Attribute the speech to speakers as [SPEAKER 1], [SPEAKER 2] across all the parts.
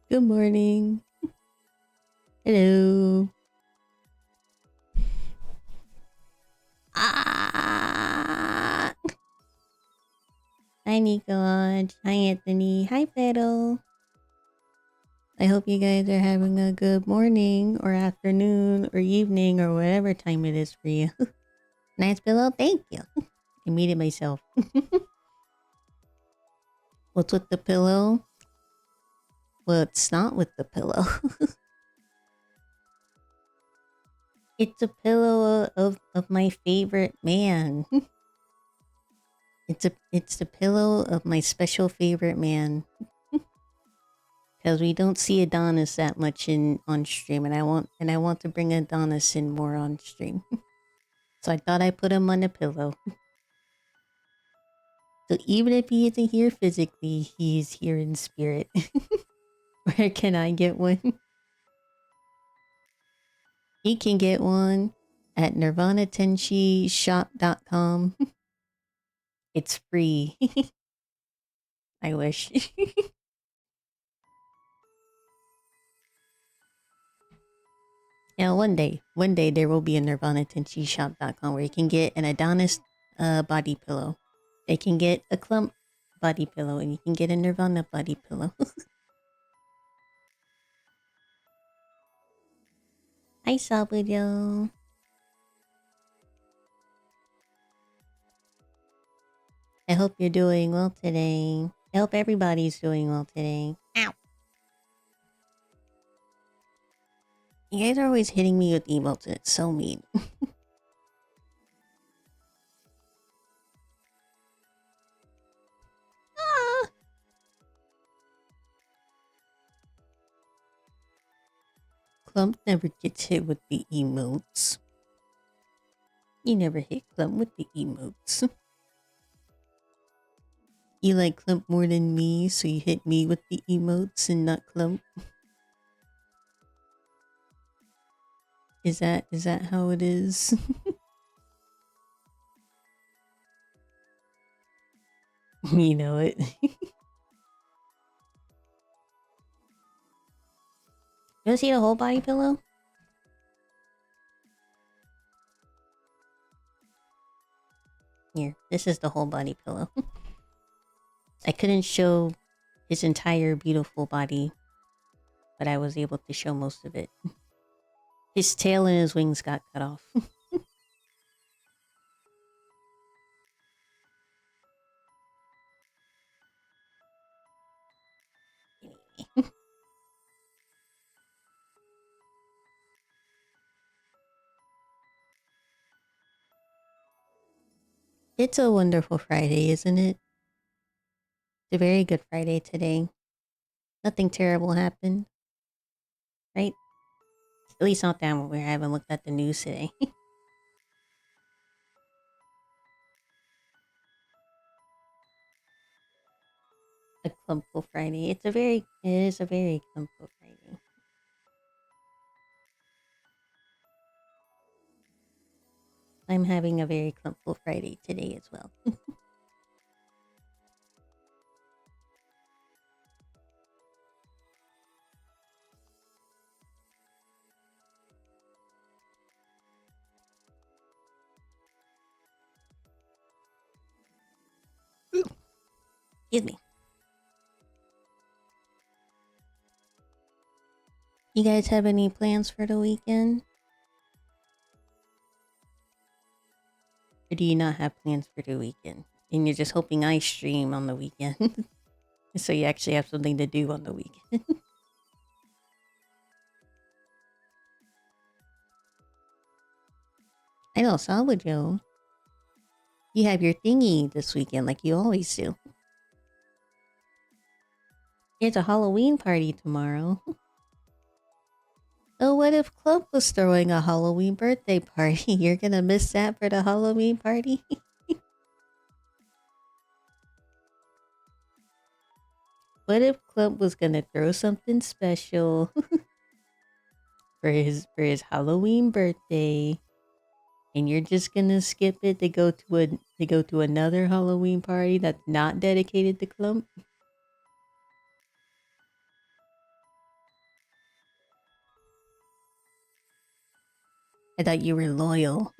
[SPEAKER 1] Good morning. Hello. Ah! Hi, Nico. Hi, Anthony. Hi, Pedro. I hope you guys are having a good morning or afternoon or evening or whatever time it is for you. Nice pillow. Thank you. I made it myself. What's with the pillow? Well, it's not with the pillow. It's a pillow of my favorite man. It's the pillow of my special favorite man. Because we don't see Adonis that much in on stream, and I want to bring Adonis in more on stream. So I thought I'd put him on the pillow. So even if he isn't here physically, he's here in spirit. Where can I get one? He can get one at nirvanatenshiishop.com. It's free. I wish. Yeah, one day there will be a nirvanatenshiishop.com where you can get an Adonis body pillow. They can get a Clump body pillow and you can get a Nirvana body pillow. Hi, Sabuyo. I hope you're doing well today. I hope everybody's doing well today. Ow. You guys are always hitting me with emotes and it's so mean. Ah. Clump never gets hit with the emotes. You never hit Clump with the emotes. You like Clump more than me, so you hit me with the emotes and not Clump. Is that how it is? You know it. You want to see the whole body pillow? Here, this is the whole body pillow. I couldn't show his entire beautiful body, but I was able to show most of it. His tail and his wings got cut off. It's a wonderful Friday, isn't it? It's a very good Friday today. Nothing terrible happened, right? At least not that one where I haven't looked at the news today. A clumpful Friday. It is a very clumpful Friday. I'm having a very clumpful Friday today as well. Excuse me. You guys have any plans for the weekend? Or do you not have plans for the weekend? And you're just hoping I stream on the weekend. So you actually have something to do on the weekend. I know, solid, Joe. You have your thingy this weekend like you always do. It's a Halloween party tomorrow. Oh, what if Club was throwing a Halloween birthday party? You're gonna miss that for the Halloween party? What if Club was gonna throw something special for his Halloween birthday, and you're just gonna skip it to go to another Halloween party that's not dedicated to Clump? I thought you were loyal.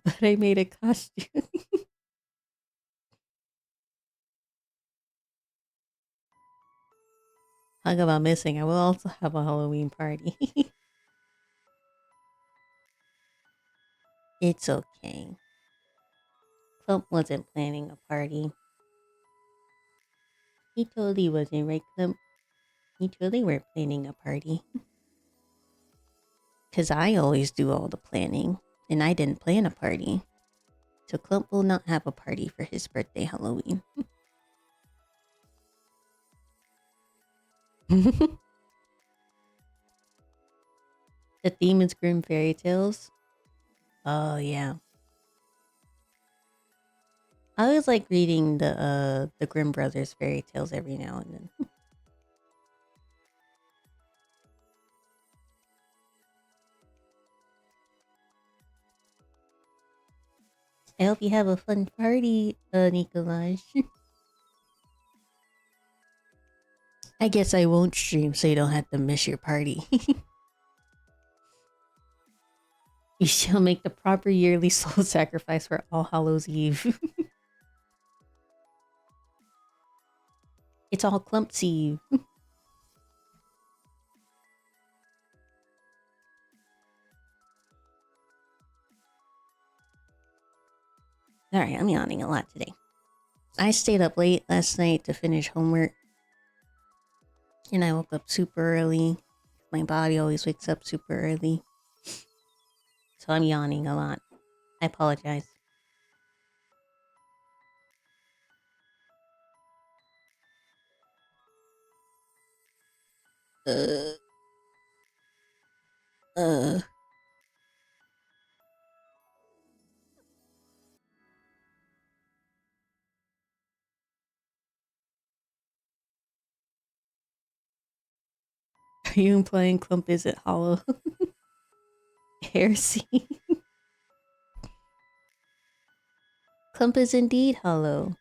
[SPEAKER 1] But I made a costume. Talk about missing. I will also have a Halloween party. It's okay. Clump wasn't planning a party. He totally wasn't, right, Clump? He totally weren't planning a party. Because I always do all the planning, and I didn't plan a party. So Clump will not have a party for his birthday Halloween. The theme is grim fairy tales. Oh yeah. I always like reading the Grimm Brothers fairy tales every now and then. I hope you have a fun party, Nikolaj. I guess I won't stream so you don't have to miss your party. You shall make the proper yearly soul sacrifice for All Hallows Eve. It's all Clump's Eve. Alright, I'm yawning a lot today. I stayed up late last night to finish homework. And I woke up super early. My body always wakes up super early. So I'm yawning a lot. I apologize. Uh, uh. Are you implying Clump isn't hollow? Heresy. Clump is indeed hollow.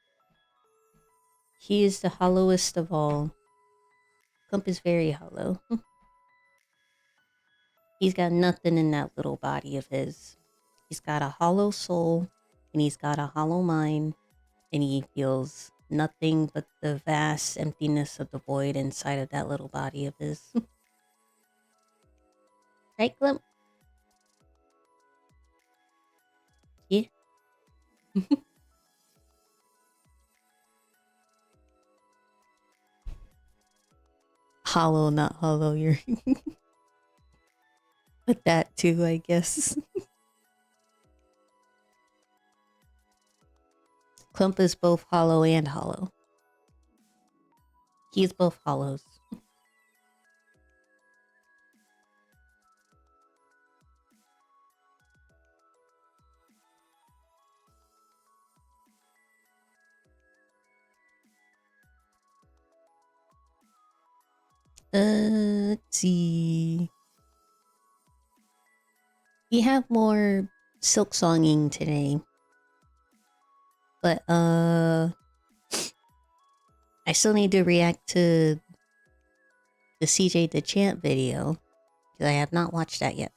[SPEAKER 1] He is the hollowest of all. Clump is very hollow. He's got nothing in that little body of his. He's got a hollow soul, and he's got a hollow mind, and he feels nothing but the vast emptiness of the void inside of that little body of his. Right, Clump? Yeah. Hollow, not hollow. You're. But that too, I guess. Clump is both hollow and hollow. He's both hollows. Let's see. We have more silk songing today. But I still need to react to the CJ the Champ video because I have not watched that yet.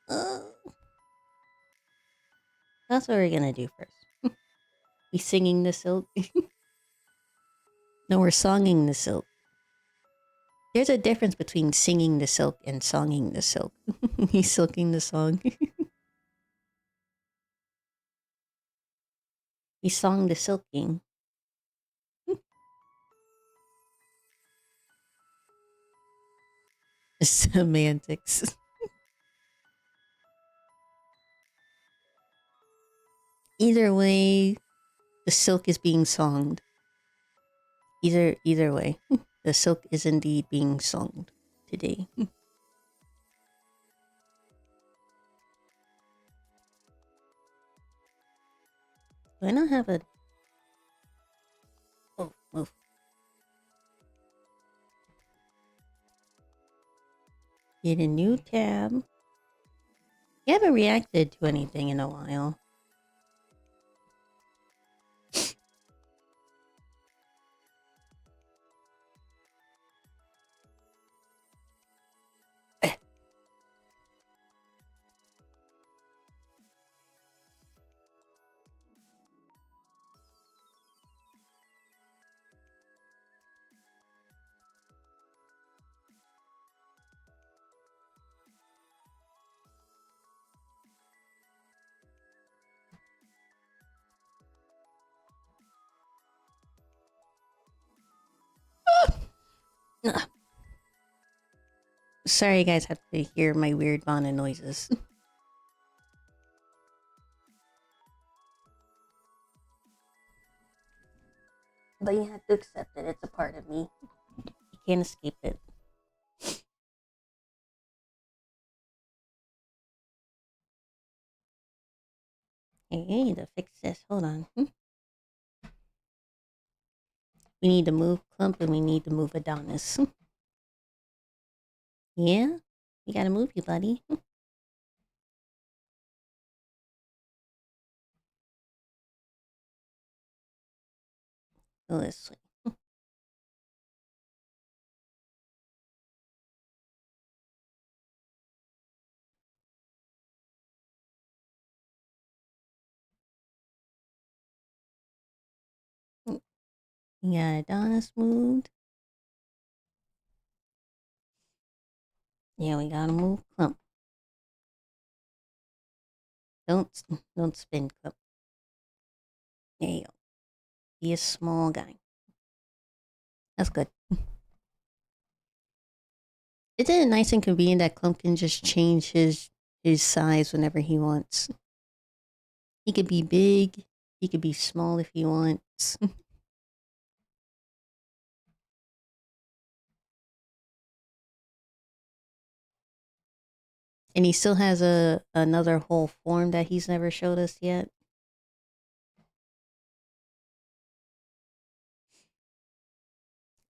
[SPEAKER 1] Uh, that's what we're gonna do first. We singing the silk. No, we're songing the silk. There's a difference between singing the silk and songing the silk. He's silking the song. He song the silking. Semantics. Either way, the silk is being songed. Either way, the silk is indeed being songed today. Do I not have a... Oh, move. Get a new tab. You haven't reacted to anything in a while. Ugh. Sorry, you guys have to hear my weird Vana noises. But you have to accept it. It's a part of me. You can't escape it. Hey, I need to fix this. Hold on. We need to move Clump and we need to move Adonis. Yeah? We gotta move you, buddy. Go this way. We got Adonis moved. Yeah, we gotta move Clump. Don't spin Clump. There you go. Be a small guy. That's good. Isn't it nice and convenient that Clump can just change his size whenever he wants? He could be big. He could be small if he wants. And he still has another whole form that he's never showed us yet.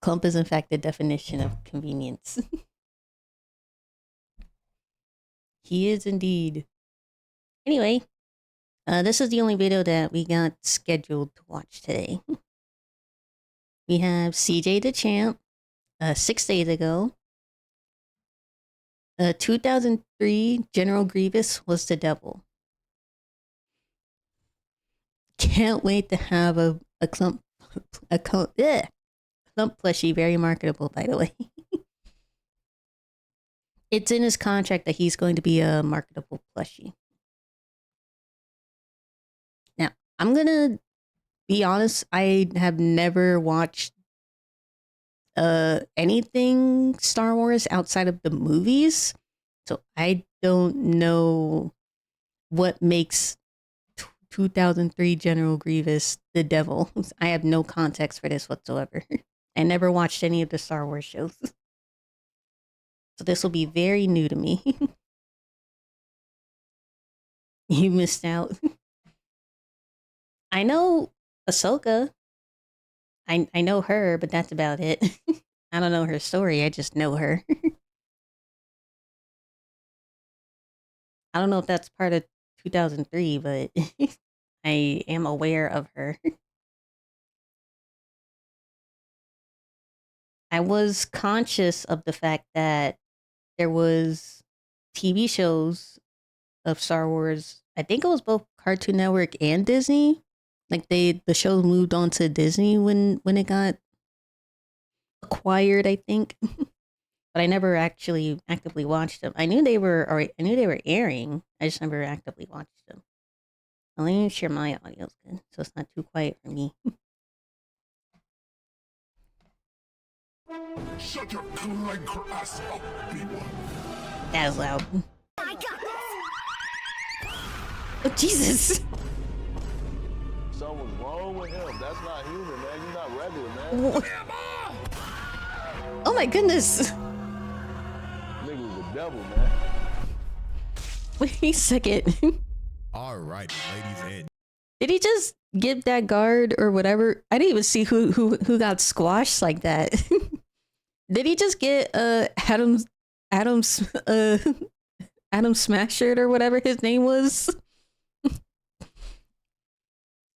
[SPEAKER 1] Clump is in fact the definition of convenience. He is indeed. Anyway, this is the only video that we got scheduled to watch today. We have CJ the Champ, 6 days ago. 2003, General Grievous was the devil. Can't wait to have a Clump plushie, very marketable, by the way. It's in his contract that he's going to be a marketable plushie. Now, I'm gonna be honest, I have never watched anything Star Wars outside of the movies. So I don't know what makes 2003 General Grievous the devil. I have no context for this whatsoever. I never watched any of the Star Wars shows. So this will be very new to me. You missed out. I know Ahsoka. I know her, but that's about it. I don't know her story. I just know her. I don't know if that's part of 2003, but I am aware of her. I was conscious of the fact that there was TV shows of Star Wars. I think it was both Cartoon Network and Disney. Like the show moved on to Disney when it got acquired, I think. But I never actually actively watched them. I knew they were airing. I just never actively watched them. Let me make sure my audio's good, so it's not too quiet for me. Shut your clank ass up, people. That was loud. I got this. Oh Jesus!
[SPEAKER 2] Something's wrong with him. That's not human, man. You're not regular, man.
[SPEAKER 1] Oh my goodness!
[SPEAKER 2] Nigga was the devil, man.
[SPEAKER 1] Wait a second.
[SPEAKER 3] All right, ladies and
[SPEAKER 1] did he just get that guard or whatever? I didn't even see who got squashed like that. Did he just get Adam's Adam Smasher or whatever his name was?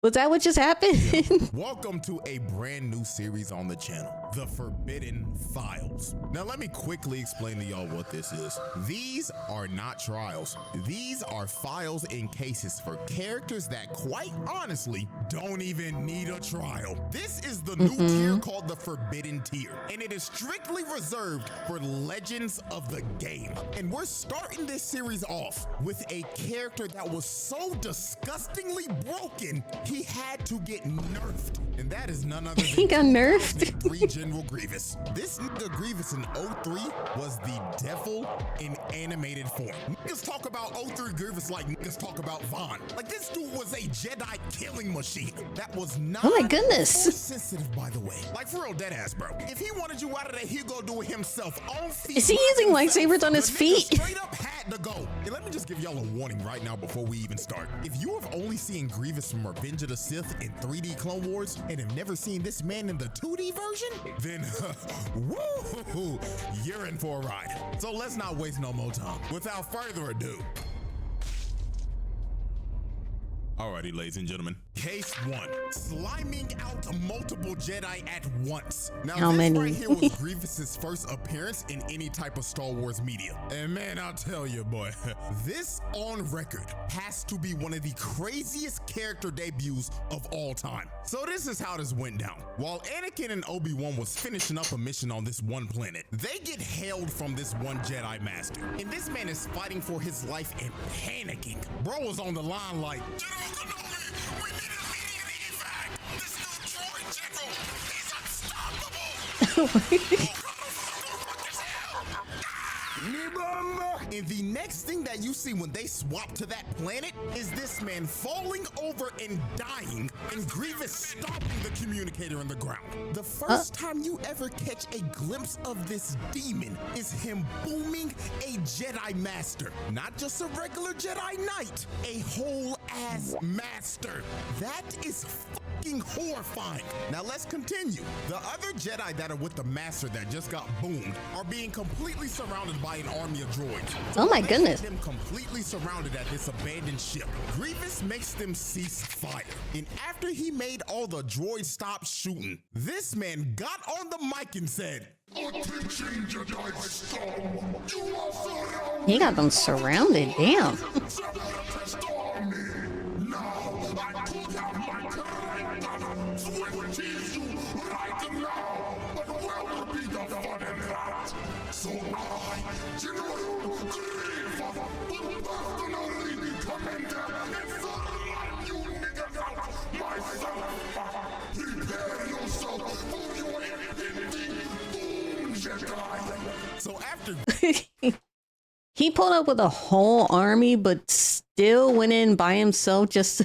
[SPEAKER 1] Was that what just happened?
[SPEAKER 3] welcome to a brand new series on the channel, The Forbidden Files. Now let me quickly explain to y'all what this is. These are not trials. These are files in cases for characters that quite honestly don't even need a trial. This is the new tier called the Forbidden Tier, and it is strictly reserved for legends of the game. And we're starting this series off with a character that was so disgustingly broken he had to get nerfed. And that is none other than
[SPEAKER 1] He got nerfed.
[SPEAKER 3] 2003 General Grievous. This nigga Grievous in 03 was the devil in animated form. Niggas talk about 03 Grievous like niggas talk about Vaughn. Like, this dude was a Jedi killing machine. That was not
[SPEAKER 1] Oh my goodness.
[SPEAKER 3] sensitive, by the way. Like, for real, dead ass, bro. If he wanted you out of there, he'd go do it himself. On feet.
[SPEAKER 1] Is he using lightsabers on his
[SPEAKER 3] The nigga
[SPEAKER 1] feet?
[SPEAKER 3] straight up had to go. And let me just give y'all a warning right now before we even start. If you have only seen Grievous from Revenge of the Sith in 3D Clone Wars and have never seen this man in the 2D version, then woo, you're in for a ride. So let's not waste no more time. Without further ado. Alrighty, ladies and gentlemen. Case 1. Sliming out multiple Jedi at once. Now,
[SPEAKER 1] How
[SPEAKER 3] this
[SPEAKER 1] many?
[SPEAKER 3] right here was Grievous's first appearance in any type of Star Wars media. And man, I'll tell you, boy, this on record has to be one of the craziest character debuts of all time. So this is how this went down. While Anakin and Obi-Wan was finishing up a mission on this one planet, they get hailed from this one Jedi Master. And this man is fighting for his life and panicking. Bro was on the line like, General Kenobi, we need immediate evac. This new droid general is unstoppable. And the next thing that you see when they swap to that planet is this man falling over and dying, and Grievous stopping the communicator in the ground. The first time you ever catch a glimpse of this demon is him booming a Jedi Master. Not just a regular Jedi Knight, a whole ass master. That is fucking horrifying. Now let's continue. The other Jedi that are with the Master that just got boomed are being completely surrounded by an army of droids.
[SPEAKER 1] Oh my goodness.
[SPEAKER 3] Them completely surrounded at this abandoned ship. Grievous makes them cease fire. And after he made all the droids stop shooting, this man got on the mic and said, "Attention, Jedi Storm. You are surrounded."
[SPEAKER 1] He got them surrounded. Damn.
[SPEAKER 3] So I, General Grievous, will personally be commander and surround you niggas out myself. Prepare yourself for your impending doom, Jedi. So after
[SPEAKER 1] He pulled up with a whole army, but still went in by himself just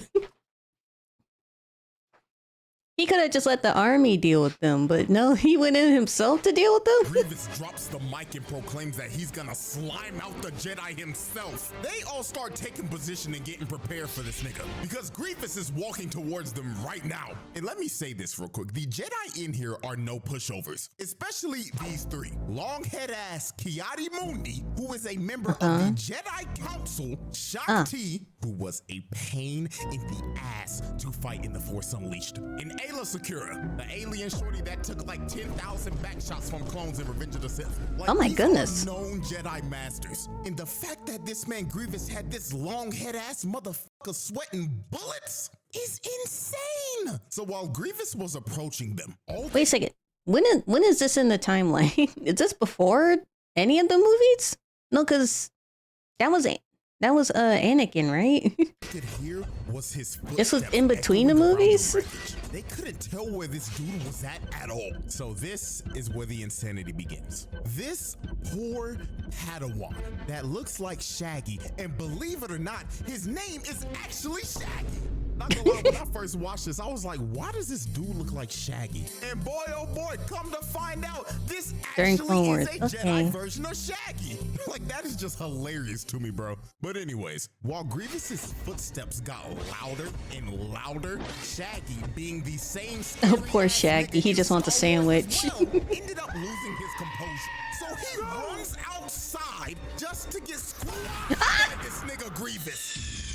[SPEAKER 1] He could have just let the army deal with them, but no, he went in himself to deal with them.
[SPEAKER 3] Grievous drops the mic and proclaims that he's gonna slime out the Jedi himself. They all start taking position and getting prepared for this nigga because Grievous is walking towards them right now. And let me say this real quick. The Jedi in here are no pushovers, especially these three. Longhead ass Kiadi Mundi, who is a member of the Jedi Council, Shakti, who was a pain in the ass to fight in the Force Unleashed, and Ayla Secura, the alien shorty that took like 10,000 backshots from clones in Revenge of the Sith. Like,
[SPEAKER 1] oh my
[SPEAKER 3] these
[SPEAKER 1] goodness.
[SPEAKER 3] are known Jedi Masters. And the fact that this man Grievous had this long head ass motherfucker sweating bullets is insane. So while Grievous was approaching them,
[SPEAKER 1] Wait a second. When is this in the timeline? Is this before any of the movies? No, because that was Anakin, right?
[SPEAKER 3] could hear was his
[SPEAKER 1] This was
[SPEAKER 3] footsteps
[SPEAKER 1] in between the
[SPEAKER 3] echoing around
[SPEAKER 1] movies?
[SPEAKER 3] wreckage. They couldn't tell where this dude was at all. So this is where the insanity begins. This poor Padawan that looks like Shaggy, and believe it or not, his name is actually Shaggy. Not gonna lie, when I first watched this, I was like, why does this dude look like Shaggy? And boy, oh boy, come to find out, this
[SPEAKER 1] During
[SPEAKER 3] actually
[SPEAKER 1] Clone
[SPEAKER 3] is a
[SPEAKER 1] Wars.
[SPEAKER 3] Jedi
[SPEAKER 1] Okay.
[SPEAKER 3] version of Shaggy. Like, that is just hilarious to me, bro. But anyways, while Grievous's footsteps got louder and louder, Shaggy, being the same
[SPEAKER 1] Oh, poor Shaggy. He just wants a sandwich.
[SPEAKER 3] ended up losing his composure. So he runs outside just to get squashed by this nigga Grievous.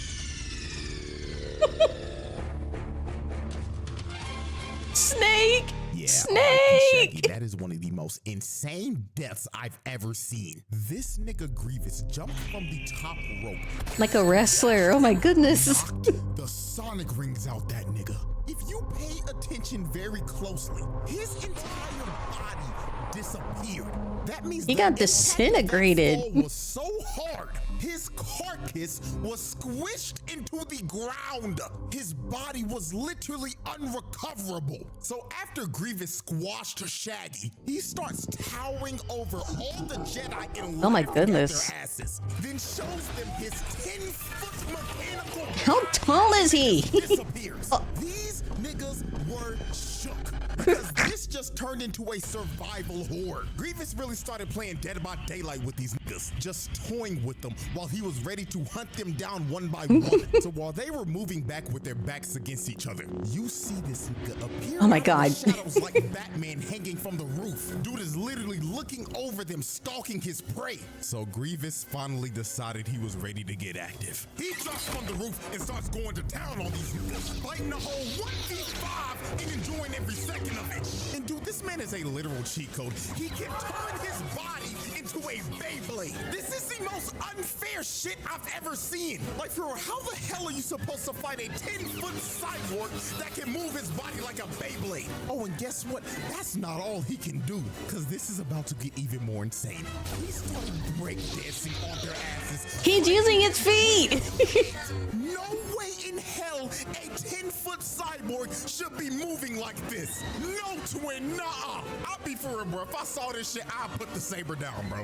[SPEAKER 1] Snake!
[SPEAKER 3] Yeah,
[SPEAKER 1] Snake!
[SPEAKER 3] Shaggy, that is one of the most insane deaths I've ever seen. This nigga Grievous jumped from the top rope.
[SPEAKER 1] Like a wrestler. Oh my goodness.
[SPEAKER 3] Knocked the sonic rings out that nigga. If you pay attention very closely, his entire body disappeared. That means
[SPEAKER 1] He
[SPEAKER 3] the
[SPEAKER 1] got
[SPEAKER 3] impact of that
[SPEAKER 1] disintegrated.
[SPEAKER 3] fall was so hard his carcass was squished into the ground. His body was literally unrecoverable. So after Grievous squashed Shaggy, he starts towering over all the Jedi and
[SPEAKER 1] Oh my
[SPEAKER 3] laughing at
[SPEAKER 1] goodness.
[SPEAKER 3] their asses, then shows them his 10-foot mechanical
[SPEAKER 1] How tall is he?
[SPEAKER 3] disappears. These niggas were shook because this just turned into a survival horde. Grievous really started playing Dead by Daylight with these niggas, just toying with them while he was ready to hunt them down one by one. So while they were moving back with their backs against each other, you see this nigga appear
[SPEAKER 1] Oh my
[SPEAKER 3] out of
[SPEAKER 1] God.
[SPEAKER 3] the shadows like Batman hanging from the roof. Dude is literally looking over them, stalking his prey. So Grievous finally decided he was ready to get active. He jumps from the roof and starts going to town on these niggas, fighting the whole 1v5 and enjoying every second of it. And dude, this man is a literal cheat code. He can turn his body into a Beyblade. This is the most unfair shit I've ever seen. Like, for real, how the hell are you supposed to fight a 10-foot cyborg that can move his body like a Beyblade? Oh, and guess what? That's not all he can do, because this is about to get even more insane. He started breakdancing on their asses.
[SPEAKER 1] He's using his feet.
[SPEAKER 3] No way in hell a 10-foot cyborg should be moving like this. No, twin, nah. I'll be for real, bro. If I saw this shit, I'd put the saber down, bro.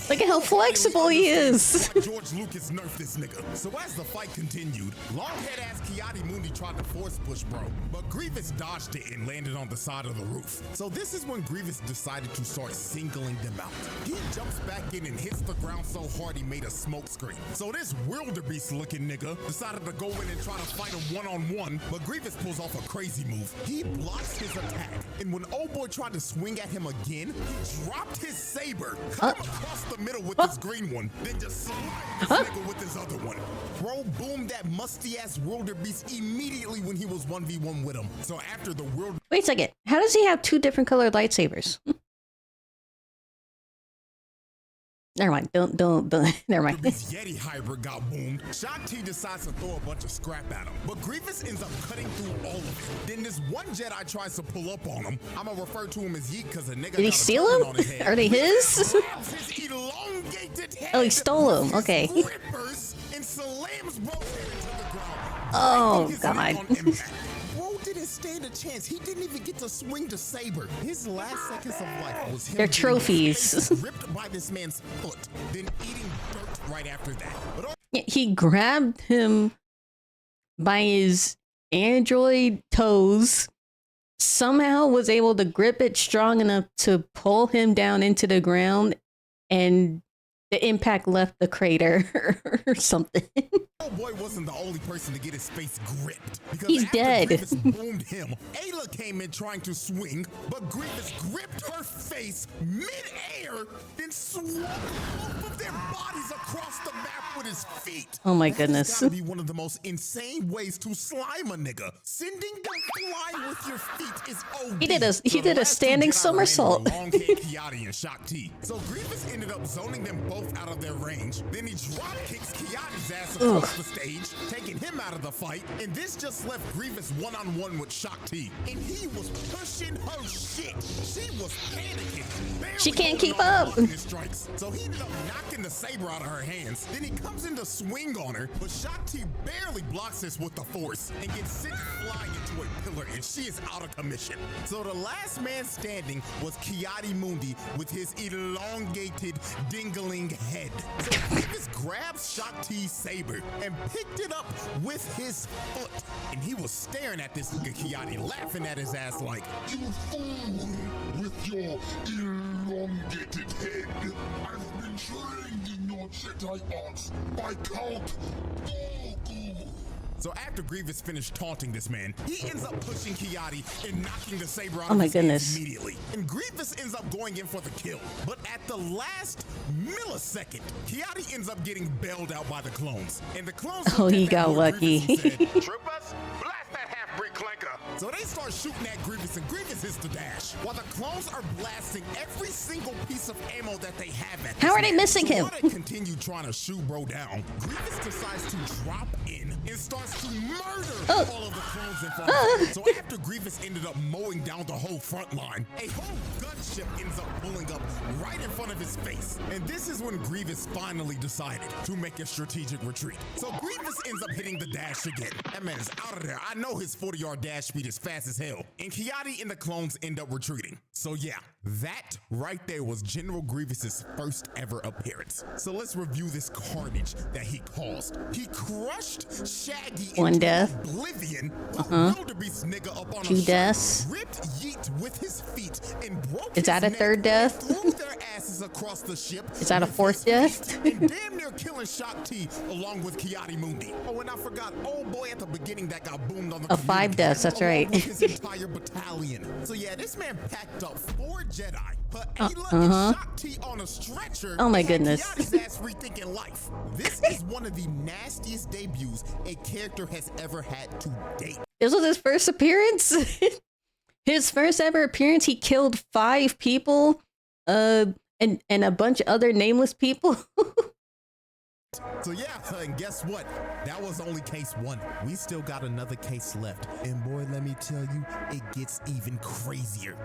[SPEAKER 1] Look at how flexible he is.
[SPEAKER 3] Why George Lucas nerfed this nigga. So as the fight continued, long-head ass Ki-Adi-Mundi tried to force push bro, but Grievous dodged it and landed on the side of the roof. So this is when Grievous decided to start singling them out. He jumps back in and hits the ground so hard he made a smoke screen. So this wildebeest looking nigga decided to go in and try to fight him one-on-one, but Grievous pulls off a crazy move. He blocks his attack, and when old boy tried to swing at him again, he dropped his saber, cut him across the middle with his green one, then just slapped this nigga with his other one. Bro boomed that musty ass wildebeest immediately when he was 1v1 with him. So after the wildebeest
[SPEAKER 1] Wait a second. How does he have two different colored lightsabers? Never mind. Don't. Never mind.
[SPEAKER 3] Yeti hybrid got boomed, Shakti decides to throw a bunch of scrap at him, but Grievous ends up cutting through all of it. Then this one Jedi tries to pull up on him. I'm gonna refer to him as Yeet because the nigga
[SPEAKER 1] Did he
[SPEAKER 3] got a
[SPEAKER 1] steal
[SPEAKER 3] turban
[SPEAKER 1] him?
[SPEAKER 3] on his head.
[SPEAKER 1] Are they his?
[SPEAKER 3] Grabs his elongated head
[SPEAKER 1] Oh, he stole
[SPEAKER 3] with
[SPEAKER 1] him.
[SPEAKER 3] his
[SPEAKER 1] Okay.
[SPEAKER 3] grippers and slams bro's head into the ground.
[SPEAKER 1] Oh,
[SPEAKER 3] breaking his neck
[SPEAKER 1] God.
[SPEAKER 3] on impact. Bro didn't stand a chance. He didn't even get to swing the saber. His last seconds of life was him
[SPEAKER 1] They're
[SPEAKER 3] getting his
[SPEAKER 1] trophies.
[SPEAKER 3] face ripped by this man's foot, then eating dirt right after that. But
[SPEAKER 1] He grabbed him by his android toes, somehow was able to grip it strong enough to pull him down into the ground, and the impact left the crater or something.
[SPEAKER 3] oh boy wasn't the only person to get his face gripped. Because
[SPEAKER 1] He's
[SPEAKER 3] after
[SPEAKER 1] dead.
[SPEAKER 3] Grievous boomed him, Ayla came in trying to swing, but Grievous gripped her face mid-air, then swung both of their bodies across the map with his feet.
[SPEAKER 1] Oh my
[SPEAKER 3] That
[SPEAKER 1] goodness.
[SPEAKER 3] has gotta be one of the most insane ways to slime a nigga. Sending them flying with your feet is OD.
[SPEAKER 1] He did a- he did a standing somersault.
[SPEAKER 3] Long-haired Ki-Adi and Shakti. So Grievous ended up zoning them both out of their range. Then he drop kicks Ki-Adi's ass across the stage, taking him out of the fight. And this just left Grievous one-on-one with Shakti. And he was pushing her shit. She was panicking.
[SPEAKER 1] She
[SPEAKER 3] barely
[SPEAKER 1] can't keep
[SPEAKER 3] holding on to
[SPEAKER 1] up.
[SPEAKER 3] blocking his strikes. So he ended up knocking the saber out of her hands. Then he comes in to swing on her, but Shakti barely blocks this with the force and gets sent flying into a pillar, and she is out of commission. So the last man standing was Ki-Adi-Mundi with his elongated, dingling head. So Grievous grabs Shakti's saber and picked it up with his foot. And he was staring at this nigga Ki-Adi, laughing at his ass like,
[SPEAKER 2] You fool with your elongated head. I've been trained in your Jedi arts by Count Dooku.
[SPEAKER 3] So after Grievous finished taunting this man, he ends up pushing Ki-Adi and knocking the saber out
[SPEAKER 1] Oh
[SPEAKER 3] of
[SPEAKER 1] my
[SPEAKER 3] his hands
[SPEAKER 1] goodness.
[SPEAKER 3] immediately. And Grievous ends up going in for the kill. But at the last millisecond, Ki-Adi ends up getting bailed out by the clones. And the clones
[SPEAKER 1] Oh,
[SPEAKER 3] looked at
[SPEAKER 1] he
[SPEAKER 3] that
[SPEAKER 1] got
[SPEAKER 3] boy
[SPEAKER 1] lucky.
[SPEAKER 3] Grievous and said, Troopers, blast that half-breed clanker. So they start shooting at Grievous, and Grievous hits the dash, while the clones are blasting every single piece of ammo that they have at this
[SPEAKER 1] How are they
[SPEAKER 3] man.
[SPEAKER 1] missing him?
[SPEAKER 3] While they continue trying to shoot bro down, Grievous decides to drop in and starts to murder all of the clones in front of him. So after Grievous ended up mowing down the whole front line, a whole gunship ends up pulling up right in front of his face. And this is when Grievous finally decided to make a strategic retreat. So Grievous ends up hitting the dash again. That man is out of there. I know his 40-yard dash speed is fast as hell. And Kiadi and the clones end up retreating. So yeah, that right there was General Grievous's first ever appearance. So let's review this carnage that he caused. He crushed Shaggy
[SPEAKER 1] One
[SPEAKER 3] into
[SPEAKER 1] death.
[SPEAKER 3] oblivion, wildebeest nigga up on
[SPEAKER 1] 2
[SPEAKER 3] a
[SPEAKER 1] deaths.
[SPEAKER 3] ripped yeet with his feet and broke
[SPEAKER 1] Is
[SPEAKER 3] his
[SPEAKER 1] that a
[SPEAKER 3] neck
[SPEAKER 1] 3rd death?
[SPEAKER 3] and threw their asses across the ship.
[SPEAKER 1] Is that a
[SPEAKER 3] with
[SPEAKER 1] 4th
[SPEAKER 3] his
[SPEAKER 1] death?
[SPEAKER 3] feet and damn near killing Shock T along with Kiadi Mundi. Oh, and I forgot old boy at the beginning that got boomed on the
[SPEAKER 1] 5 deaths, that's
[SPEAKER 3] along
[SPEAKER 1] right.
[SPEAKER 3] with his entire battalion. So yeah, this man packed up 4 Jedi, put Ayla and Shock T on a stretcher.
[SPEAKER 1] Oh my
[SPEAKER 3] and
[SPEAKER 1] goodness.
[SPEAKER 3] Kiadi's ass rethinking life. This is one of the nastiest debuts a character has ever had to date.
[SPEAKER 1] This was his first appearance. His first ever appearance. He killed 5 people, and a bunch of other nameless people.
[SPEAKER 3] So yeah, and guess what? That was only case 1. We still got another case left. And boy, let me tell you, it gets even crazier.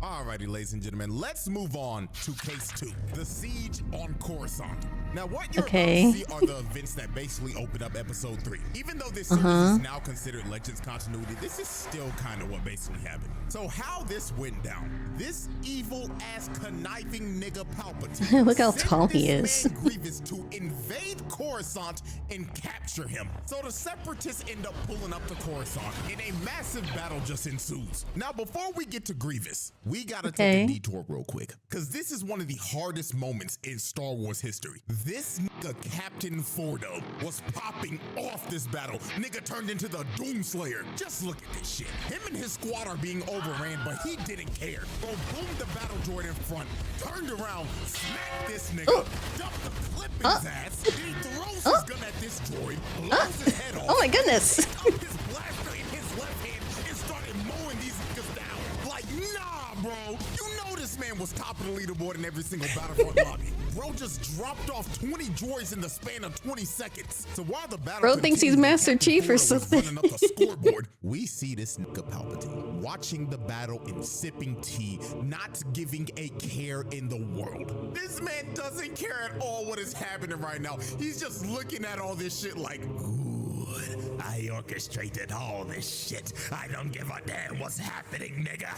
[SPEAKER 3] Alrighty, ladies and gentlemen, let's move on to case 2, the siege on Coruscant. Now, what you're about to see are the events that basically open up episode 3. Even though this series is now considered Legends continuity, this is still kind of what basically happened. So how this went down, this evil-ass conniving nigga Palpatine
[SPEAKER 1] Look how
[SPEAKER 3] sent
[SPEAKER 1] tall he
[SPEAKER 3] this
[SPEAKER 1] is.
[SPEAKER 3] man Grievous to invade Coruscant and capture him. So the Separatists end up pulling up to Coruscant, and a massive battle just ensues. Now, before we get to Grievous, we gotta take a detour real quick, because this is one of the hardest moments in Star Wars history. This nigga Captain Fordo was popping off this battle. Nigga turned into the Doomslayer. Just look at this shit. Him and his squad are being overran, but he didn't care. Bro boomed the battle droid in front, turned around, smacked this nigga, dumped the clip in his ass, then he throws his gun at this droid, blows his head off.
[SPEAKER 1] Oh my goodness.
[SPEAKER 3] Picked up his blaster in his left hand and started mowing these niggas down. Like, nah, bro. You know this man was top of the leaderboard in every single Battlefront lobby. Bro just dropped off 20 droids in the span of 20 seconds. So while the battle
[SPEAKER 1] Bro thinks he's
[SPEAKER 3] continued,
[SPEAKER 1] Master
[SPEAKER 3] Captain
[SPEAKER 1] Chief or
[SPEAKER 3] Fordo was
[SPEAKER 1] something.
[SPEAKER 3] running up the scoreboard. We see this nigga Palpatine watching the battle and sipping tea, not giving a care in the world. This man doesn't care at all what is happening right now. He's just looking at all this shit like, good, I orchestrated all this shit. I don't give a damn what's happening, nigga.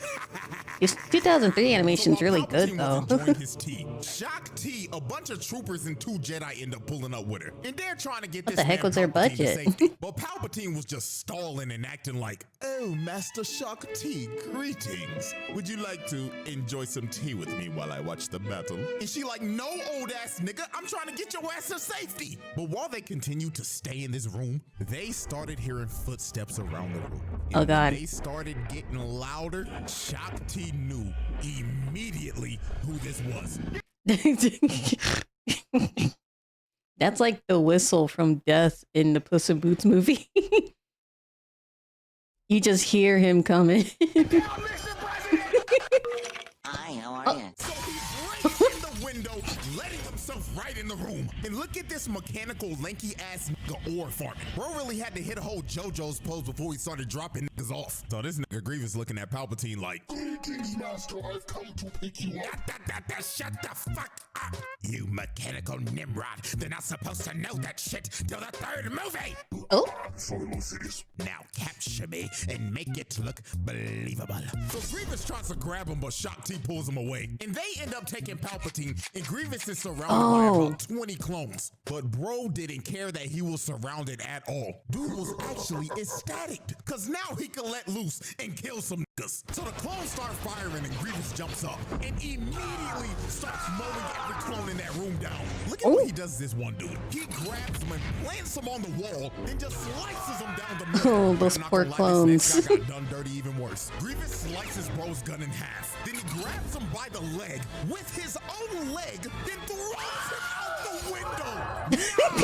[SPEAKER 1] His 2003 animation's really good though.
[SPEAKER 3] Enjoying his tea. Shock T, a bunch of troopers and 2 Jedi end up pulling up with her, and they're trying to get
[SPEAKER 1] What
[SPEAKER 3] this
[SPEAKER 1] the heck
[SPEAKER 3] man
[SPEAKER 1] was their
[SPEAKER 3] Palpatine to
[SPEAKER 1] budget?
[SPEAKER 3] safety. But Palpatine was just stalling and acting like, oh, Master Shock T, greetings. Would you like to enjoy some tea with me while I watch the battle? And she like, no, old ass nigga, I'm trying to get your ass to safety. But while they continued to stay in this room, they started hearing footsteps around the room. And
[SPEAKER 1] Oh, God.
[SPEAKER 3] when they started getting louder, Shock T knew immediately who this was.
[SPEAKER 1] That's like the whistle from Death in the Puss in Boots movie. You just hear him coming.
[SPEAKER 4] Hi, how are you?
[SPEAKER 3] So he breaks in the window, letting himself right in the room. And look at this mechanical, lanky ass nigga ore farming. Bro really had to hit a whole JoJo's pose before he started dropping niggas off. So this nigga Grievous looking at Palpatine like,
[SPEAKER 2] Greetings, Master. I've come to pick you up.
[SPEAKER 3] Shut the fuck up, you mechanical Nimrod. They're not supposed to know that shit till the 3rd movie.
[SPEAKER 1] Oh,
[SPEAKER 2] Sorry, Lucius.
[SPEAKER 3] Now capture me and make it look believable. So Grievous tries to grab him, but Shock T pulls him away. And they end up taking Palpatine, and Grievous is surrounded by about 20 clones. But bro didn't care that he was surrounded at all. Dude was actually ecstatic, because now he can let loose and kill some niggas. So the clones start firing, and Grievous jumps up and immediately starts mowing every clone in that room down. Look at what he does to this one dude. He grabs him and plants him on the wall, then just slices him down the middle.
[SPEAKER 1] Oh, those
[SPEAKER 3] I'm not
[SPEAKER 1] poor
[SPEAKER 3] gonna lie,
[SPEAKER 1] clones.
[SPEAKER 3] This next guy got done dirty even worse. Grievous slices bro's gun in half. Then he grabs him by the leg with his own leg, then throws him out the window.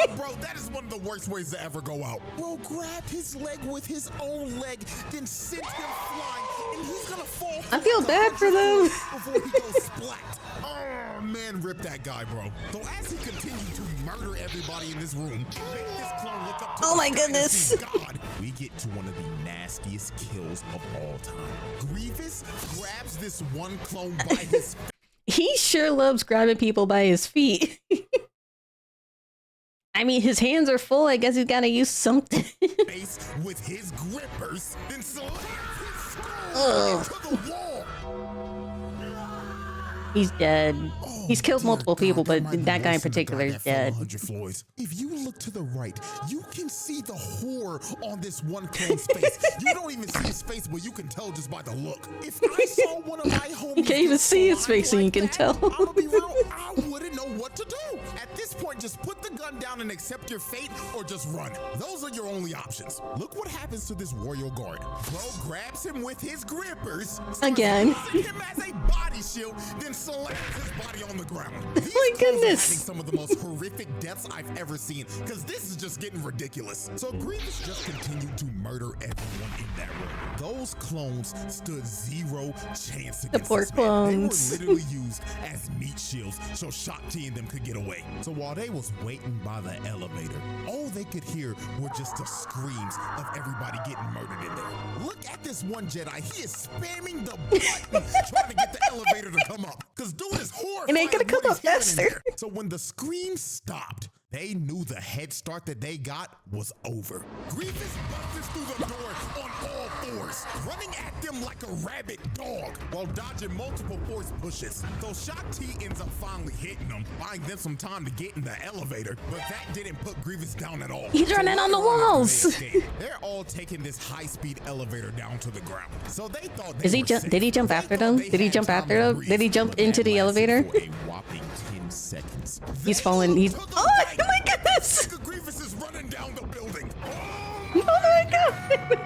[SPEAKER 3] Nah, bro, that is one of the worst ways to ever go out. Bro grabbed his leg with his own leg, then sent him flying, and he's gonna fall.
[SPEAKER 1] I feel bad for them.
[SPEAKER 3] Before he goes splat. Oh man, rip that guy, bro. So as he continued to murder everybody in this room, make this clone look up to
[SPEAKER 1] Oh my
[SPEAKER 3] the sky and
[SPEAKER 1] goodness.
[SPEAKER 3] see God, we get to one of the nastiest kills of all time. Grievous grabs this one clone by his
[SPEAKER 1] He sure loves grabbing people by his feet. I mean, his hands are full. I guess he's got to use something.
[SPEAKER 3] face with his grippers, then slams his skull
[SPEAKER 1] Ugh.
[SPEAKER 3] into the wall.
[SPEAKER 1] He's dead.
[SPEAKER 3] Oh,
[SPEAKER 1] He's killed
[SPEAKER 3] dear
[SPEAKER 1] multiple people,
[SPEAKER 3] God, there
[SPEAKER 1] but
[SPEAKER 3] might be
[SPEAKER 1] that guy in
[SPEAKER 3] worse than the
[SPEAKER 1] particular
[SPEAKER 3] guy
[SPEAKER 1] is
[SPEAKER 3] that fell
[SPEAKER 1] dead.
[SPEAKER 3] 100 floors. If you look to the right, you can see the horror on this one clone's face. You don't even see his face, but you can tell just by the look. If I saw one of my homies,
[SPEAKER 1] You can't even
[SPEAKER 3] get
[SPEAKER 1] see his
[SPEAKER 3] slimed
[SPEAKER 1] face and you
[SPEAKER 3] like
[SPEAKER 1] can
[SPEAKER 3] that,
[SPEAKER 1] tell.
[SPEAKER 3] I'ma be real, I wouldn't know what to do. At this point, just put the gun down and accept your fate, or just run. Those are your only options. Look what happens to this royal guard. Bro grabs him with his grippers, starts
[SPEAKER 1] Again.
[SPEAKER 3] using him as a body shield, then slams his body on the ground. These
[SPEAKER 1] My
[SPEAKER 3] clones are
[SPEAKER 1] goodness.
[SPEAKER 3] having some of the most horrific deaths I've ever seen, because this is just getting ridiculous. So Grievous just continued to murder everyone in that room. Those clones stood zero chance against
[SPEAKER 1] poor
[SPEAKER 3] this man.
[SPEAKER 1] clones.
[SPEAKER 3] They were literally used as meat shields so Shakti and them could get away. So while they was waiting by the elevator, all they could hear were just the screams of everybody getting murdered in there. Look at this one Jedi. He is spamming the button trying to get the elevator to come up, because dude is horrified.
[SPEAKER 1] It ain't gonna
[SPEAKER 3] of
[SPEAKER 1] come
[SPEAKER 3] what
[SPEAKER 1] up
[SPEAKER 3] he's hearing in
[SPEAKER 1] faster.
[SPEAKER 3] there. So when the scream stopped, they knew the head start that they got was over. Grievous busts through the door on all fours, running at them like a rabid dog while dodging multiple force pushes. So Shakti ends up finally hitting them, buying them some time to get in the elevator, but that didn't put Grievous down at all.
[SPEAKER 1] He's running on the
[SPEAKER 3] later after
[SPEAKER 1] walls.
[SPEAKER 3] they escaped, they're all taking this high-speed elevator down to the ground. So they thought they
[SPEAKER 1] Is he
[SPEAKER 3] were
[SPEAKER 1] jump?
[SPEAKER 3] safe.
[SPEAKER 1] Did he jump
[SPEAKER 3] They
[SPEAKER 1] after
[SPEAKER 3] thought
[SPEAKER 1] them?
[SPEAKER 3] they
[SPEAKER 1] Did he
[SPEAKER 3] had
[SPEAKER 1] jump
[SPEAKER 3] time
[SPEAKER 1] after
[SPEAKER 3] to
[SPEAKER 1] them?
[SPEAKER 3] breathe,
[SPEAKER 1] Did he jump
[SPEAKER 3] but
[SPEAKER 1] into
[SPEAKER 3] that
[SPEAKER 1] the
[SPEAKER 3] lasted
[SPEAKER 1] elevator?
[SPEAKER 3] for a whopping 10 seconds.
[SPEAKER 1] He's
[SPEAKER 3] They
[SPEAKER 1] falling.
[SPEAKER 3] look
[SPEAKER 1] He's.
[SPEAKER 3] to the
[SPEAKER 1] Oh
[SPEAKER 3] right.
[SPEAKER 1] my goodness!
[SPEAKER 3] Nigga Grievous is running down the building.
[SPEAKER 1] Oh my god!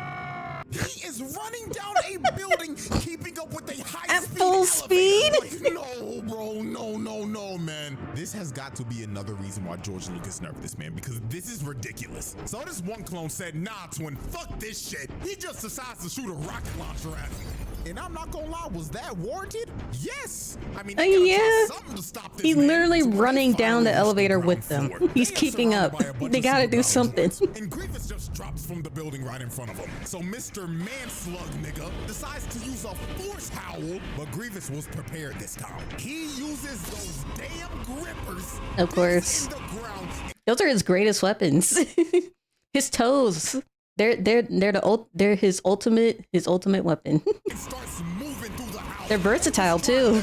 [SPEAKER 3] He is running down a building, keeping up with a high
[SPEAKER 1] At
[SPEAKER 3] speed
[SPEAKER 1] full
[SPEAKER 3] elevator.
[SPEAKER 1] speed?
[SPEAKER 3] Like, no, bro, no, man. This has got to be another reason why George Lucas nerfed this, man, because this is ridiculous. So this one clone said, nah, twin, fuck this shit. He just decides to shoot a rocket launcher at him. And I'm not gonna lie, was that warranted? Yes. I mean, they gotta
[SPEAKER 1] Yeah.
[SPEAKER 3] try something to stop this
[SPEAKER 1] He's
[SPEAKER 3] man.
[SPEAKER 1] literally
[SPEAKER 3] So when they
[SPEAKER 1] running down the
[SPEAKER 3] finally reach
[SPEAKER 1] elevator
[SPEAKER 3] ground
[SPEAKER 1] with them.
[SPEAKER 3] floor,
[SPEAKER 1] He's
[SPEAKER 3] they are
[SPEAKER 1] keeping
[SPEAKER 3] surrounded
[SPEAKER 1] up.
[SPEAKER 3] by a bunch
[SPEAKER 1] They
[SPEAKER 3] of
[SPEAKER 1] gotta do
[SPEAKER 3] superpower
[SPEAKER 1] something.
[SPEAKER 3] droids. And Grievous just drops from the building right in front of him. So Mr. Man-Slug nigga decides to use a force howl, but Grievous was prepared this time. He uses those damn grippers.
[SPEAKER 1] Of course.
[SPEAKER 3] In the ground,
[SPEAKER 1] Those are his greatest weapons. His toes. They're his ultimate weapon.
[SPEAKER 3] and starts moving through the house.
[SPEAKER 1] They're versatile too.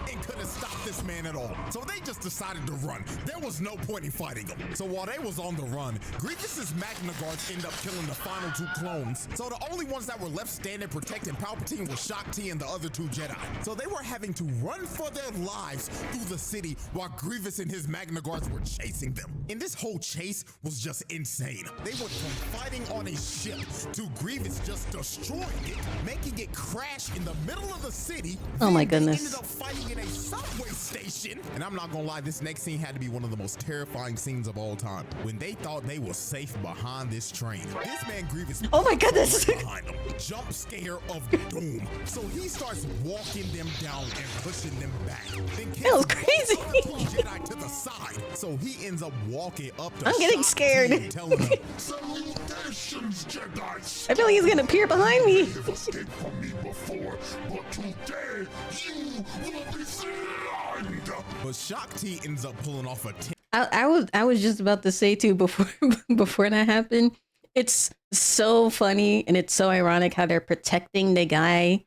[SPEAKER 3] And couldn't stop this man at all. So they just decided to run. There was no point in fighting them. So while they was on the run, Grievous's Magna Guards end up killing the final two clones. So the only ones that were left standing protecting Palpatine was Shakti and the other two Jedi. So they were having to run for their lives through the city while Grievous and his Magna Guards were chasing them. And this whole chase was just insane. They went from fighting on a ship to Grievous just destroying it, making it crash in the middle of the city.
[SPEAKER 1] Oh my
[SPEAKER 3] Then they
[SPEAKER 1] goodness.
[SPEAKER 3] ended up fighting in a subway station. And I'm not gonna lie, this next scene had to be one of the most terrifying scenes of all time. When they thought they were safe behind this train, this man Grievous
[SPEAKER 1] Oh my goodness.
[SPEAKER 3] right behind them. Jump scare of doom. So he starts walking them down and pushing them back. Then
[SPEAKER 1] That was
[SPEAKER 3] kicks
[SPEAKER 1] crazy.
[SPEAKER 3] both other two Jedi to the side. So he ends up walking up to
[SPEAKER 1] I'm getting
[SPEAKER 3] Shakti
[SPEAKER 1] scared.
[SPEAKER 3] and telling them,
[SPEAKER 2] Salutations, Jedi.
[SPEAKER 1] I feel like he's gonna appear behind me.
[SPEAKER 2] You've escaped from me before, but today you will be slimed.
[SPEAKER 3] but Shakti ends up pulling off a
[SPEAKER 1] I was just about to say too before before that happened. It's so funny and it's so ironic how they're protecting the guy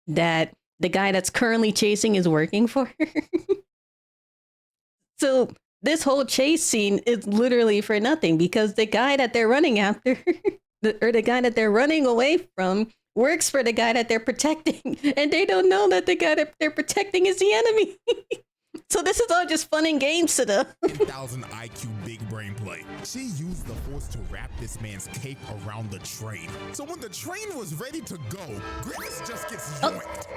[SPEAKER 1] that's currently chasing is working for. So this whole chase scene is literally for nothing because the guy that they're running after, or the guy that they're running away from, works for the guy that they're protecting, and they don't know that the guy that they're protecting is the enemy. So this is all just fun and games to them.
[SPEAKER 3] 10,000 IQ big brain play. She used the force to wrap this man's cape around the train. So when the train was ready to go, Grievous just gets yoinked.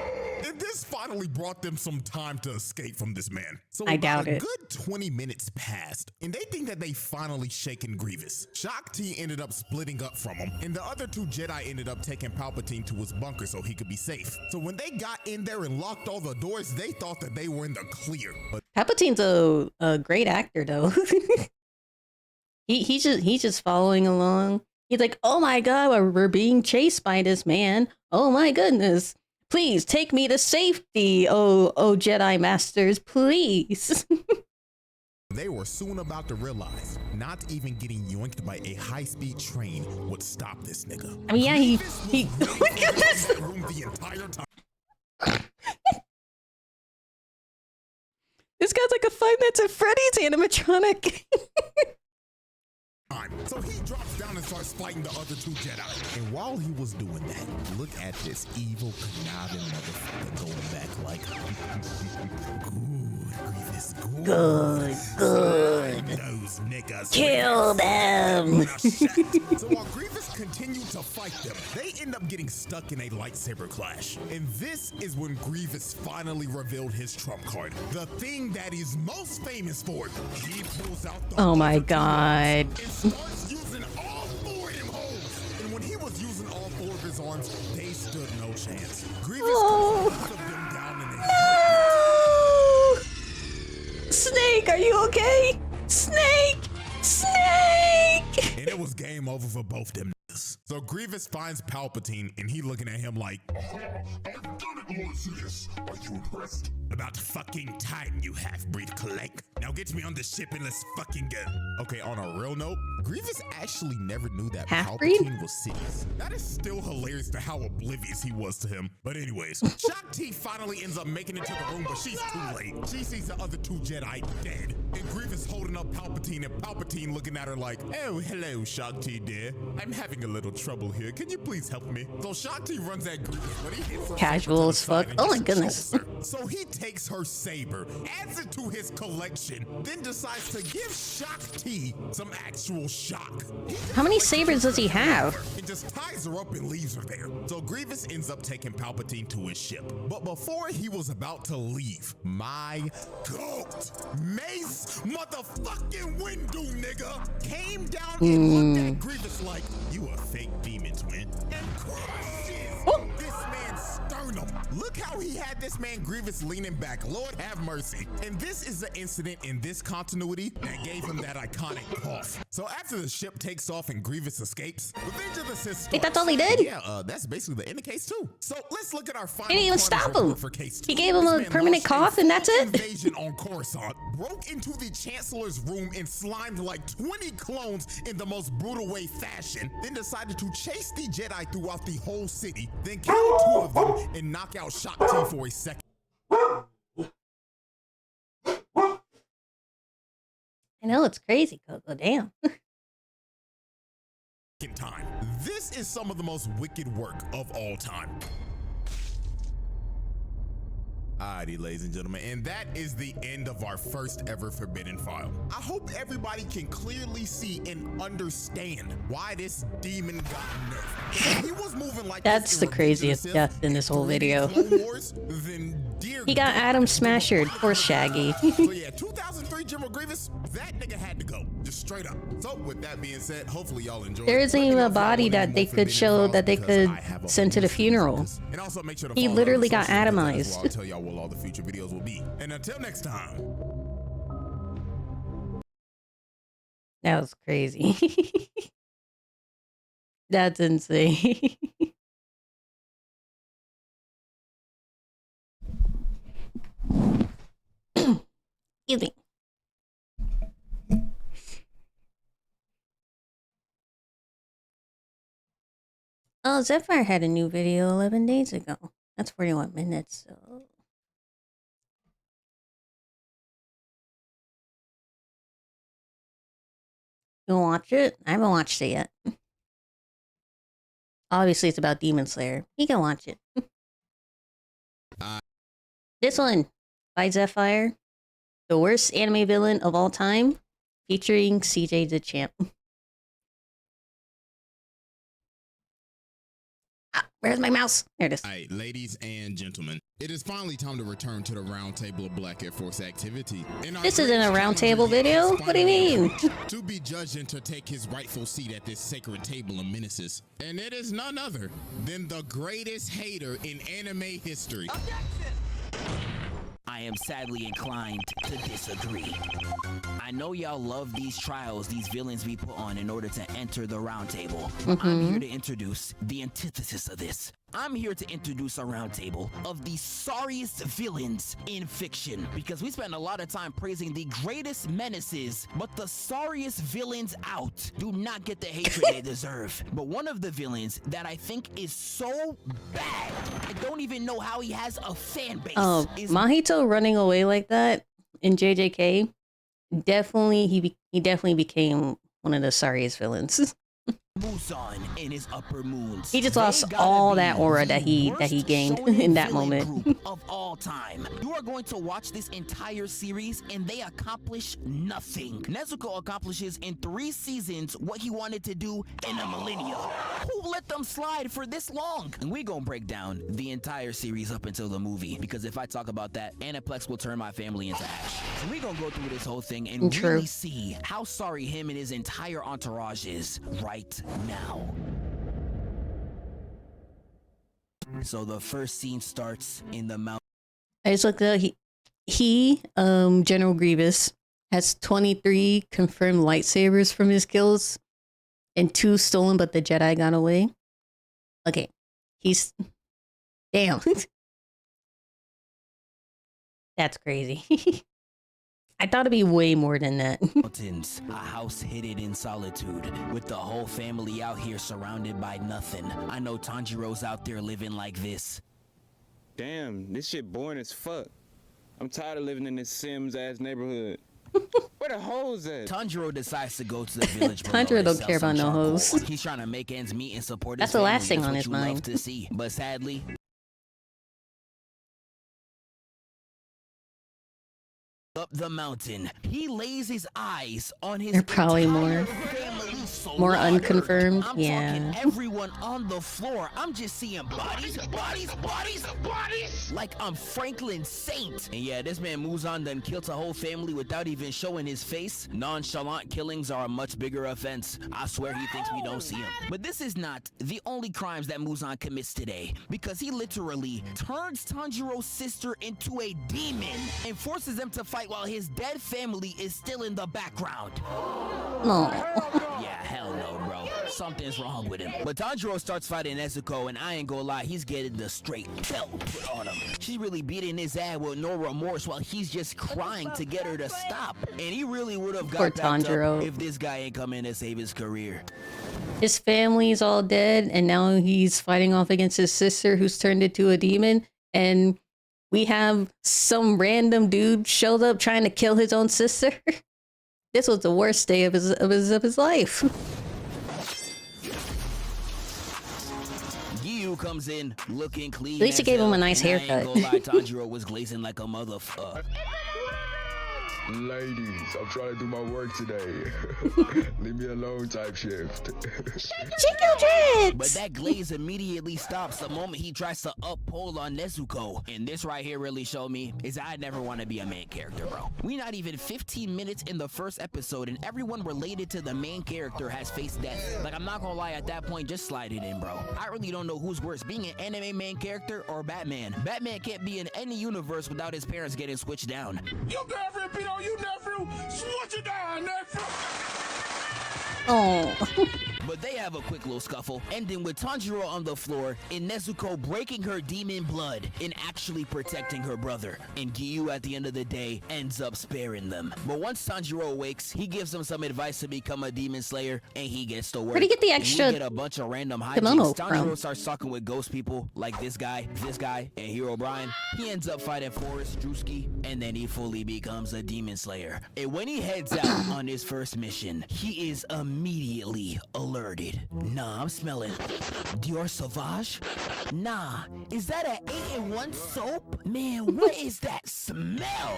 [SPEAKER 3] And this finally brought them some time to escape from this man. So
[SPEAKER 1] I
[SPEAKER 3] about
[SPEAKER 1] doubt
[SPEAKER 3] a
[SPEAKER 1] it.
[SPEAKER 3] good 20 minutes passed, and they think that they finally shaken Grievous. Shock T ended up splitting up from him, and the other two Jedi ended up taking Palpatine to his bunker so he could be safe. So when they got in there and locked all the doors, they thought that they were in the clear. But
[SPEAKER 1] Palpatine's a great actor though. he's just following along. He's like, oh my god, we're being chased by this man. Oh my goodness. Please take me to safety, oh Jedi Masters, please.
[SPEAKER 3] they were soon about to realize not even getting yoinked by a high-speed train would stop this nigga.
[SPEAKER 1] I mean, yeah, he
[SPEAKER 3] Grievous was
[SPEAKER 1] look at this.
[SPEAKER 3] in the room the entire time.
[SPEAKER 1] This guy's like a Five Nights at Freddy's animatronic.
[SPEAKER 3] So he drops down and starts fighting the other two Jedi. And while he was doing that, look at this evil, conniving motherfucker going back like, good, Grievous, good.
[SPEAKER 1] Good.
[SPEAKER 3] Those niggas.
[SPEAKER 1] Kill them.
[SPEAKER 3] So while Grievous continued to fight them, they end up getting stuck in a lightsaber clash. And this is when Grievous finally revealed his trump card. The thing that he's most famous for. He pulls out the
[SPEAKER 1] Oh my
[SPEAKER 3] other two
[SPEAKER 1] god.
[SPEAKER 3] arms and starts using all four of them holes. And when he was using all four of his arms, they stood no chance. Grievous cut both of them down in a
[SPEAKER 1] No! Snake, are you okay? Snake! Snake!
[SPEAKER 3] and it was game over for both them niggas. So Grievous finds Palpatine and he looking at him like,
[SPEAKER 2] I've done it, Lord Sidious. Are you impressed?
[SPEAKER 3] about fucking time, you half-breed clank. Now get me on the ship and let's fucking go. Okay, on a real note, Grievous actually never knew that
[SPEAKER 1] Half-breed?
[SPEAKER 3] Palpatine was Sidious. That is still hilarious to how oblivious he was to him. But anyways, Shock T finally ends up making it to the room, but she's too late. She sees the other two Jedi dead. And Grievous holding up Palpatine and Palpatine looking at her like, oh, hello, Shock T dear. I'm having a little trouble here. Can you please help me? So Shock T runs at Grievous, but he hits her
[SPEAKER 1] Casual as
[SPEAKER 3] saber
[SPEAKER 1] fuck.
[SPEAKER 3] to the side and
[SPEAKER 1] Oh my
[SPEAKER 3] just
[SPEAKER 1] goodness.
[SPEAKER 3] chokes her. So he takes her saber, adds it to his collection, then decides to give Shock T some actual shock. He just
[SPEAKER 1] How many
[SPEAKER 3] likes to
[SPEAKER 1] sabers
[SPEAKER 3] keep
[SPEAKER 1] does he
[SPEAKER 3] her
[SPEAKER 1] have?
[SPEAKER 3] there and just ties her up and leaves her there. So Grievous ends up taking Palpatine to his ship. But before he was about to leave, my goat, Mace motherfucking Windu nigga, came down and looked at Grievous like, you a fake demon twin, and crushes this man's sternum. Look how he had this man Grievous leaning back. Lord have mercy. And this is the incident in this continuity that gave him that iconic cough. So after the ship takes off and Grievous escapes, Revenge of the Sith
[SPEAKER 1] Wait, that's
[SPEAKER 3] starts.
[SPEAKER 1] all he did?
[SPEAKER 3] Yeah, that's basically the end of case 2. So let's look at our final.
[SPEAKER 1] He didn't even
[SPEAKER 3] Chronicles
[SPEAKER 1] stop
[SPEAKER 3] report
[SPEAKER 1] him.
[SPEAKER 3] for case 2.
[SPEAKER 1] He gave him
[SPEAKER 3] This
[SPEAKER 1] a
[SPEAKER 3] man
[SPEAKER 1] permanent
[SPEAKER 3] launched
[SPEAKER 1] cough and that's
[SPEAKER 3] full
[SPEAKER 1] it?
[SPEAKER 3] Invasion on Coruscant, broke into the Chancellor's room and slimed like 20 clones in the most brutal way fashion, then decided to chase the Jedi throughout the whole city, then kill 2 of them and knock out Shock T for a second
[SPEAKER 1] I know it's crazy, Coco. Damn.
[SPEAKER 3] time. This is some of the most wicked work of all time. Alrighty, ladies and gentlemen, and that is the end of our first ever Forbidden File. I hope everybody can clearly see and understand why this demon got nerfed. If he was moving like
[SPEAKER 1] That's
[SPEAKER 3] this
[SPEAKER 1] the
[SPEAKER 3] in Revenge of
[SPEAKER 1] craziest
[SPEAKER 3] Sith
[SPEAKER 1] death in this whole
[SPEAKER 3] during the
[SPEAKER 1] video.
[SPEAKER 3] Clone Wars, then dear
[SPEAKER 1] He got
[SPEAKER 3] God,
[SPEAKER 1] Adam Smashered. Poor Shaggy.
[SPEAKER 3] so yeah, 2003 General Grievous, that nigga had to go, just straight up. So with that being said, hopefully y'all enjoyed.
[SPEAKER 1] There isn't
[SPEAKER 3] Let me
[SPEAKER 1] even
[SPEAKER 3] know
[SPEAKER 1] a
[SPEAKER 3] if y'all
[SPEAKER 1] body
[SPEAKER 3] want any
[SPEAKER 1] that they
[SPEAKER 3] more
[SPEAKER 1] could
[SPEAKER 3] Forbidden
[SPEAKER 1] show
[SPEAKER 3] Files
[SPEAKER 1] that they
[SPEAKER 3] because
[SPEAKER 1] could
[SPEAKER 3] I have a
[SPEAKER 1] send to the
[SPEAKER 3] whole
[SPEAKER 1] funeral.
[SPEAKER 3] series. And also make sure to
[SPEAKER 1] He
[SPEAKER 3] follow
[SPEAKER 1] literally
[SPEAKER 3] me on
[SPEAKER 1] got
[SPEAKER 3] social media,
[SPEAKER 1] atomized.
[SPEAKER 3] as well. I'll tell y'all what all the future videos will be. And until next time.
[SPEAKER 1] That was crazy. That's insane. Excuse me. Oh, Zephyr had a new video 11 days ago. That's 41 minutes, so... You wanna watch it? I haven't watched it yet. Obviously, it's about Demon Slayer. You can watch it. This one by Zephyr. the worst anime villain of all time, featuring CJ the Champ. Where's my mouse? There it is.
[SPEAKER 3] All right, ladies and gentlemen, it is finally time to return to the round table of Black Air Force activity.
[SPEAKER 1] This isn't a round table video? What do you mean?
[SPEAKER 3] To be judged and to take his rightful seat at this sacred table of menaces. And it is none other than the greatest hater in anime history.
[SPEAKER 5] I am sadly inclined to disagree. I know y'all love these trials these villains be put on in order to enter the round table. I'm here to introduce the antithesis of this. I'm here to introduce a round table of the sorriest villains in fiction, because we spend a lot of time praising the greatest menaces, but the sorriest villains out do not get the hatred they deserve. But one of the villains that I think is so bad, I don't even know how he has a fan base. Is
[SPEAKER 1] Mahito running away like that in JJK, definitely he definitely became one of the sorriest villains.
[SPEAKER 5] Muzan in his upper moons.
[SPEAKER 1] He just lost all that aura that he gained in that moment.
[SPEAKER 5] Group of all time. You are going to watch this entire series and they accomplish nothing. Nezuko accomplishes in 3 seasons what he wanted to do in a millennia. Who let them slide for this long? And we gonna break down the entire series up until the movie, because if I talk about that, Aniplex will turn my family into ash. So we gonna go through this whole thing and really see how sorry him and his entire entourage is right now. So the first scene starts in the mountain.
[SPEAKER 1] I just looked up. General Grievous has 23 confirmed lightsabers from his kills, and 2 stolen, but the Jedi got away. Okay, he's damn. That's crazy. I thought it'd be way more than that.
[SPEAKER 5] Mountains, a house hidden in solitude, with the whole family out here surrounded by nothing. I know Tanjiro's out there living like this.
[SPEAKER 6] Damn, this shit boring as fuck. I'm tired of living in this Sims-ass neighborhood. Where the hoes at?
[SPEAKER 5] Tanjiro decides to go to the village.
[SPEAKER 1] Tanjiro don't care about no hoes.
[SPEAKER 5] He's trying to make ends meet and support
[SPEAKER 1] That's
[SPEAKER 5] his
[SPEAKER 1] the
[SPEAKER 5] family.
[SPEAKER 1] last thing
[SPEAKER 5] That's
[SPEAKER 1] on
[SPEAKER 5] what
[SPEAKER 1] his
[SPEAKER 5] you
[SPEAKER 1] mind.
[SPEAKER 5] love to see. But sadly, up the mountain, he lays his eyes on his
[SPEAKER 1] They're probably
[SPEAKER 5] entire
[SPEAKER 1] more
[SPEAKER 5] family
[SPEAKER 1] more
[SPEAKER 5] slaughtered.
[SPEAKER 1] unconfirmed.
[SPEAKER 5] I'm
[SPEAKER 1] Yeah.
[SPEAKER 5] talking everyone on the floor. I'm just seeing bodies. Like I'm Franklin Saint. And yeah, this man Muzan done killed a whole family without even showing his face. Nonchalant killings are a much bigger offense. I swear he thinks we don't see him. But this is not the only crimes that Muzan commits today, because he literally turns Tanjiro's sister into a demon and forces them to fight while his dead family is still in the background.
[SPEAKER 1] No.
[SPEAKER 5] Yeah, hell no, bro. Something's wrong with him. But Tanjiro starts fighting Nezuko, and I ain't gonna lie, he's getting the straight belt put on him. She's really beating his ass with no remorse while he's just crying to get her to stop. And he really would have
[SPEAKER 1] Poor
[SPEAKER 5] got backed
[SPEAKER 1] Tanjiro.
[SPEAKER 5] up if this guy ain't come in to save his career.
[SPEAKER 1] His family's all dead, and now he's fighting off against his sister, who's turned into a demon. And we have some random dude showed up trying to kill his own sister. This was the worst day of his life.
[SPEAKER 5] Giyu comes in looking clean.
[SPEAKER 1] At least he
[SPEAKER 5] as
[SPEAKER 1] gave him a
[SPEAKER 5] hell,
[SPEAKER 1] nice
[SPEAKER 5] and I
[SPEAKER 1] haircut.
[SPEAKER 5] ain't gonna lie, Tanjiro was glazing like a motherfucker.
[SPEAKER 2] Ladies, I'm trying to do my work today. Leave me alone type shift.
[SPEAKER 1] Check your dreads!
[SPEAKER 5] But that glaze immediately stops the moment he tries to uphold on Nezuko. And this right here really showed me is I never want to be a main character, bro. We not even 15 minutes in the first episode and everyone related to the main character has faced death. Like, I'm not gonna lie, at that point, just slide it in, bro. I really don't know who's worse, being an anime main character or Batman. Batman can't be in any universe without his parents getting switched down.
[SPEAKER 2] Your girlfriend beat on you, nephew. Switch it down, nephew.
[SPEAKER 1] Oh.
[SPEAKER 5] But they have a quick little scuffle, ending with Tanjiro on the floor and Nezuko breaking her demon blood and actually protecting her brother. And Giyu, at the end of the day, ends up sparing them. But once Tanjiro awakes, he gives him some advice to become a demon slayer, and he gets to work.
[SPEAKER 1] Where'd he get the
[SPEAKER 5] And
[SPEAKER 1] extra
[SPEAKER 5] we get a bunch of random
[SPEAKER 1] kimono
[SPEAKER 5] hijinks. Tanjiro
[SPEAKER 1] from?
[SPEAKER 5] starts talking with ghost people like this guy, and Hero Brian. He ends up fighting Forrest Drewski, and then he fully becomes a demon slayer. And when he heads out on his first mission, he is immediately alerted. Nah, I'm smelling Dior Sauvage. Nah, is that an 8-in-1 soap? Man, what is that smell?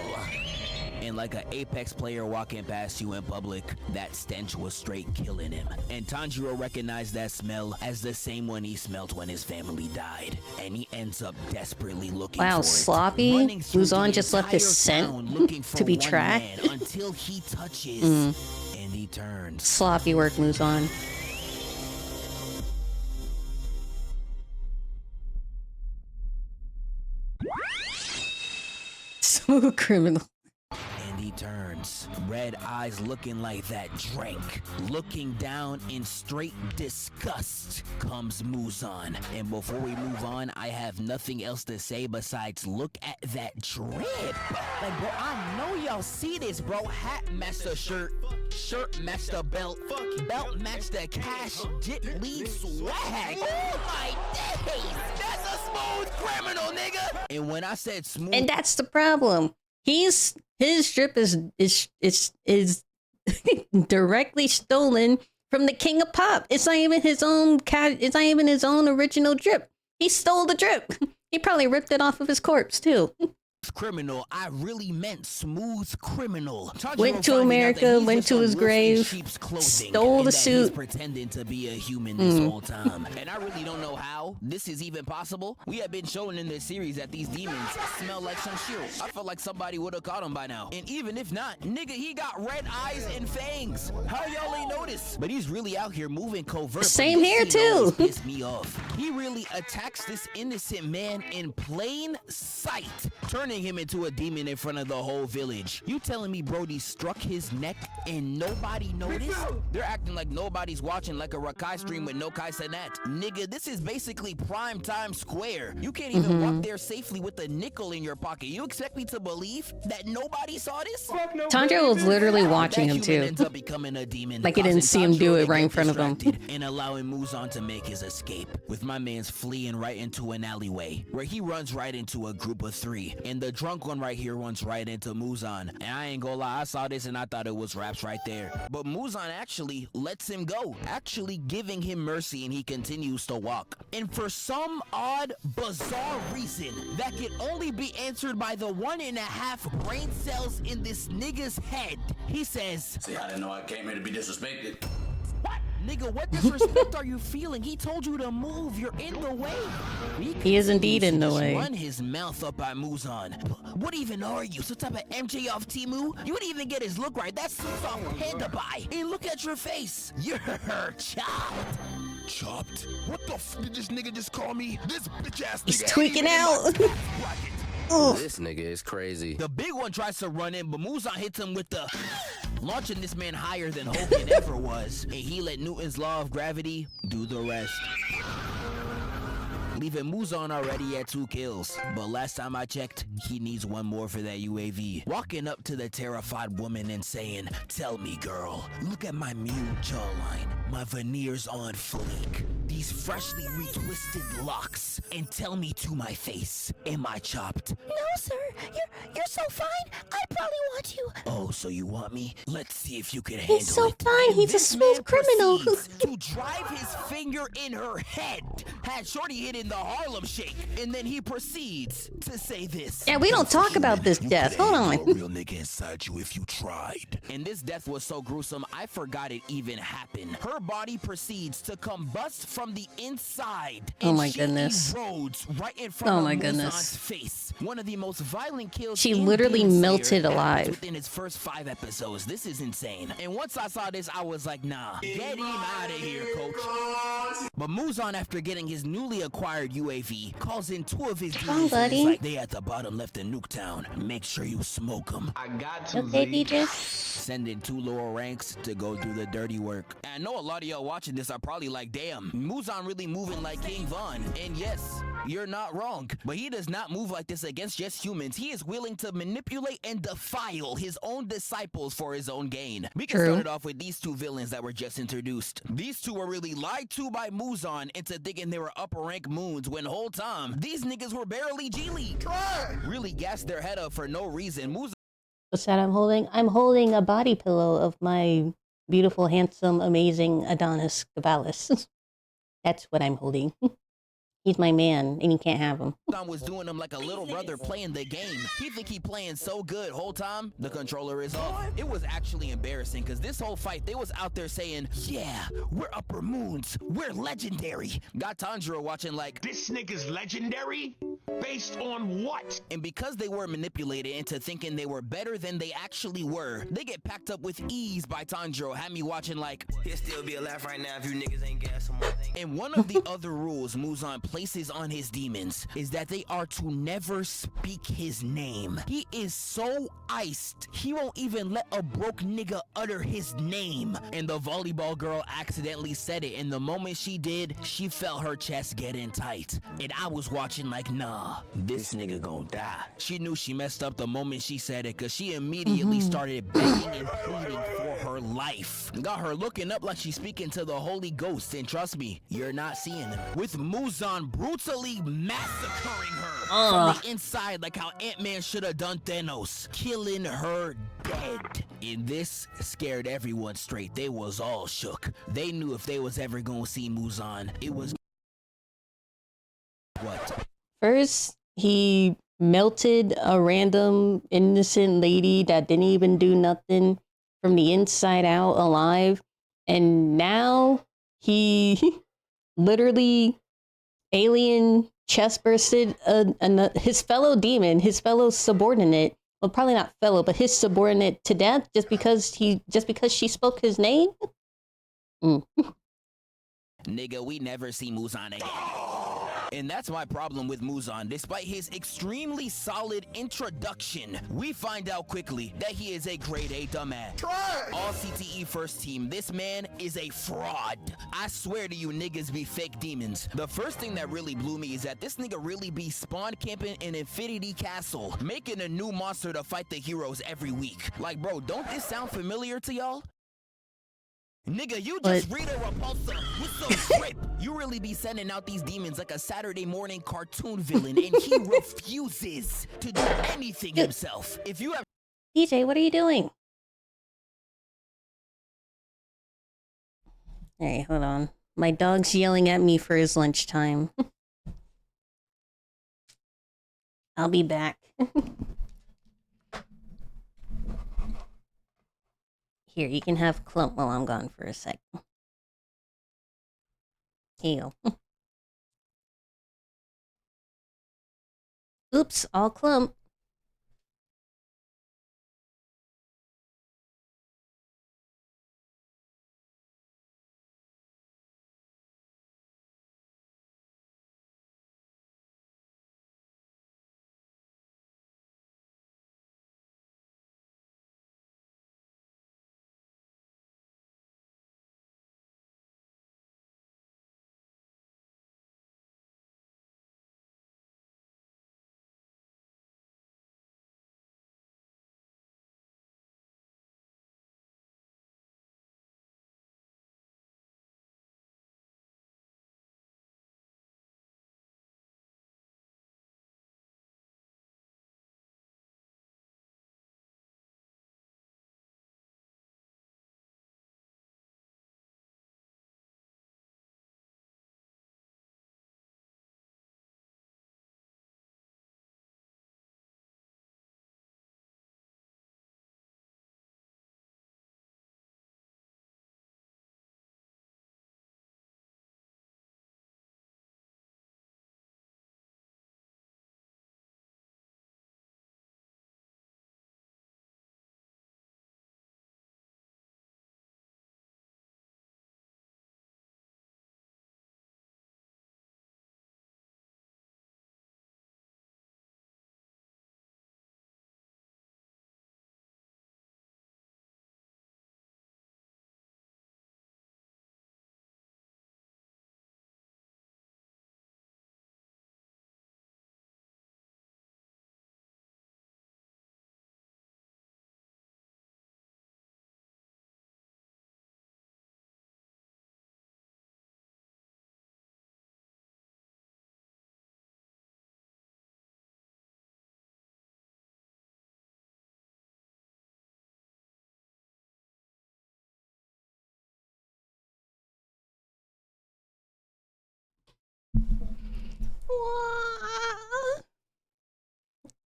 [SPEAKER 5] And like an Apex player walking past you in public, that stench was straight killing him. And Tanjiro recognized that smell as the same one he smelled when his family died. And he ends up desperately looking for it.
[SPEAKER 1] Sloppy. Muzan just left his scent to be tracked.
[SPEAKER 5] Until he touches and he turns.
[SPEAKER 1] Sloppy work, Muzan. Smooth criminal.
[SPEAKER 5] And he turns, red eyes looking like that drink. Looking down in straight disgust comes Muzan. And before we move on, I have nothing else to say besides look at that drip. Like, bro, I know y'all see this, bro. Hat match the shirt match the belt match the cash, jit lead swag. Oh my days, that's a smooth criminal, nigga. And when I said smooth,
[SPEAKER 1] and that's the problem. His drip is directly stolen from the king of pop. It's not even his own it's not even his own original drip. He stole the drip. He probably ripped it off of his corpse too.
[SPEAKER 5] Criminal, I really meant smooth criminal.
[SPEAKER 1] Went to America, went to his grave, stole the suit.
[SPEAKER 5] Pretending to be a human this whole time. And I really don't know how this is even possible. We have been shown in this series that these demons smell like some shit. I feel like somebody would have caught him by now. And even if not, nigga, he got red eyes and fangs. How y'all ain't noticed? But he's really out here moving covert.
[SPEAKER 1] Same here too.
[SPEAKER 5] Pissed me off. He really attacks this innocent man in plain sight, turning him into a demon in front of the whole village. You telling me Brody struck his neck and nobody noticed? They're acting like nobody's watching, like a Rakai stream with no Kai Sanet. Nigga, this is basically prime time square. You can't even walk there safely with a nickel in your pocket. You expect me to believe that nobody saw this?
[SPEAKER 1] Tanjiro was literally watching him too.
[SPEAKER 5] Ends up becoming a demon,
[SPEAKER 1] like he didn't see him do it right in front of him.
[SPEAKER 5] And allowing Muzan to make his escape, with my man's fleeing right into an alleyway where he runs right into a group of 3. And the drunk one right here runs right into Muzan. And I ain't gonna lie, I saw this and I thought it was raps right there. But Muzan actually lets him go, actually giving him mercy, and he continues to walk. And for some odd, bizarre reason that can only be answered by the 1.5 brain cells in this nigga's head, he says,
[SPEAKER 7] "See, I didn't know I came here to be disrespected."
[SPEAKER 5] What? Nigga, what disrespect are you feeling? He told you to move. You're in the way.
[SPEAKER 1] He is indeed in the way.
[SPEAKER 5] Run his mouth up by Muzan. What even are you? Some type of MJ off Timu? You wouldn't even get his look right. That's off Panda Buy. And look at your face. You're chopped.
[SPEAKER 3] Chopped? What the f did this nigga just call me? This bitch ass nigga.
[SPEAKER 1] He's tweaking out.
[SPEAKER 7] This nigga is crazy.
[SPEAKER 5] The big one tries to run in, but Muzan hits him with the... launching this man higher than Hogan ever was. And he let Newton's law of gravity do the rest, leaving Muzan already at 2 kills. But last time I checked, he needs 1 more for that UAV. Walking up to the terrified woman and saying, "Tell me, girl, look at my mute jawline, my veneers on fleek, these freshly retwisted locks, and tell me to my face, am I chopped?"
[SPEAKER 8] No, sir. You're so fine. I probably want you.
[SPEAKER 5] Oh, so you want me? Let's see if you can handle it.
[SPEAKER 1] He's so fine. He's a smooth criminal.
[SPEAKER 5] To drive his finger in her head, had Shorty hit in the Harlem Shake, and then he proceeds to say this.
[SPEAKER 1] Yeah, we don't talk about this death. Hold on.
[SPEAKER 3] A real nigga inside you if you tried.
[SPEAKER 5] And this death was so gruesome, I forgot it even happened. Her body proceeds to combust from the inside.
[SPEAKER 1] Oh
[SPEAKER 5] and
[SPEAKER 1] my
[SPEAKER 5] she
[SPEAKER 1] goodness.
[SPEAKER 5] erodes right in front
[SPEAKER 1] my
[SPEAKER 5] of
[SPEAKER 1] goodness.
[SPEAKER 5] Muzan's face. One of the most violent kills.
[SPEAKER 1] She
[SPEAKER 5] in
[SPEAKER 1] literally
[SPEAKER 5] Demon Slayer
[SPEAKER 1] melted
[SPEAKER 5] happens
[SPEAKER 1] alive.
[SPEAKER 5] within its first 5 episodes. This is insane. And once I saw this, I was like, nah, get him out of here, coach. But Muzan, after getting his newly acquired UAV, calls in 2 of his demons and
[SPEAKER 1] buddy.
[SPEAKER 5] is like, they at the bottom left in Nuketown. Make sure you smoke them.
[SPEAKER 6] I got to.
[SPEAKER 1] Okay, DJ.
[SPEAKER 5] Sending 2 lower ranks to go do the dirty work. And I know a lot of y'all watching this are probably like, damn, Muzan really moving like King Von. And yes, you're not wrong, but he does not move like this against just humans. He is willing to manipulate and defile his own disciples for his own gain. We can start it off with these 2 villains that were just introduced. These 2 were really lied to by Muzan into thinking they were upper rank moons when whole time these niggas were barely G League. Really gassed their head up for no reason. Muzan
[SPEAKER 1] What's that I'm holding? I'm holding a body pillow of my beautiful, handsome, amazing Adonis Caballos. That's what I'm holding. He's my man, and you can't have him.
[SPEAKER 5] Muzan was doing him like a little brother playing the game. He think he playing so good whole time, the controller is off. It was actually embarrassing because this whole fight, they was out there saying, yeah, we're upper moons, we're legendary. Got Tanjiro watching like,
[SPEAKER 9] This nigga's legendary? Based on what?
[SPEAKER 5] and because they were manipulated into thinking they were better than they actually were, they get packed up with ease by Tanjiro, had me watching like,
[SPEAKER 7] He'll still be alive right now if you niggas ain't gas some more.
[SPEAKER 5] and one of the other rules Muzan places on his demons is that they are to never speak his name. He is so iced, he won't even let a broke nigga utter his name. And the volleyball girl accidentally said it, and the moment she did, she felt her chest getting tight. And I was watching like, nah, this nigga gon' die. She knew she messed up the moment she said it, cause she immediately started begging and pleading for her life. Got her looking up like she's speaking to the Holy Ghost, and trust me, you're not seeing him. With Muzan brutally massacring her from the inside like how Ant-Man should have done Thanos, killing her dead. And this scared everyone straight. They was all shook. They knew if they was ever gonna see Muzan, it was what?
[SPEAKER 1] First, he melted a random innocent lady that didn't even do nothing from the inside out alive. And now he literally alien chest bursted his fellow demon, his fellow subordinate. Well, probably not fellow, but his subordinate to death just because she spoke his name.
[SPEAKER 5] Nigga, we never see Muzan again. And that's my problem with Muzan. Despite his extremely solid introduction, we find out quickly that he is a grade A dumbass. All CTE first team, this man is a fraud. I swear to you, niggas be fake demons. The first thing that really blew me is that this nigga really be spawn camping in Infinity Castle, making a new monster to fight the heroes every week. Like, bro, don't this sound familiar to y'all? Nigga, you just read a repulsor with some script. You really be sending out these demons like a Saturday morning cartoon villain, and he refuses to do anything himself. If you have
[SPEAKER 1] DJ, what are you doing? Hey, hold on. My dog's yelling at me for his lunchtime. I'll be back. Here, you can have Clump while I'm gone for a sec. Here you go. Oops, all Clump.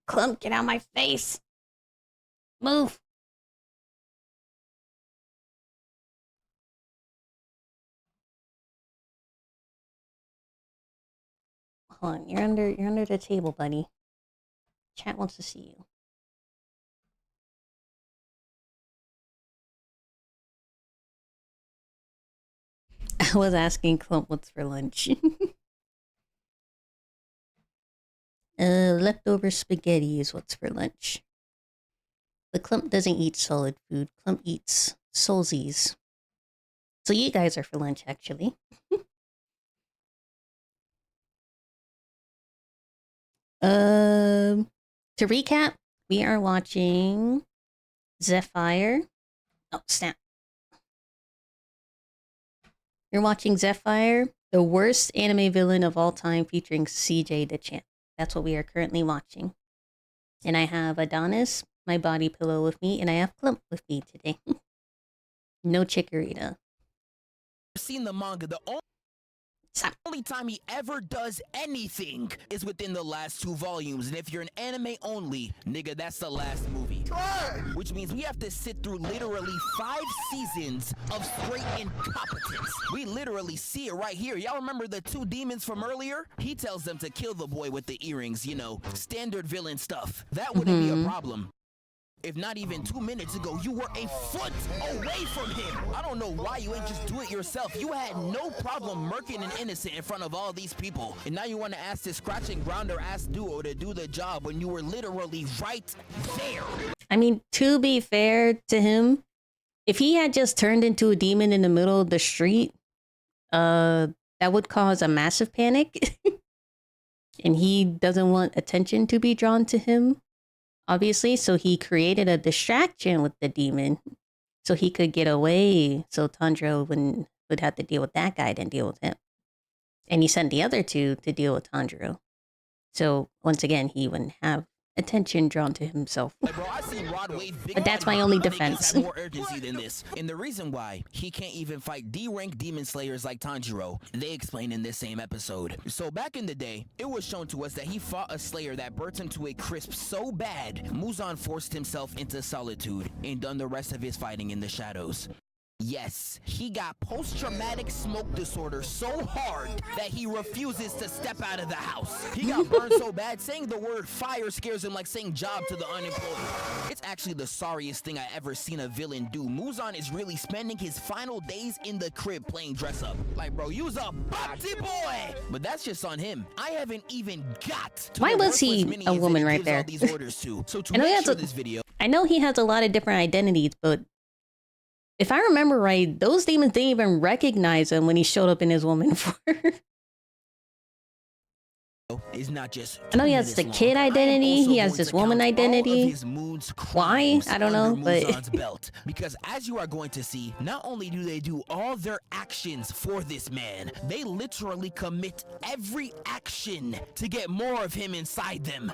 [SPEAKER 1] Clump, get out of my face. Move. Hold on, you're under the table, buddy. Chat wants to see you. I was asking Clump what's for lunch. Leftover spaghetti is what's for lunch. But Clump doesn't eat solid food. Clump eats soulsies. So you guys are for lunch, actually. To recap, we are watching Zephyr. Oh, snap. You're watching Zephyr, the worst anime villain of all time, featuring CJ the Champ. That's what we are currently watching. And I have Adonis, my body pillow, with me, and I have Clump with me today. No Chikorita.
[SPEAKER 5] Seen the manga, the only time he ever does anything is within the last 2 volumes, and if you're an anime only, nigga, that's the last movie. Which means we have to sit through literally 5 seasons of straight incompetence. We literally see it right here. Y'all remember the 2 demons from earlier? He tells them to kill the boy with the earrings, you know, standard villain stuff. That wouldn't be a problem. If not even 2 minutes ago, you were a foot away from him. I don't know why you ain't just do it yourself. You had no problem murking an innocent in front of all these people. And now you want to ask this scratching grounder ass duo to do the job when you were literally right there.
[SPEAKER 1] I mean, to be fair to him, if he had just turned into a demon in the middle of the street, that would cause a massive panic. And he doesn't want attention to be drawn to him, obviously. So he created a distraction with the demon so he could get away. So Tanjiro would have to deal with that guy, then deal with him. And he sent the other 2 to deal with Tanjiro. So once again, he wouldn't have attention drawn to himself.
[SPEAKER 5] Like, bro, I seen Rod Wave
[SPEAKER 1] But that's my only defense.
[SPEAKER 5] Have more urgency than this. And the reason why he can't even fight D-rank demon slayers like Tanjiro, they explain in this same episode. So back in the day, it was shown to us that he fought a slayer that burnt him to a crisp so bad, Muzan forced himself into solitude and done the rest of his fighting in the shadows. Yes, he got post-traumatic smoke disorder so hard that he refuses to step out of the house. He got burned so bad, saying the word fire scares him like saying job to the unemployed. It's actually the sorriest thing I ever seen a villain do. Muzan is really spending his final days in the crib playing dress up. Like, bro, you's a butty boy! But that's just on him. I haven't even got to
[SPEAKER 1] Why was he a woman right there?
[SPEAKER 5] These orders to. So to
[SPEAKER 1] I know
[SPEAKER 5] make sure this video,
[SPEAKER 1] I know he has a lot of different identities, but if I remember right, those demons didn't even recognize him when he showed up in his woman form.
[SPEAKER 5] is not just
[SPEAKER 1] I know he has the kid identity, he has this woman identity. Why? I don't know, but
[SPEAKER 5] belt. Because as you are going to see, not only do they do all their actions for this man, they literally commit every action to get more of him inside them.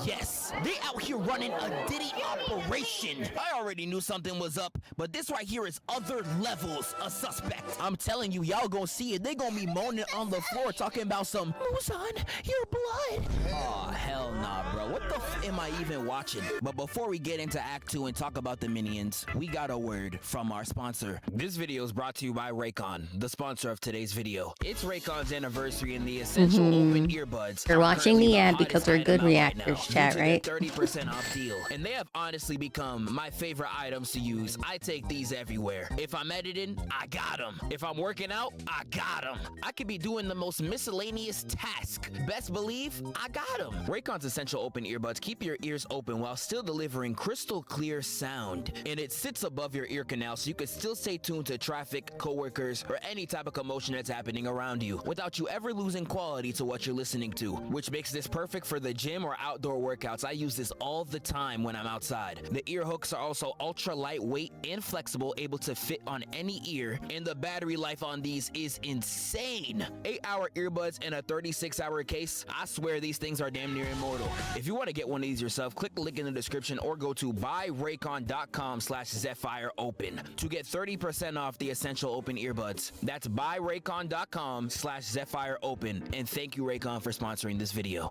[SPEAKER 5] Yes, they out here running a Diddy operation. I already knew something was up, but this right here is other levels of suspect. I'm telling you, y'all gonna see it. They gonna be moaning on the floor talking about some Muzan, your blood. Oh, hell nah, bro. What the f am I even watching? But before we get into Act 2 and talk about the minions, we got a word from our sponsor. This video is brought to you by Raycon, the sponsor of today's video. It's Raycon's anniversary and the essential open earbuds.
[SPEAKER 1] You're watching the ad because they're good reactors, chat, right?
[SPEAKER 5] 30% off deal. And they have honestly become my favorite items to use. I take these everywhere. If I'm editing, I got them. If I'm working out, I got them. I could be doing the most miscellaneous task. Best believe, I got them. Raycon's essential open earbuds keep your ears open while still delivering crystal clear sound. And it sits above your ear canal so you can still stay tuned to traffic, coworkers, or any type of commotion that's happening around you without you ever losing quality to what you're listening to, which makes this perfect for the gym or outdoor outdoor workouts. I use this all the time when I'm outside. The ear hooks are also ultra lightweight and flexible, able to fit on any ear, and the battery life on these is insane. 8-hour earbuds in a 36-hour case. I swear these things are damn near immortal. If you want to get one of these yourself, click the link in the description or go to buyraycon.com/ZephyrOpen to get 30% off the Essential Open earbuds. That's buyraycon.com/ZephyrOpen. And thank you, Raycon, for sponsoring this video.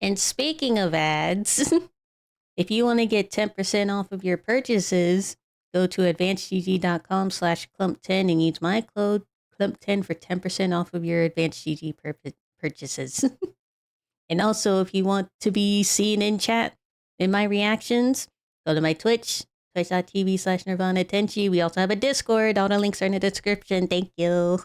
[SPEAKER 1] And speaking of ads, if you want to get 10% off of your purchases, go to advancedgg.com/clump10 and use my code clump10 for 10% off of your Advanced GG purchases. And also, if you want to be seen in chat in my reactions, go to my Twitch, twitch.tv/Nirvana Tenchi. We also have a Discord. All the links are in the description. Thank you.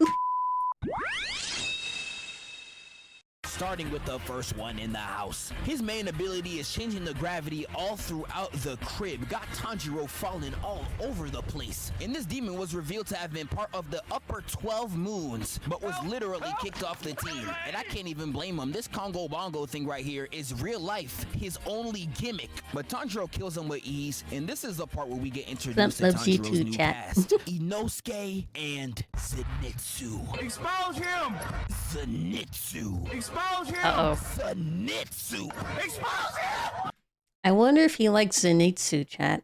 [SPEAKER 5] Starting with the first one in the house. His main ability is changing the gravity all throughout the crib. Got Tanjiro falling all over the place. And this demon was revealed to have been part of the upper 12 moons, but was literally kicked off the team. And I can't even blame him. This Congo Bongo thing right here is real life, his only gimmick. But Tanjiro kills him with ease, and this is the part where we get introduced to Tanjiro's new cast. Inosuke and Zenitsu.
[SPEAKER 9] Expose him!
[SPEAKER 5] Zenitsu.
[SPEAKER 9] Expose him!
[SPEAKER 1] Uh-oh.
[SPEAKER 5] Zenitsu.
[SPEAKER 9] Expose him!
[SPEAKER 1] I wonder if he likes Zenitsu, chat.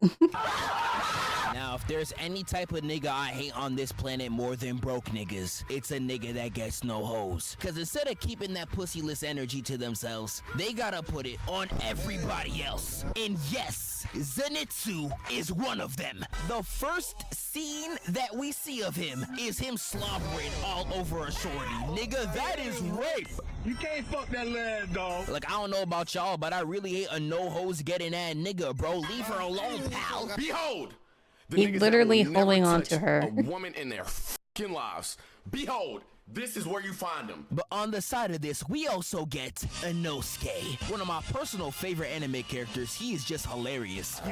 [SPEAKER 5] Now, if there's any type of nigga I hate on this planet more than broke niggas, it's a nigga that gets no hoes. Cause instead of keeping that pussyless energy to themselves, they gotta put it on everybody else. And yes, Zenitsu is one of them. The first scene that we see of him is him slobbering all over a shorty. Nigga, that is rape.
[SPEAKER 9] You can't fuck that lad, dog.
[SPEAKER 5] Like, I don't know about y'all, but I really hate a no hoes getting that nigga, bro. Leave her alone, pal.
[SPEAKER 10] Behold!
[SPEAKER 1] He's literally holding on to her.
[SPEAKER 10] A woman in their fucking lives. Behold, this is where you find them.
[SPEAKER 5] But on the side of this, we also get Inosuke, one of my personal favorite anime characters. He is just hilarious.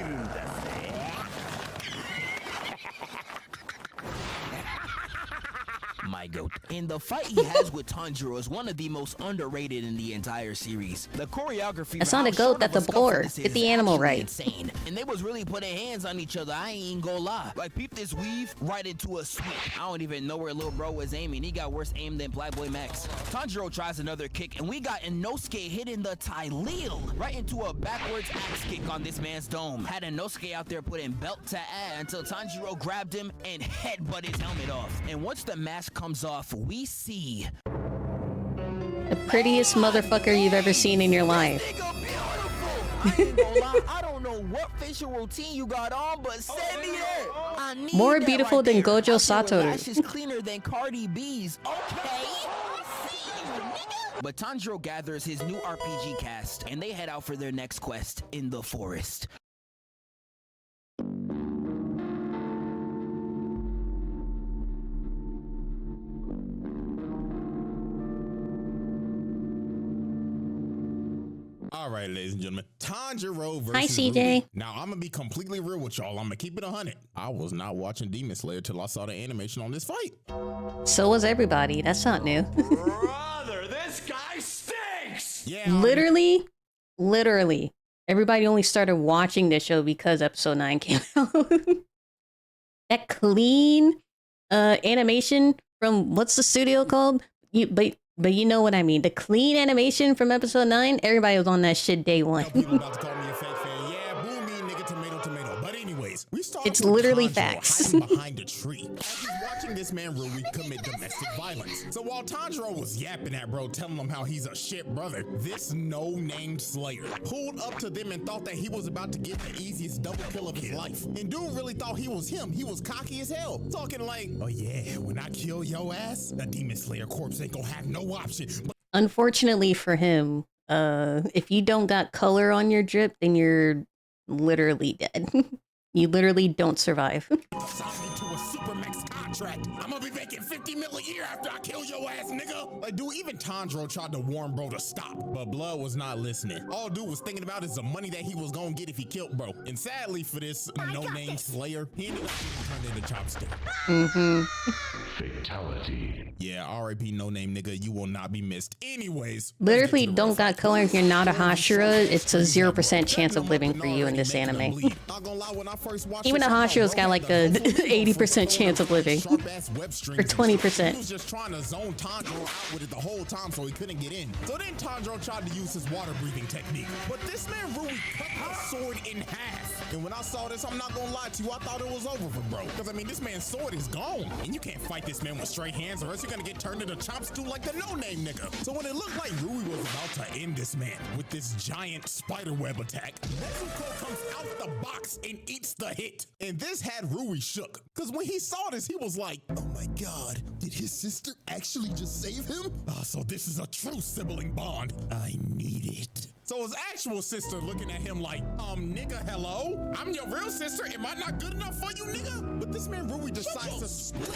[SPEAKER 5] My goat. And the fight he has with Tanjiro is one of the most underrated in the entire series. The choreography.
[SPEAKER 1] That's not a goat, that's a boar. Get the animal right.
[SPEAKER 5] Insane. And they was really putting hands on each other. I ain't even gonna lie. Like, peep this weave right into a sweep. I don't even know where little bro was aiming. He got worse aim than Black Boy Max. Tanjiro tries another kick, and we got Inosuke hitting the Tyleel right into a backwards axe kick on this man's dome. Had Inosuke out there putting belt to ass until Tanjiro grabbed him and headbutt his helmet off. And once the mask comes off, we see
[SPEAKER 1] the prettiest motherfucker you've ever seen in your life.
[SPEAKER 5] I ain't gonna lie, I don't know what facial routine you got on, but send me that. I need
[SPEAKER 1] More
[SPEAKER 5] that
[SPEAKER 1] beautiful
[SPEAKER 5] right
[SPEAKER 1] than
[SPEAKER 5] there.
[SPEAKER 1] Gojo
[SPEAKER 5] I
[SPEAKER 1] Satoru.
[SPEAKER 5] feel lashes cleaner than Cardi B's. Okay. But Tanjiro gathers his new RPG cast, and they head out for their next quest in the forest.
[SPEAKER 3] All right, ladies and gentlemen, Tanjiro versus
[SPEAKER 1] Hi, CJ.
[SPEAKER 3] Ruby. Now, I'm gonna be completely real with y'all. I'm gonna keep it 100. I was not watching Demon Slayer till I saw the animation on this fight.
[SPEAKER 1] So was everybody. That's not new.
[SPEAKER 9] Brother, this guy stinks!
[SPEAKER 3] Yeah,
[SPEAKER 1] Literally, everybody only started watching this show because episode 9 came out. That clean animation from, what's the studio called? But you know what I mean. The clean animation from episode 9, everybody was on that shit day one.
[SPEAKER 3] People about to call me a fake fan. Yeah, boo me, nigga, tomato, tomato. But anyways, we start.
[SPEAKER 1] It's literally
[SPEAKER 3] Tanjiro
[SPEAKER 1] facts.
[SPEAKER 3] hiding behind a tree as he's watching this man Rui commit domestic violence. So while Tanjiro was yapping at bro, telling him how he's a shit brother, this no-named Slayer pulled up to them and thought that he was about to get the easiest double kill of his life. And dude really thought he was him. He was cocky as hell, talking like, "Oh yeah, when I kill your ass, the Demon Slayer corpse ain't gonna have no option." But
[SPEAKER 1] Unfortunately for him, if you don't got color on your drip, then you're literally dead. You literally don't survive.
[SPEAKER 3] sign me to a super max contract. I'm gonna be making 50 mil a year after I kill your ass, nigga. Like, dude, even Tanjiro tried to warn bro to stop, but Blood was not listening. All dude was thinking about is the money that he was gonna get if he killed bro. And sadly for this no-name Slayer, he ended up getting turned into Chopstick.
[SPEAKER 2] Fatality.
[SPEAKER 3] Yeah, R.I.P. No Name nigga, you will not be missed. Anyways,
[SPEAKER 1] Literally, don't got color if you're not a Hashira. It's a 0% chance of living for you in this anime. Even a Hashiro's got like a 80% chance of living. Or 20%.
[SPEAKER 3] He was just trying to zone Tanjiro out with it the whole time so he couldn't get in. So then Tanjiro tried to use his water breathing technique. But this man Rui cut the sword in half. And when I saw this, I'm not gonna lie to you, I thought it was over for bro. Because I mean, this man's sword is gone. And you can't fight this man with straight hands or else you're gonna get turned into chop stew like the No Name nigga. So when it looked like Rui was about to end this man with this giant spiderweb attack, Nezuko comes out the box and eats the hit. And this had Rui shook. Because when he saw this, he was like, oh my god, did his sister actually just save him? So this is a true sibling bond. I need it. So his actual sister looking at him like, nigga, hello? I'm your real sister. Am I not good enough for you, nigga? But this man Rui decides to split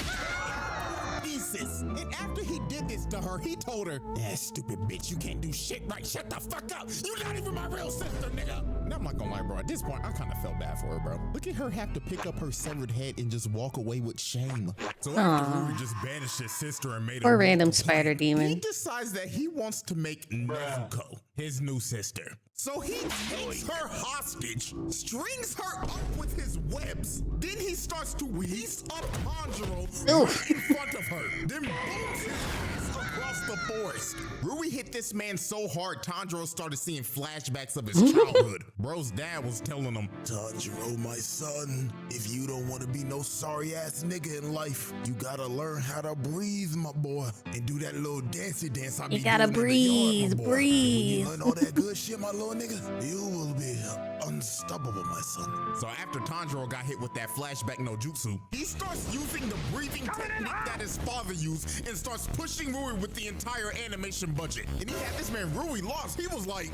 [SPEAKER 3] pieces. And after he did this to her, he told her, stupid bitch, you can't do shit right. Shut the fuck up. You're not even my real sister, nigga. Now I'm not gonna lie, bro. At this point, I kind of felt bad for her, bro. Look at her have to pick up her severed head and just walk away with shame. So after Rui just banished his sister and made her
[SPEAKER 1] Or random spider demon.
[SPEAKER 3] he decides that he wants to make Nezuko his new sister. So he takes her hostage, strings her up with his webs. Then he starts to heist up Tanjiro right in front of her. Then booms his ass across the forest. Rui hit this man so hard, Tanjiro started seeing flashbacks of his childhood. Bro's dad was telling him, Tanjiro, my son, if you don't want to be no sorry ass nigga in life, you gotta learn how to breathe, my boy, and do that little dancey dance I be
[SPEAKER 1] You gotta
[SPEAKER 3] doing in the yard,
[SPEAKER 1] breathe,
[SPEAKER 3] my boy.
[SPEAKER 1] breathe.
[SPEAKER 3] When you learn all that good shit, my little nigga, you will be unstoppable, my son. So after Tanjiro got hit with that flashback no jutsu, he starts using the breathing technique that his father used and starts pushing Rui with the entire animation budget. And he had this man Rui lost. He was like,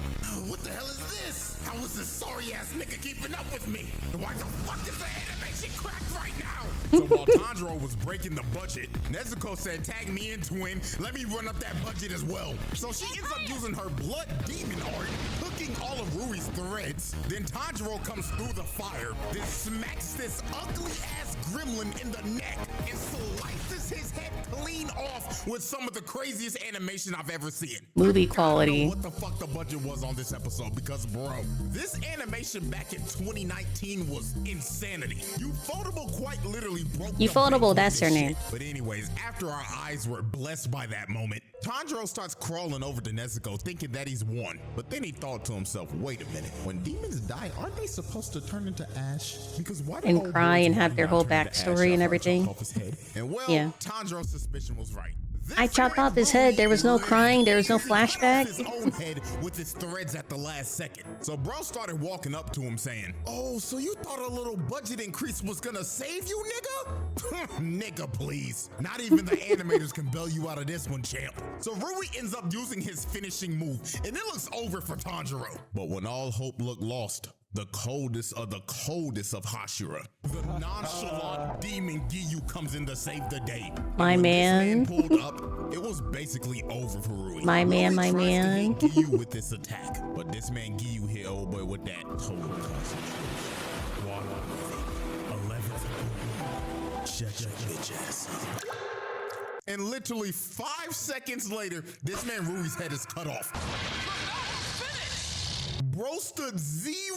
[SPEAKER 3] what the hell is this? How is this sorry ass nigga keeping up with me? And why the fuck is the animation cracked right now? So while Tanjiro was breaking the budget, Nezuko said, tag me in, twin. Let me run up that budget as well. So she ends up using her blood demon art, hooking all of Rui's threads. Then Tanjiro comes through the fire, then smacks this ugly ass gremlin in the neck and slices his head clean off with some of the craziest animation I've ever seen.
[SPEAKER 1] Movie
[SPEAKER 3] I don't
[SPEAKER 1] quality.
[SPEAKER 3] know what the fuck the budget was on this episode because, bro, this animation back in 2019 was insanity. Ufotable quite literally broke the
[SPEAKER 1] Ufotable,
[SPEAKER 3] bank with
[SPEAKER 1] that's
[SPEAKER 3] this
[SPEAKER 1] her
[SPEAKER 3] shit.
[SPEAKER 1] name.
[SPEAKER 3] But anyways, after our eyes were blessed by that moment, Tanjiro starts crawling over to Nezuko thinking that he's won. But then he thought to himself, wait a minute, when demons die, aren't they supposed to turn into ash? Because why do
[SPEAKER 1] And
[SPEAKER 3] old
[SPEAKER 1] cry
[SPEAKER 3] boys
[SPEAKER 1] and
[SPEAKER 3] not
[SPEAKER 1] have their whole
[SPEAKER 3] turn into ash
[SPEAKER 1] backstory
[SPEAKER 3] after
[SPEAKER 1] and
[SPEAKER 3] I
[SPEAKER 1] everything?
[SPEAKER 3] chopped off his head? And well,
[SPEAKER 1] Yeah.
[SPEAKER 3] Tanjiro's suspicion was right.
[SPEAKER 1] I chopped off his head. There was no crying. There was no flashback.
[SPEAKER 3] His own head with his threads at the last second. So bro started walking up to him saying, oh, so you thought a little budget increase was gonna save you, nigga? Nigga, please. Not even the animators can bail you out of this one, champ. So Rui ends up using his finishing move, and it looks over for Tanjiro. But when all hope looked lost, the coldest of Hashira, the nonchalant demon Giyu comes in to save the day.
[SPEAKER 1] My
[SPEAKER 3] When
[SPEAKER 1] man.
[SPEAKER 3] this man pulled up, it was basically over for Rui.
[SPEAKER 1] My man,
[SPEAKER 3] Rui
[SPEAKER 1] my
[SPEAKER 3] tries to
[SPEAKER 1] man.
[SPEAKER 3] hit Giyu with this attack, but this man Giyu hit old boy with that total concentration. 11. Shut your bitch ass up. And literally 5 seconds later, this man Rui's head is cut off. Bro stood 0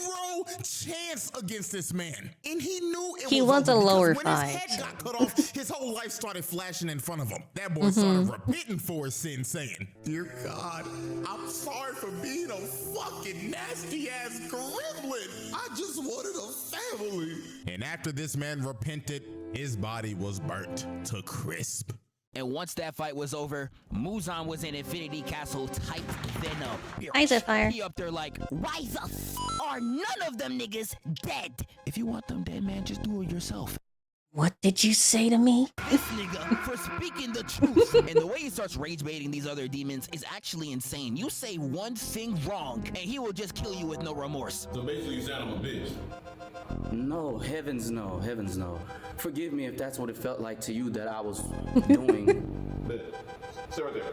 [SPEAKER 3] chance against this man. And he knew it
[SPEAKER 1] He
[SPEAKER 3] was
[SPEAKER 1] was a
[SPEAKER 3] over because
[SPEAKER 1] lower
[SPEAKER 3] when
[SPEAKER 1] five.
[SPEAKER 3] his head got cut off, his whole life started flashing in front of him. That boy started repenting for his sin, saying, dear God, I'm sorry for being a fucking nasty ass gremlin. I just wanted a family. And after this man repented, his body was burnt to crisp.
[SPEAKER 5] And once that fight was over, Muzan was in Infinity Castle type Venom.
[SPEAKER 1] Eyes of fire.
[SPEAKER 5] He up there like,
[SPEAKER 8] Why the are none of them niggas dead?
[SPEAKER 5] if you want them dead, man, just do it yourself.
[SPEAKER 1] What did you say to me?
[SPEAKER 5] This nigga for speaking the truth. And the way he starts rage baiting these other demons is actually insane. You say one thing wrong, and he will just kill you with no remorse.
[SPEAKER 10] So basically you said I'm a bitch.
[SPEAKER 11] No, heavens no, heavens no. Forgive me if that's what it felt like to you that I was doing.
[SPEAKER 10] But stay right there.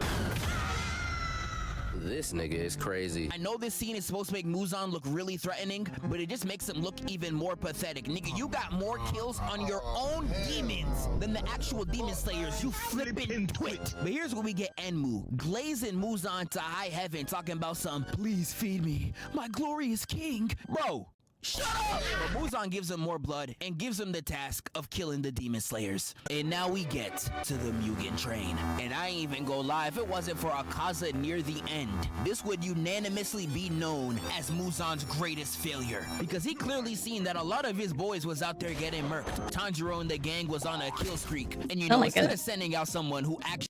[SPEAKER 7] This nigga is crazy.
[SPEAKER 5] I know this scene is supposed to make Muzan look really threatening, but it just makes him look even more pathetic. Nigga, you got more kills on your own demons than the actual demon slayers, you flippin' twit. But here's where we get Enmu, glazing Muzan to high heaven, talking about some, please feed me, my glorious king. Bro, shut up! But Muzan gives him more blood and gives him the task of killing the demon slayers. And now we get to the Mugen train. And I ain't even gonna lie, if it wasn't for Akaza near the end, this would unanimously be known as Muzan's greatest failure. Because he clearly seen that a lot of his boys was out there getting murked. Tanjiro and the gang was on a kill streak. And you know, instead of sending out someone who actually...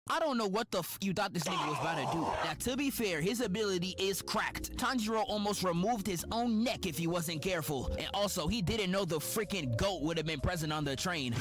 [SPEAKER 5] I don't know what the f you thought this nigga was about to do. Now, to be fair, his ability is cracked. Tanjiro almost removed his own neck if he wasn't careful. And also, he didn't know the freaking goat would have been present on the train.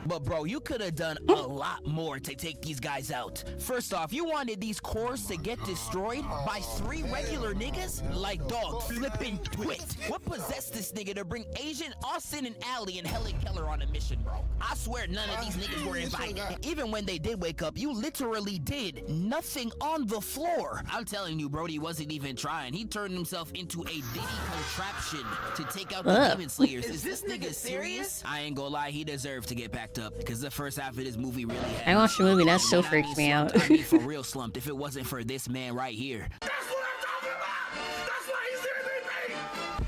[SPEAKER 5] But bro, you could have done a lot more to take these guys out. First off, you wanted these cores to get destroyed by 3 regular niggas? Like, dog, flippin' twit. What possessed this nigga to bring Asian, Austin, and Allie and Helen Keller on a mission, bro? I swear none of these niggas were invited. And even when they did wake up, you literally did nothing on the floor. I'm telling you, Brody wasn't even trying. He turned himself into a Diddy contraption to take out the Demon Slayers. Is this nigga serious? I ain't gonna lie, he deserved to get back up because the first half of this movie really had
[SPEAKER 1] I watched the movie, that still freaks me out.
[SPEAKER 5] I mean, for real slumped if it wasn't for this man right here.
[SPEAKER 2] That's what I'm talking about! That's why he's here, baby!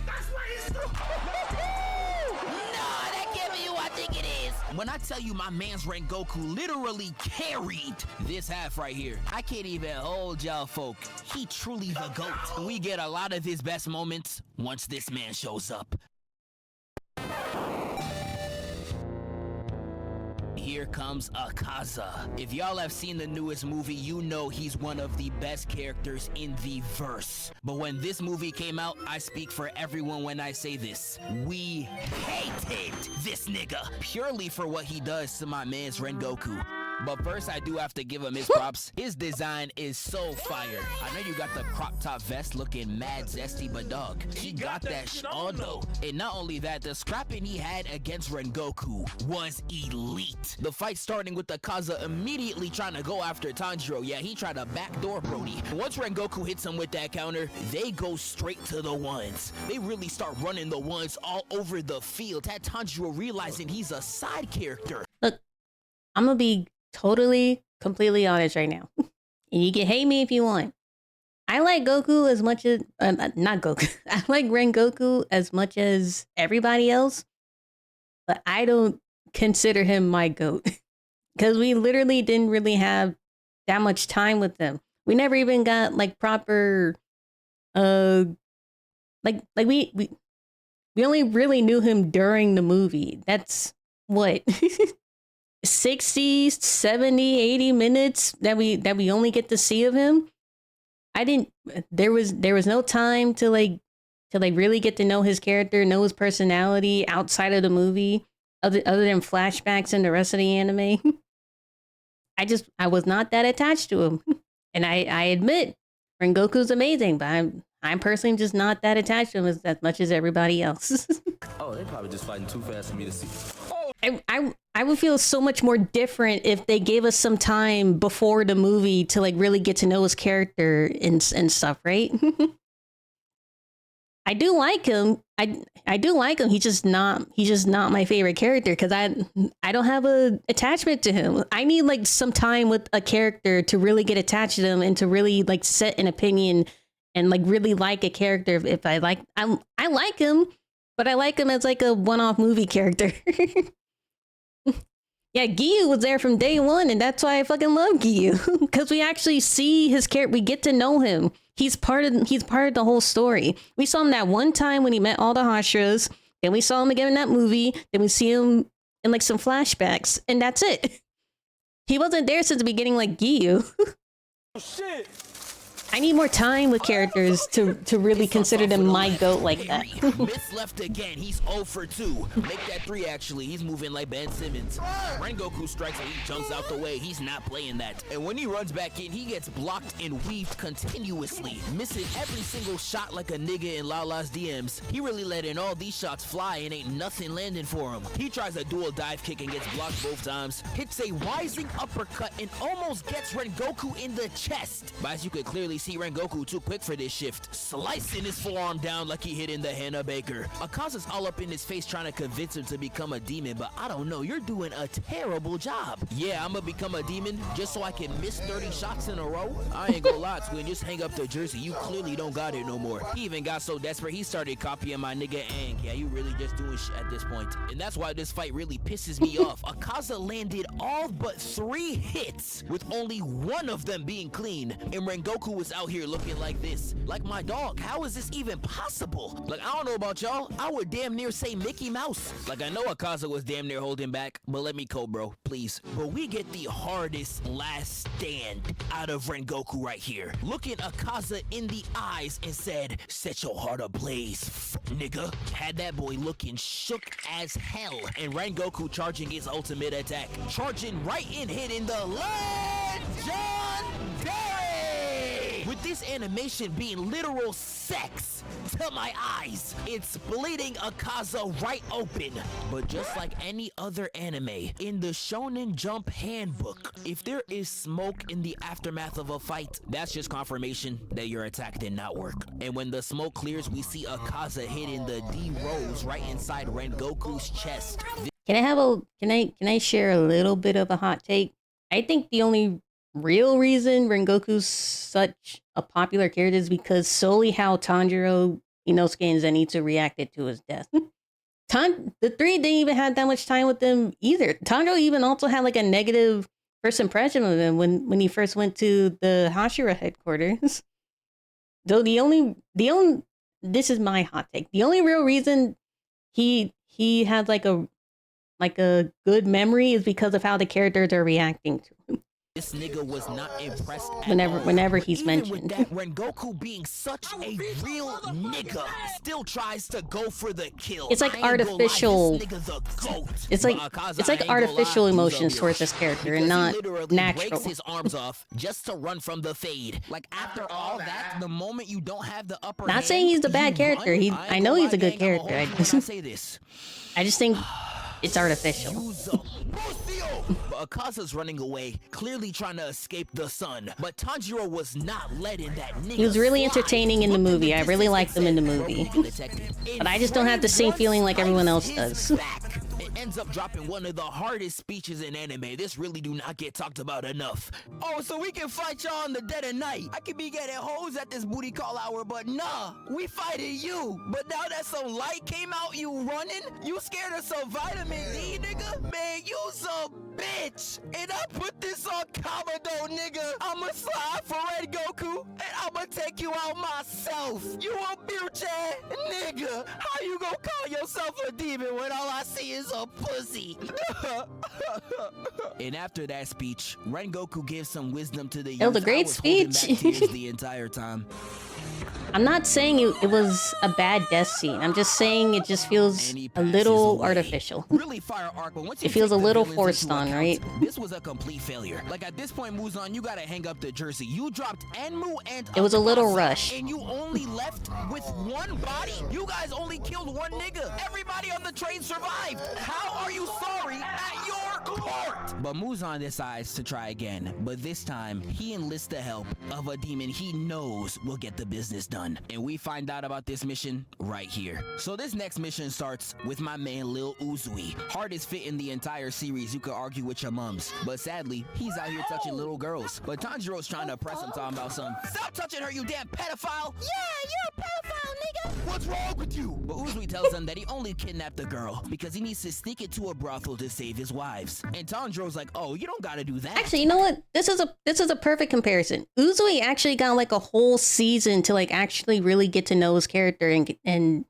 [SPEAKER 2] That's why he's so...
[SPEAKER 5] Nah, that can't be who I think it is. When I tell you my man's Rengoku literally carried this half right here, I can't even hold y'all folk. He truly the GOAT. We get a lot of his best moments once this man shows up. Here comes Akaza. If y'all have seen the newest movie, you know he's one of the best characters in the verse. But when this movie came out, I speak for everyone when I say this. We hated this nigga purely for what he does to my man's Rengoku. But first, I do have to give him his props. His design is so fire. I know you got the crop top vest looking mad zesty, but dog, he got that shit on though. And not only that, the scrapping he had against Rengoku was elite. The fight starting with Akaza immediately trying to go after Tanjiro. Yeah, he tried to backdoor Brody. Once Rengoku hits him with that counter, they go straight to the ones. They really start running the ones all over the field. Had Tanjiro realizing he's a side character.
[SPEAKER 1] Look, I'm gonna be totally, completely honest right now. And you can hate me if you want. I like Goku as much as... not Goku. I like Rengoku as much as everybody else. But I don't consider him my GOAT. Because we literally didn't really have that much time with them. We never even got, like, proper... we only really knew him during the movie. That's... what? 60, 70, 80 minutes that we only get to see of him. There was no time to really get to know his character, know his personality outside of the movie, other than flashbacks and the rest of the anime. I was not that attached to him. And I admit Rengoku's amazing, but I'm personally just not that attached to him as much as everybody else.
[SPEAKER 7] Oh, they probably just fighting too fast for me to see.
[SPEAKER 1] I would feel so much more different if they gave us some time before the movie to like really get to know his character and stuff, right? I do like him. I do like him. He's just not my favorite character because I don't have a attachment to him. I need like some time with a character to really get attached to them and to really like set an opinion and like really like a character. If I like him, but I like him as like a one-off movie character. Yeah, Giyu was there from day one, and that's why I fucking love Giyu. Because we actually see his character, we get to know him. He's part of the whole story. We saw him that one time when he met all the Hashras, then we saw him again in that movie, then we see him in like some flashbacks, and that's it. He wasn't there since the beginning like Giyu.
[SPEAKER 6] Oh shit!
[SPEAKER 1] I need more time with characters to really consider them my goat like that.
[SPEAKER 5] Miss left again. He's 0 for 2. Make that 3 actually. He's moving like Ben Simmons. Rengoku strikes and he jumps out the way. He's not playing that. And when he runs back in, he gets blocked and weaved continuously, missing every single shot like a nigga in Lala's DMs. He really let in all these shots fly and ain't nothing landing for him. He tries a dual dive kick and gets blocked both times. Hits a rising uppercut and almost gets Rengoku in the chest. But as you could clearly see, Rengoku too quick for this shift, slicing his forearm down like he hit in the Hannah Baker. Akaza's all up in his face trying to convince him to become a demon, but I don't know, you're doing a terrible job. Yeah, I'm gonna become a demon just so I can miss 30 shots in a row? I ain't gonna lie, twin, just hang up the jersey. You clearly don't got it no more. He even got so desperate, he started copying my nigga Aang. Yeah, you really just doing shit at this point. And that's why this fight really pisses me off. Akaza landed all but 3 hits, with only 1 of them being clean, and Rengoku was out here looking like this. Like my dog, how is this even possible? Like, I don't know about y'all, I would damn near say Mickey Mouse. Like, I know Akaza was damn near holding back, but let me go, bro, please. But we get the hardest last stand out of Rengoku right here. Looking Akaza in the eyes and said, set your heart ablaze, nigga. Had that boy looking shook as hell, and Rengoku charging his ultimate attack. Charging right in, hitting the legendary! With this animation being literal sex to my eyes, it's bleeding Akaza right open. But just like any other anime, in the Shonen Jump handbook, if there is smoke in the aftermath of a fight, that's just confirmation that your attack did not work. And when the smoke clears, we see Akaza hitting the D Rose right inside Rengoku's chest.
[SPEAKER 1] Can I share a little bit of a hot take? I think the only real reason Rengoku's such a popular character is because solely how Tanjiro, Inosuke, and Zenitsu reacted to his death. The 3 didn't even have that much time with them either. Tanjiro even also had like a negative first impression of him when he first went to the Hashira headquarters. So this is my hot take. The only real reason he had like a good memory is because of how the characters are reacting to him.
[SPEAKER 5] This nigga was not impressed at
[SPEAKER 1] whenever he's
[SPEAKER 5] Even
[SPEAKER 1] mentioned.
[SPEAKER 5] With that, Rengoku being such a real nigga still tries to go for the kill.
[SPEAKER 1] It's like artificial. It's like artificial emotions towards this character and not natural.
[SPEAKER 5] Breaks his arms off just to run from the fade. Like after all that, the moment you don't have the upper
[SPEAKER 1] Not saying he's a bad character. I know he's a good character. I just think it's artificial.
[SPEAKER 5] Akaza's running away, clearly trying to escape the sun. But Tanjiro was not letting that nigga
[SPEAKER 1] He was really entertaining in the movie. I really liked him in the movie. But I just don't have the same feeling like everyone else does.
[SPEAKER 5] It ends up dropping one of the hardest speeches in anime. This really do not get talked about enough. Oh, so we can fight y'all in the dead of night. I could be getting hoes at this booty call hour, but nah, we fighting you. But now that some light came out, you running? You scared of some vitamin D, nigga? Man, you's a bitch. And I put this on Kamado, nigga. I'ma slide for Red Goku, and I'ma take you out myself. You a bitch ass nigga. How you gonna call yourself a demon when all I see is a pussy? And after that speech, Rengoku gives some wisdom to the youth.
[SPEAKER 1] It was a great speech.
[SPEAKER 5] The entire time.
[SPEAKER 1] I'm not saying it was a bad death scene. I'm just saying it just feels a little artificial.
[SPEAKER 5] Really fire arc, but once you
[SPEAKER 1] it feels a
[SPEAKER 5] take the
[SPEAKER 1] little
[SPEAKER 5] villains
[SPEAKER 1] forced
[SPEAKER 5] into
[SPEAKER 1] on,
[SPEAKER 5] account,
[SPEAKER 1] right?
[SPEAKER 5] This was a complete failure. Like at this point, Muzan, you gotta hang up the jersey. You dropped Enmu and
[SPEAKER 1] It was a little
[SPEAKER 5] Akaza,
[SPEAKER 1] rushed.
[SPEAKER 5] and you only left with 1 body. You guys only killed 1 nigga. Everybody on the train survived. How are you sorry at your court? But Muzan decides to try again. But this time, he enlists the help of a demon he knows will get the business done. And we find out about this mission right here. So this next mission starts with my man Lil Uzui. Hardest fit in the entire series, you could argue with your mums. But sadly, he's out here touching little girls. But Tanjiro's trying to press him, talking about some, stop touching her, you damn pedophile!
[SPEAKER 8] Yeah, you're a pedophile, nigga!
[SPEAKER 5] What's wrong with you? But Uzui tells him that he only kidnapped the girl because he needs to sneak into a brothel to save his wives. And Tanjiro's like, oh, you don't gotta do that.
[SPEAKER 1] Actually, you know what? This is a perfect comparison. Uzui actually got like a whole season to like actually really get to know his character and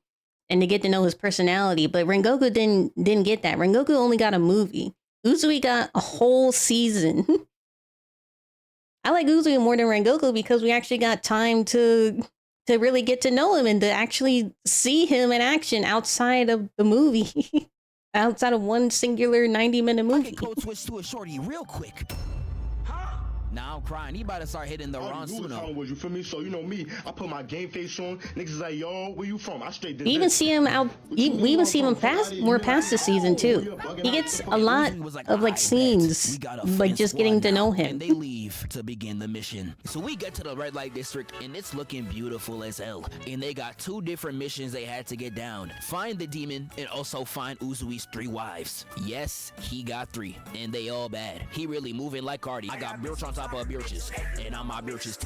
[SPEAKER 1] to get to know his personality. But Rengoku didn't get that. Rengoku only got a movie. Uzui got a whole season. I like Uzui more than Rengoku because we actually got time to really get to know him and to actually see him in action outside of the movie. Outside of one singular 90-minute movie.
[SPEAKER 5] I can code switch to a shorty real quick. Now I'm crying. He about to start hitting the wrong Suno.
[SPEAKER 12] Was you feel me? So you know me, I put my game face on. Niggas is like, yo, where you from? I straight.
[SPEAKER 1] We even see him out. We even see him more past the season too. He gets a lot of like scenes, like just getting to know him.
[SPEAKER 5] And they leave to begin the mission. So we get to the red light district, and it's looking beautiful as hell. And they got 2 different missions they had to get down: find the demon and also find Uzui's 3 wives. Yes, he got 3, and they all bad. He really moving like Cardi. I got Birch on top of Birches, and I'm my Birches.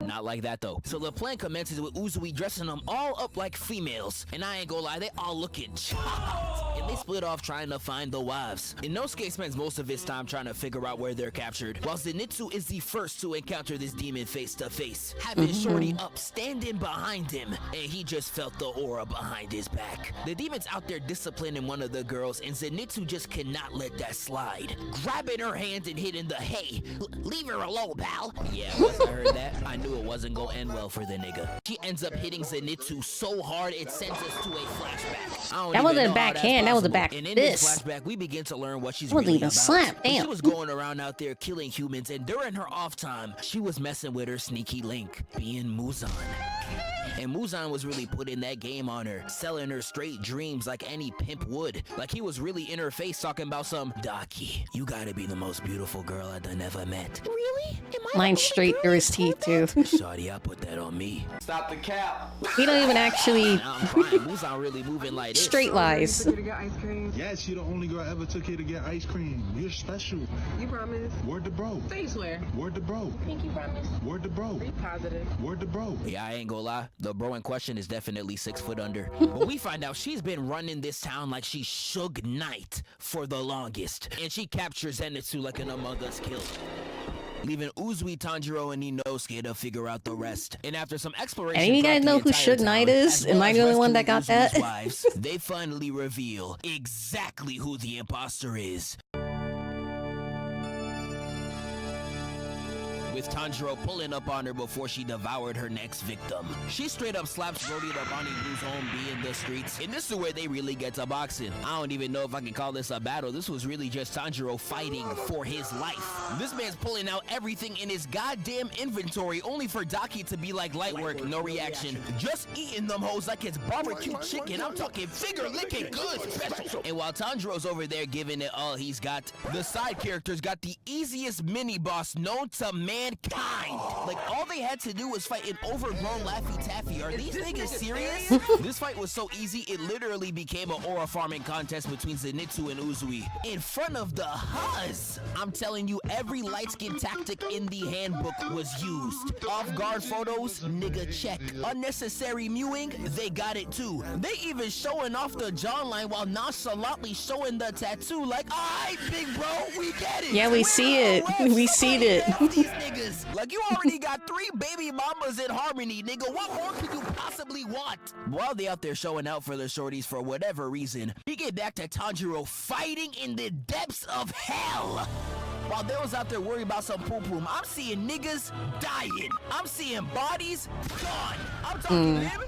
[SPEAKER 5] Not like that though. So the plan commences with Uzui dressing them all up like females, and I ain't gonna lie, they all looking chopped. And they split off trying to find the wives. Inosuke spends most of his time trying to figure out where they're captured, while Zenitsu is the first to encounter this demon face to face, having Shorty up standing behind him, and he just felt the aura behind his back. The demon's out there disciplining one of the girls, and Zenitsu just cannot let that slide, grabbing her hand and hitting the "Hey, leave her alone, pal." Yeah, once I heard that, I knew it wasn't gonna end well for the nigga. She ends up hitting Zenitsu so hard it sends us to a flashback.
[SPEAKER 1] That wasn't a backhand, that was a back
[SPEAKER 5] and in
[SPEAKER 1] fist.
[SPEAKER 5] this flashback, we begin to learn what she's
[SPEAKER 1] That wasn't
[SPEAKER 5] really
[SPEAKER 1] even
[SPEAKER 5] about.
[SPEAKER 1] slap, damn.
[SPEAKER 5] She was going around out there killing humans, and during her off time, she was messing with her sneaky link, being Muzan. And Muzan was really putting that game on her, selling her straight dreams like any pimp would. Like he was really in her face talking about some, "Daki, you gotta be the most beautiful girl I done ever met."
[SPEAKER 8] Really?
[SPEAKER 1] Line straight through his teeth too.
[SPEAKER 5] Sorry, I put that on me.
[SPEAKER 10] Stop the cap.
[SPEAKER 1] We don't even actually.
[SPEAKER 5] Now I'm crying. Muzan really moving like this.
[SPEAKER 1] Straight lies.
[SPEAKER 13] Yes, you're the only girl ever took here to get ice cream. You're special.
[SPEAKER 14] You promise?
[SPEAKER 13] Word to bro.
[SPEAKER 14] Say you swear.
[SPEAKER 13] Word to bro.
[SPEAKER 14] Think you promise?
[SPEAKER 13] Word to bro.
[SPEAKER 14] Be positive.
[SPEAKER 13] Word to bro.
[SPEAKER 5] Yeah, I ain't gonna lie. The bro in question is definitely 6 foot under. But we find out she's been running this town like she's Suge Knight for the longest. And she captures Zenitsu like an Among Us kill, leaving Uzui, Tanjiro, and Inosuke to figure out the rest. And after some exploration,
[SPEAKER 1] And you guys know who Suge Knight is? Am I the only one that got that?
[SPEAKER 5] Wives, they finally reveal exactly who the imposter is, with Tanjiro pulling up on her before she devoured her next victim. She straight up slaps Brody the Bonnie Blue's home B in the streets, and this is where they really get to boxing. I don't even know if I can call this a battle. This was really just Tanjiro fighting for his life. This man's pulling out everything in his goddamn inventory, only for Daki to be like, "Light work, no reaction. Just eating them hoes like it's barbecue chicken. I'm talking finger licking good special." And while Tanjiro's over there giving it all he's got, the side characters got the easiest mini boss known to mankind. Like all they had to do was fight an overgrown Laffy Taffy. Are these niggas serious? This fight was so easy, it literally became an aura farming contest between Zenitsu and Uzui in front of the Huz. I'm telling you, every light-skin tactic in the handbook was used. Off-guard photos, nigga check. Unnecessary mewing, they got it too. They even showing off the jawline while nonchalantly showing the tattoo like, "Alright, big bro, we get it."
[SPEAKER 1] Yeah, we see it. We see it.
[SPEAKER 5] These niggas. Like you already got 3 baby mamas in harmony, nigga. What more could you possibly want? While they out there showing out for their shorties for whatever reason, we get back to Tanjiro fighting in the depths of hell. While they was out there worried about some poom, I'm seeing niggas dying. I'm seeing bodies gone. I'm talking him,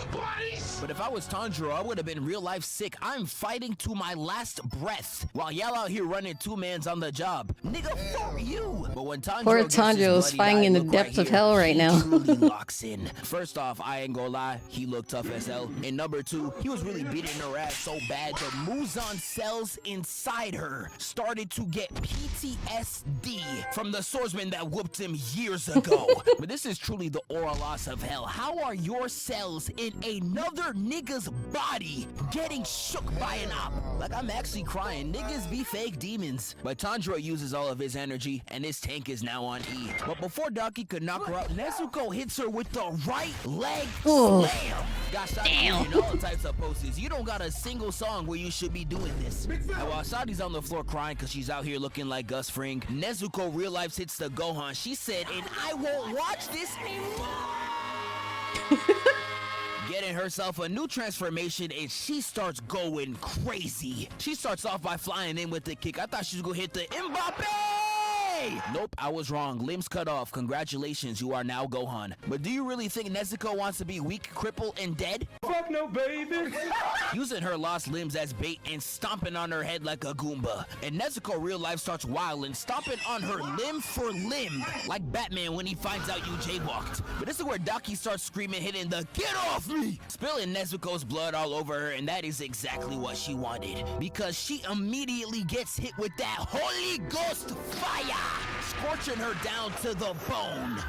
[SPEAKER 5] bodies. But if I was Tanjiro, I would have been real life sick. I'm fighting to my last breath while y'all out here running 2-mans on the job. Nigga, fuck you. But when Tanjiro
[SPEAKER 1] Poor Tanjiro is fighting in the depths of hell right now.
[SPEAKER 5] He truly locks in. First off, I ain't gonna lie, he looked tough as hell. And number 2, he was really beating her ass so bad the Muzan cells inside her started to get PTSD from the swordsman that whooped him years ago. But this is truly the aura loss of hell. How are your cells in another nigga's body getting shook by an op? Like, I'm actually crying. Niggas be fake demons. But Tanjiro uses all of his energy, and his tank is now on E. But before Daki could knock her out, Nezuko hits her with the right leg slam. Got Shadi doing all types of poses. You don't got a single song where you should be doing this. And while Shadi's on the floor crying because she's out here looking like Gus Fring, Nezuko real life hits the Gohan. She said, "And I won't watch this anymore." Get getting herself a new transformation and she starts going crazy. She starts off by flying in with the kick. I thought she was gonna hit the Mbappe! Nope, I was wrong. Limbs cut off. Congratulations, you are now Gohan. But do you really think Nezuko wants to be weak, crippled, and dead?
[SPEAKER 6] Fuck no, baby.
[SPEAKER 5] Using her lost limbs as bait and stomping on her head like a Goomba. And Nezuko real life starts wilding, stomping on her limb for limb, like Batman when he finds out you jaywalked. But this is where Daki starts screaming, hitting the "Get off me!" spilling Nezuko's blood all over her, and that is exactly what she wanted. Because she immediately gets hit with that Holy Ghost fire, scorching her down to the bone.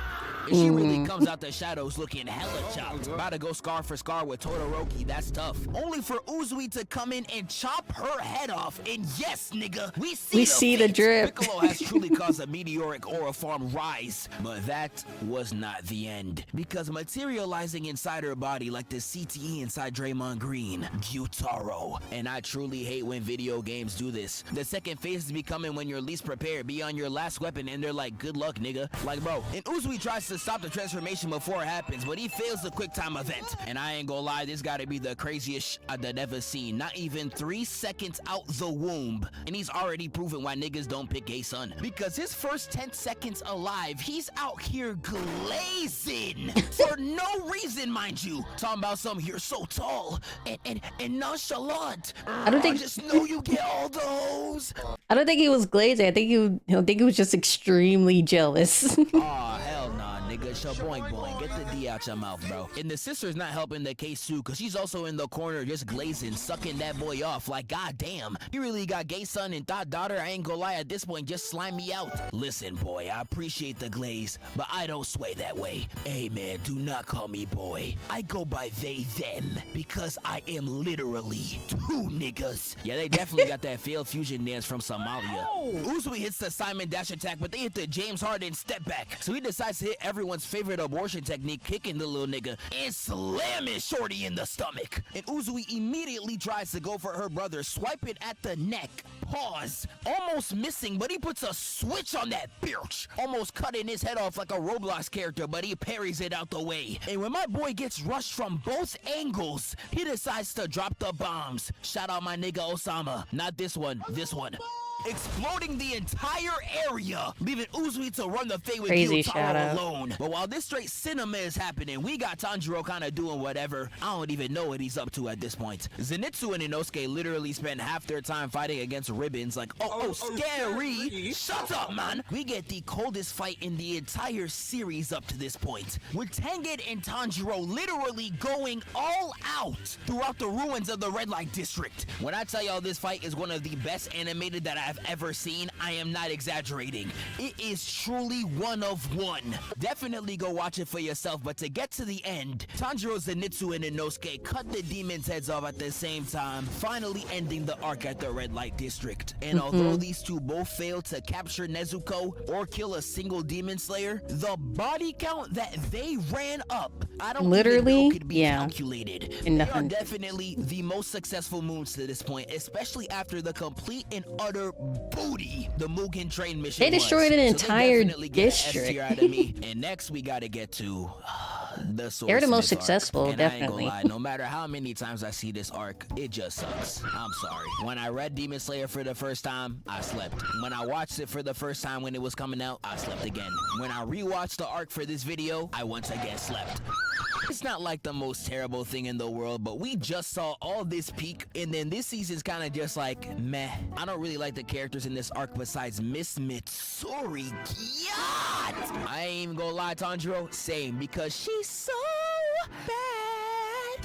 [SPEAKER 5] And she really comes out the shadows looking hella chopped. About to go scar for scar with Todoroki, that's tough. Only for Uzui to come in and chop her head off. And yes, nigga, we see
[SPEAKER 1] the drip.
[SPEAKER 5] Piccolo has truly caused a meteoric aura farm rise. But that was not the end. Because materializing inside her body like the CTE inside Draymond Green, Gyutaro. And I truly hate when video games do this. The second phase is becoming when you're least prepared, be on your last weapon, and they're like, good luck, nigga. Like, bro, and Uzui tries to stop the transformation before it happens, but he fails the quick time event. And I ain't gonna lie, this gotta be the craziest I've ever seen. Not even 3 seconds out the womb, and he's already proven why niggas don't pick gay son. Because his first 10 seconds alive, he's out here glazing for no reason, mind you. Talking about some, you're so tall and nonchalant.
[SPEAKER 1] I don't think.
[SPEAKER 5] I just know you get all those.
[SPEAKER 1] I don't think he was glazing. I think he was just extremely jealous.
[SPEAKER 5] Aw, hell nah, nigga. Shaboing boing. Get the D out your mouth, bro. And the sister's not helping the case too, cause she's also in the corner just glazing, sucking that boy off. Like, goddamn, you really got gay son and thought daughter. I ain't gonna lie, at this point, just slime me out. Listen, boy, I appreciate the glaze, but I don't sway that way. Hey man, do not call me boy. I go by they, them, because I am literally 2 niggas. Yeah, they definitely got that failed fusion dance from Somalia. Uzui hits the Simon dash attack, but they hit the James Harden step back. So he decides to hit everyone's favorite abortion technique, kicking the little nigga and slamming Shorty in the stomach. And Uzui immediately tries to go for her brother, swiping at the neck. Pause. Almost missing, but he puts a switch on that bitch. Almost cutting his head off like a Roblox character, but he parries it out the way. And when my boy gets rushed from both angles, he decides to drop the bombs. Shout out my nigga Osama. Not this one, this one. Exploding the entire area, leaving Uzui to run the fade with Gyutaro alone. But while this straight cinema is happening, we got Tanjiro kind of doing whatever. I don't even know what he's up to at this point. Zenitsu and Inosuke literally spend half their time fighting against ribbons like, scary. Shut up, man. We get the coldest fight in the entire series up to this point, with Tengen and Tanjiro literally going all out throughout the ruins of the Red Light District. When I tell y'all this fight is one of the best animated that I've ever seen, I am not exaggerating. It is truly one of one. Definitely go watch it for yourself, but to get to the end, Tanjiro, Zenitsu, and Inosuke cut the demons' heads off at the same time, finally ending the arc at the Red Light District. And although these two both failed to capture Nezuko or kill a single demon slayer, the body count that they ran up, I don't even know could be calculated. They are definitely the most successful moons to this point, especially after the complete and utter booty the Mugen train mission
[SPEAKER 1] They destroyed an entire
[SPEAKER 5] district. Out of me. And next we gotta get to the Sword
[SPEAKER 1] They're the most
[SPEAKER 5] Smith
[SPEAKER 1] successful,
[SPEAKER 5] arc. And
[SPEAKER 1] definitely.
[SPEAKER 5] I ain't gonna lie, no matter how many times I see this arc, it just sucks. I'm sorry. When I read Demon Slayer for the first time, I slept. When I watched it for the first time when it was coming out, I slept again. When I rewatched the arc for this video, I once again slept. It's not like the most terrible thing in the world, but we just saw all this peak, and then this season's kind of just like, meh. I don't really like the characters in this arc besides Miss Mitsuri. God! I ain't even gonna lie, Tanjiro, same, because she's so bad.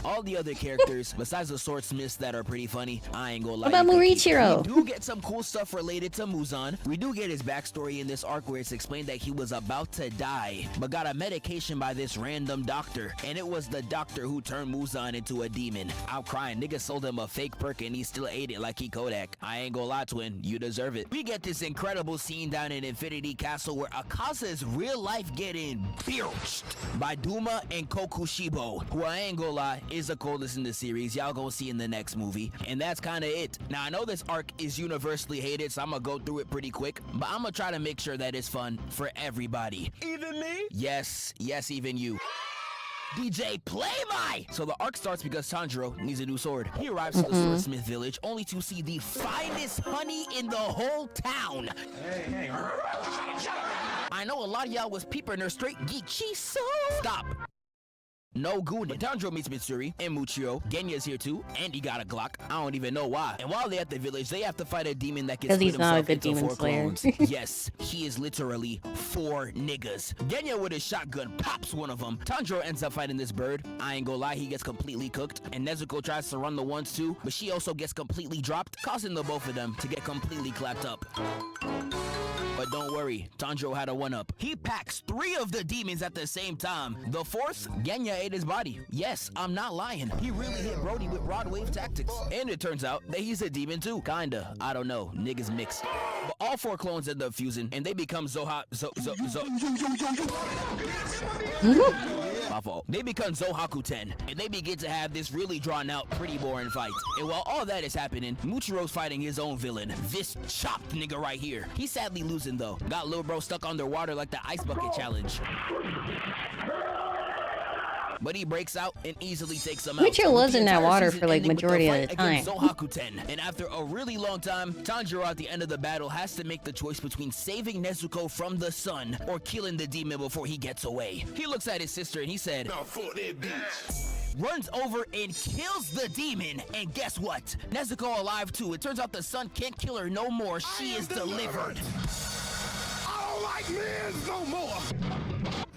[SPEAKER 5] All the other characters, besides the swordsmiths that are pretty funny, I ain't gonna lie.
[SPEAKER 1] What about Morichiro?
[SPEAKER 5] We do get some cool stuff related to Muzan. We do get his backstory in this arc where it's explained that he was about to die, but got a medication by this random doctor, and it was the doctor who turned Muzan into a demon. I'm crying. Nigga sold him a fake perk and he still ate it like he Kodak. I ain't gonna lie, twin. You deserve it. We get this incredible scene down in Infinity Castle where Akaza is real life getting birched by Duma and Kokushibo, who I ain't gonna lie, is the coldest in the series. Y'all gonna see in the next movie. And that's kind of it. Now, I know this arc is universally hated, so I'm gonna go through it pretty quick, but I'm gonna try to make sure that it's fun for everybody.
[SPEAKER 6] Even me?
[SPEAKER 5] Yes, even you. DJ, play my! So the arc starts because Tanjiro needs a new sword. He arrives to the swordsmith village only to see the finest honey in the whole town. Hey. I know a lot of y'all was peeping her straight geek. She's so... Stop. No good. But Tanjiro meets Mitsuri and Muchiro. Genya's here too, and he got a Glock. I don't even know why. And while they're at the village, they have to fight a demon that can split himself into 4 clones. Yes, he is literally 4 niggas. Genya with his shotgun pops one of them. Tanjiro ends up fighting this bird. I ain't gonna lie, he gets completely cooked. And Nezuko tries to run the ones too, but she also gets completely dropped, causing the both of them to get completely clapped up. But don't worry, Tanjiro had a 1-up. He packs 3 of the demons at the same time. The 4th, Genya ate his body. Yes, I'm not lying. He really hit Brody with rod wave tactics. And it turns out that he's a demon too. Kinda. I don't know. Niggas mixed. But all 4 clones end up fusing, and they become My fault. They become Zohaku 10, and they begin to have this really drawn out, pretty boring fight. And while all that is happening, Muchiro's fighting his own villain, this chopped nigga right here. He's sadly losing though. Got little bro stuck underwater like the ice bucket challenge. But he breaks out and easily takes him out.
[SPEAKER 1] Muchiro was in that water for like majority of the time.
[SPEAKER 5] Zohaku 10. And after a really long time, Tanjiro at the end of the battle has to make the choice between saving Nezuko from the sun or killing the demon before he gets away. He looks at his sister and he said, "Now fuck that bitch." Runs over and kills the demon. And guess what? Nezuko alive too. It turns out the sun can't kill her no more. She is delivered.
[SPEAKER 10] I don't like men no more.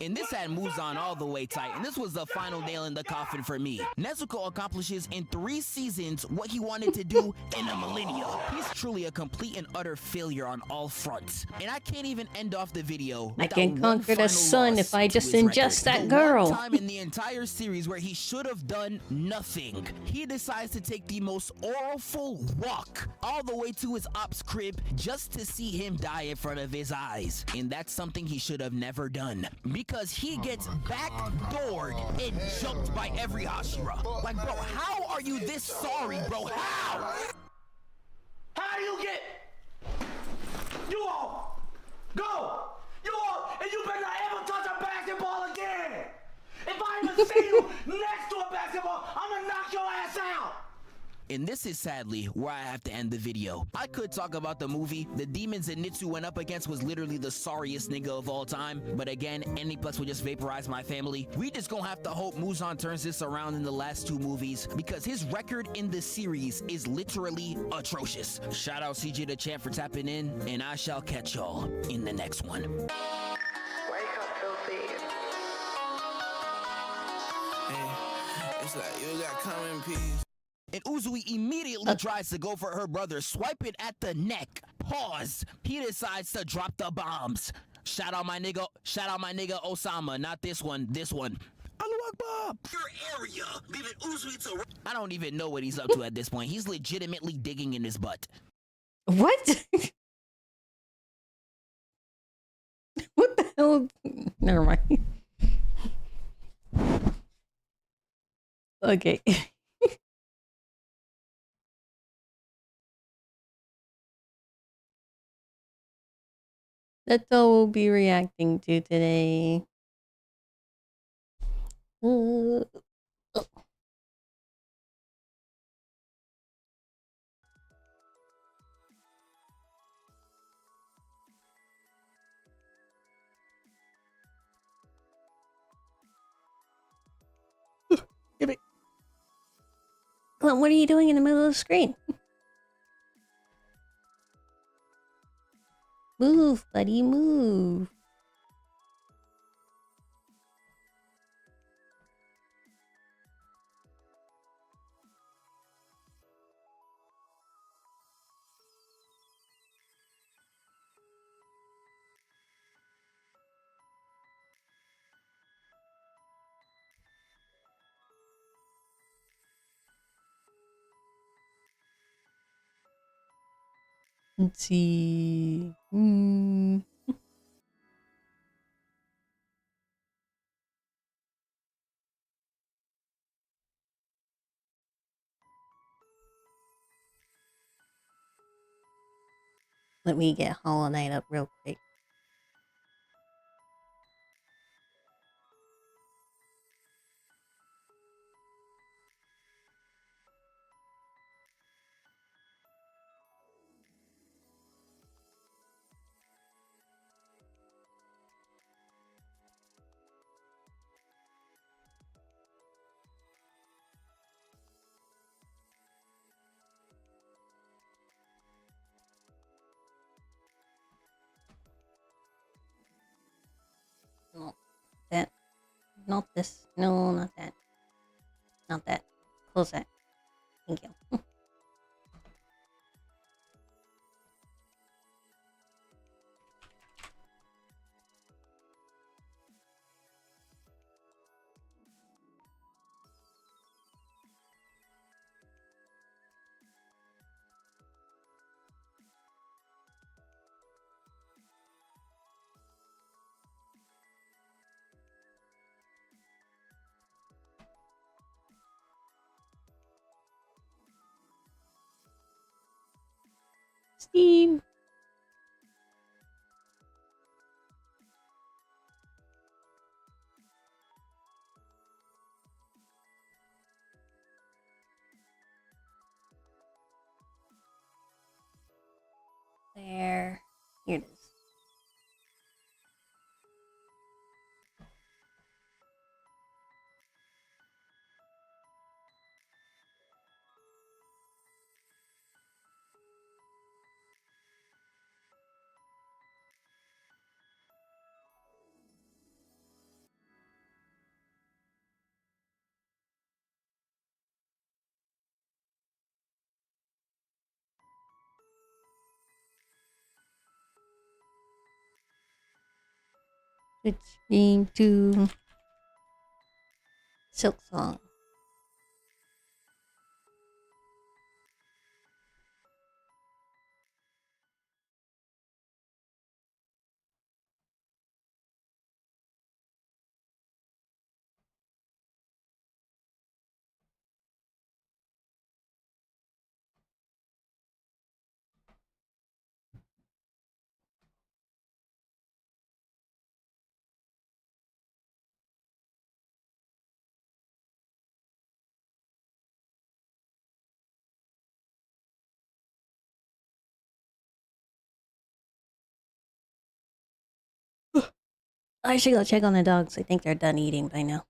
[SPEAKER 5] And this had Muzan all the way tight, and this was the final nail in the coffin for me. Nezuko accomplishes in 3 seasons what he wanted to do in a millennia. He's truly a complete and utter failure on all fronts. And I can't even end off the video
[SPEAKER 1] I can conquer the sun if I just ingest that girl.
[SPEAKER 5] One time in the entire series where he should have done nothing, he decides to take the most awful walk all the way to his op's crib just to see him die in front of his eyes. And that's something he should have never done. Because he gets backdoored and jumped by every Hashira. Like, bro, how are you this sorry, bro? How?
[SPEAKER 14] How do you get? You all go. You all, and you better not ever touch a basketball again. If I even see you next to a basketball, I'm gonna knock your ass out.
[SPEAKER 5] And this is sadly where I have to end the video. I could talk about the movie. The demons that Nitsu went up against was literally the sorriest nigga of all time. But again, Aniplex would just vaporize my family. We just gonna have to hope Muzan turns this around in the last 2 movies, because his record in this series is literally atrocious. Shout out CJ the Champ for tapping in, and I shall catch y'all in the next one.
[SPEAKER 15] Wake up, filthy.
[SPEAKER 16] Hey, it's like you got common peace.
[SPEAKER 5] And Uzui immediately tries to go for her brother, swipe it at the neck. Pause. He decides to drop the bombs. Shout out my nigga Osama, not this one, this one. Allahu Akbar. Your area, leaving Uzui to... I don't even know what he's up to at this point. He's legitimately digging in his butt.
[SPEAKER 1] What? What the hell? Never mind. Okay. That's all we'll be reacting to today. Clump, what are you doing in the middle of the screen? Move, buddy, move. Let's see. Let me get Hollow Knight up real quick. not this. No, not that. Not that. Close that. Thank you. Steam. There. Here it is. Switch game to Silk Song. I should go check on the dogs. I think they're done eating by now.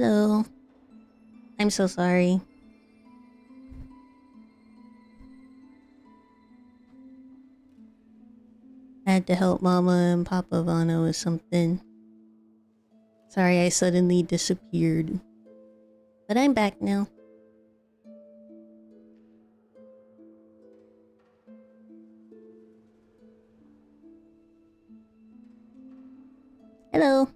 [SPEAKER 1] Hello. I'm so sorry. I had to help Mama and Papa Vano with something. Sorry I suddenly disappeared. But I'm back now. Hello.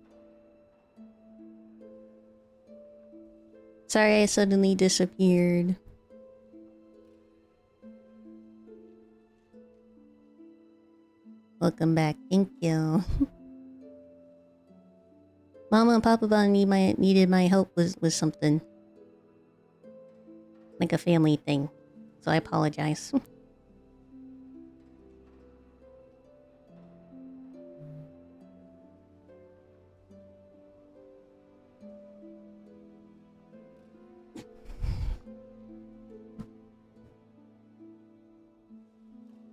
[SPEAKER 1] Sorry I suddenly disappeared. Welcome back. Thank you. Mama and Papa Bon needed my help with something. Like a family thing. So I apologize.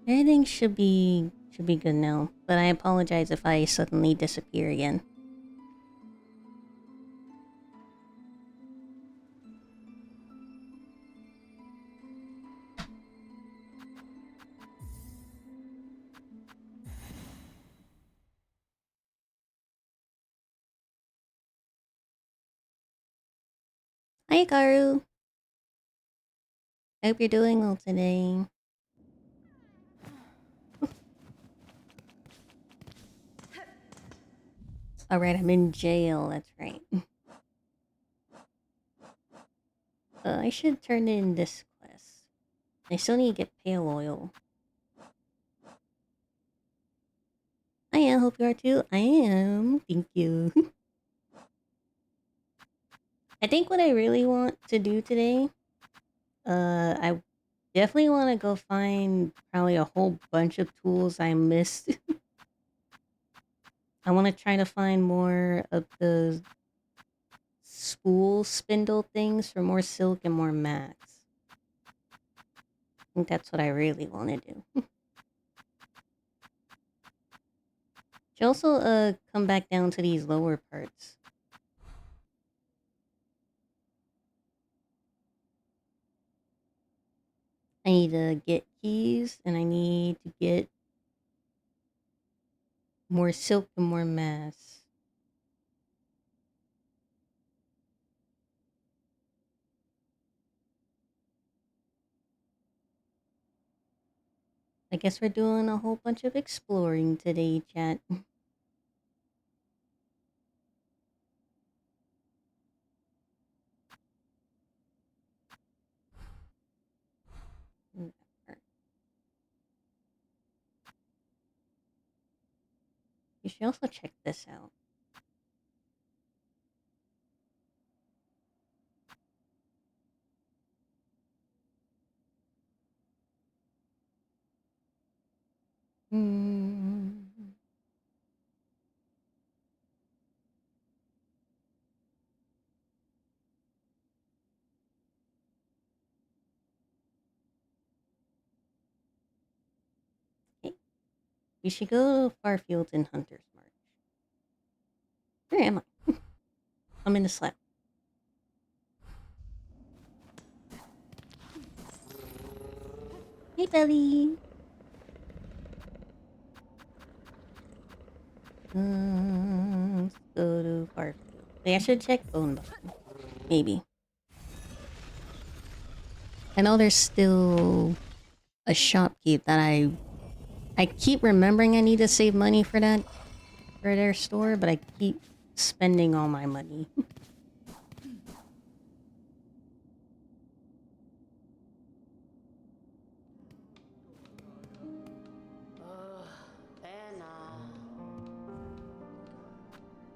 [SPEAKER 1] Everything should be good now, but I apologize if I suddenly disappear again. Hi, Karu. I hope you're doing well today. Alright, I'm in jail, that's right. I should turn in this quest. I still need to get pale oil. I am, hope you are too. I am. Thank you. I think what I really want to do today, I definitely want to go find probably a whole bunch of tools I missed. I want to try to find more of the spool spindle things for more silk and more mats. I think that's what I really want to do. Should also come back down to these lower parts. I need to get keys and I need to get more silk and more mats. I guess we're doing a whole bunch of exploring today, chat. You should also check this out. Okay. We should go to Farfield and Hunter's March. Where am I? I'm in the slab. Hey, Belly. Let's go to Farfield. Wait, I should check Bone Button. Maybe. I know there's still a shopkeep that I keep remembering I need to save money for that, for their store, but I keep spending all my money.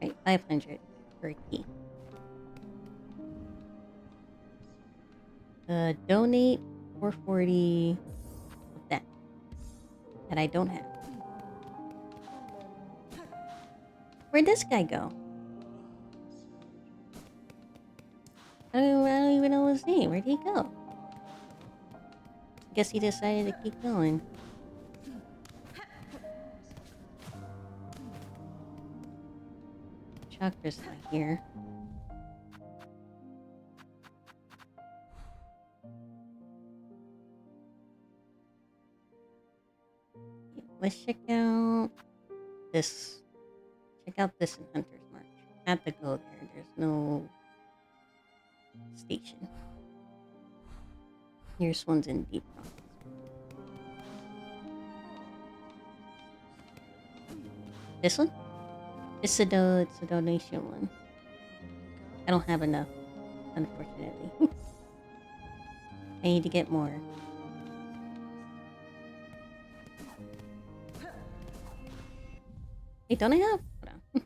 [SPEAKER 1] Right, 500 for a key. Donate 440 of that I don't have. Where'd this guy go? I don't even know his name. Where'd he go? Guess he decided to keep going. Chakra's not here. let's check out this. Check out this in Hunter's March. Have to go there. There's no station. Here's one's in Deep Rock. This one? It's a donation one. I don't have enough, unfortunately. I need to get more. Wait, don't I have? Hold on.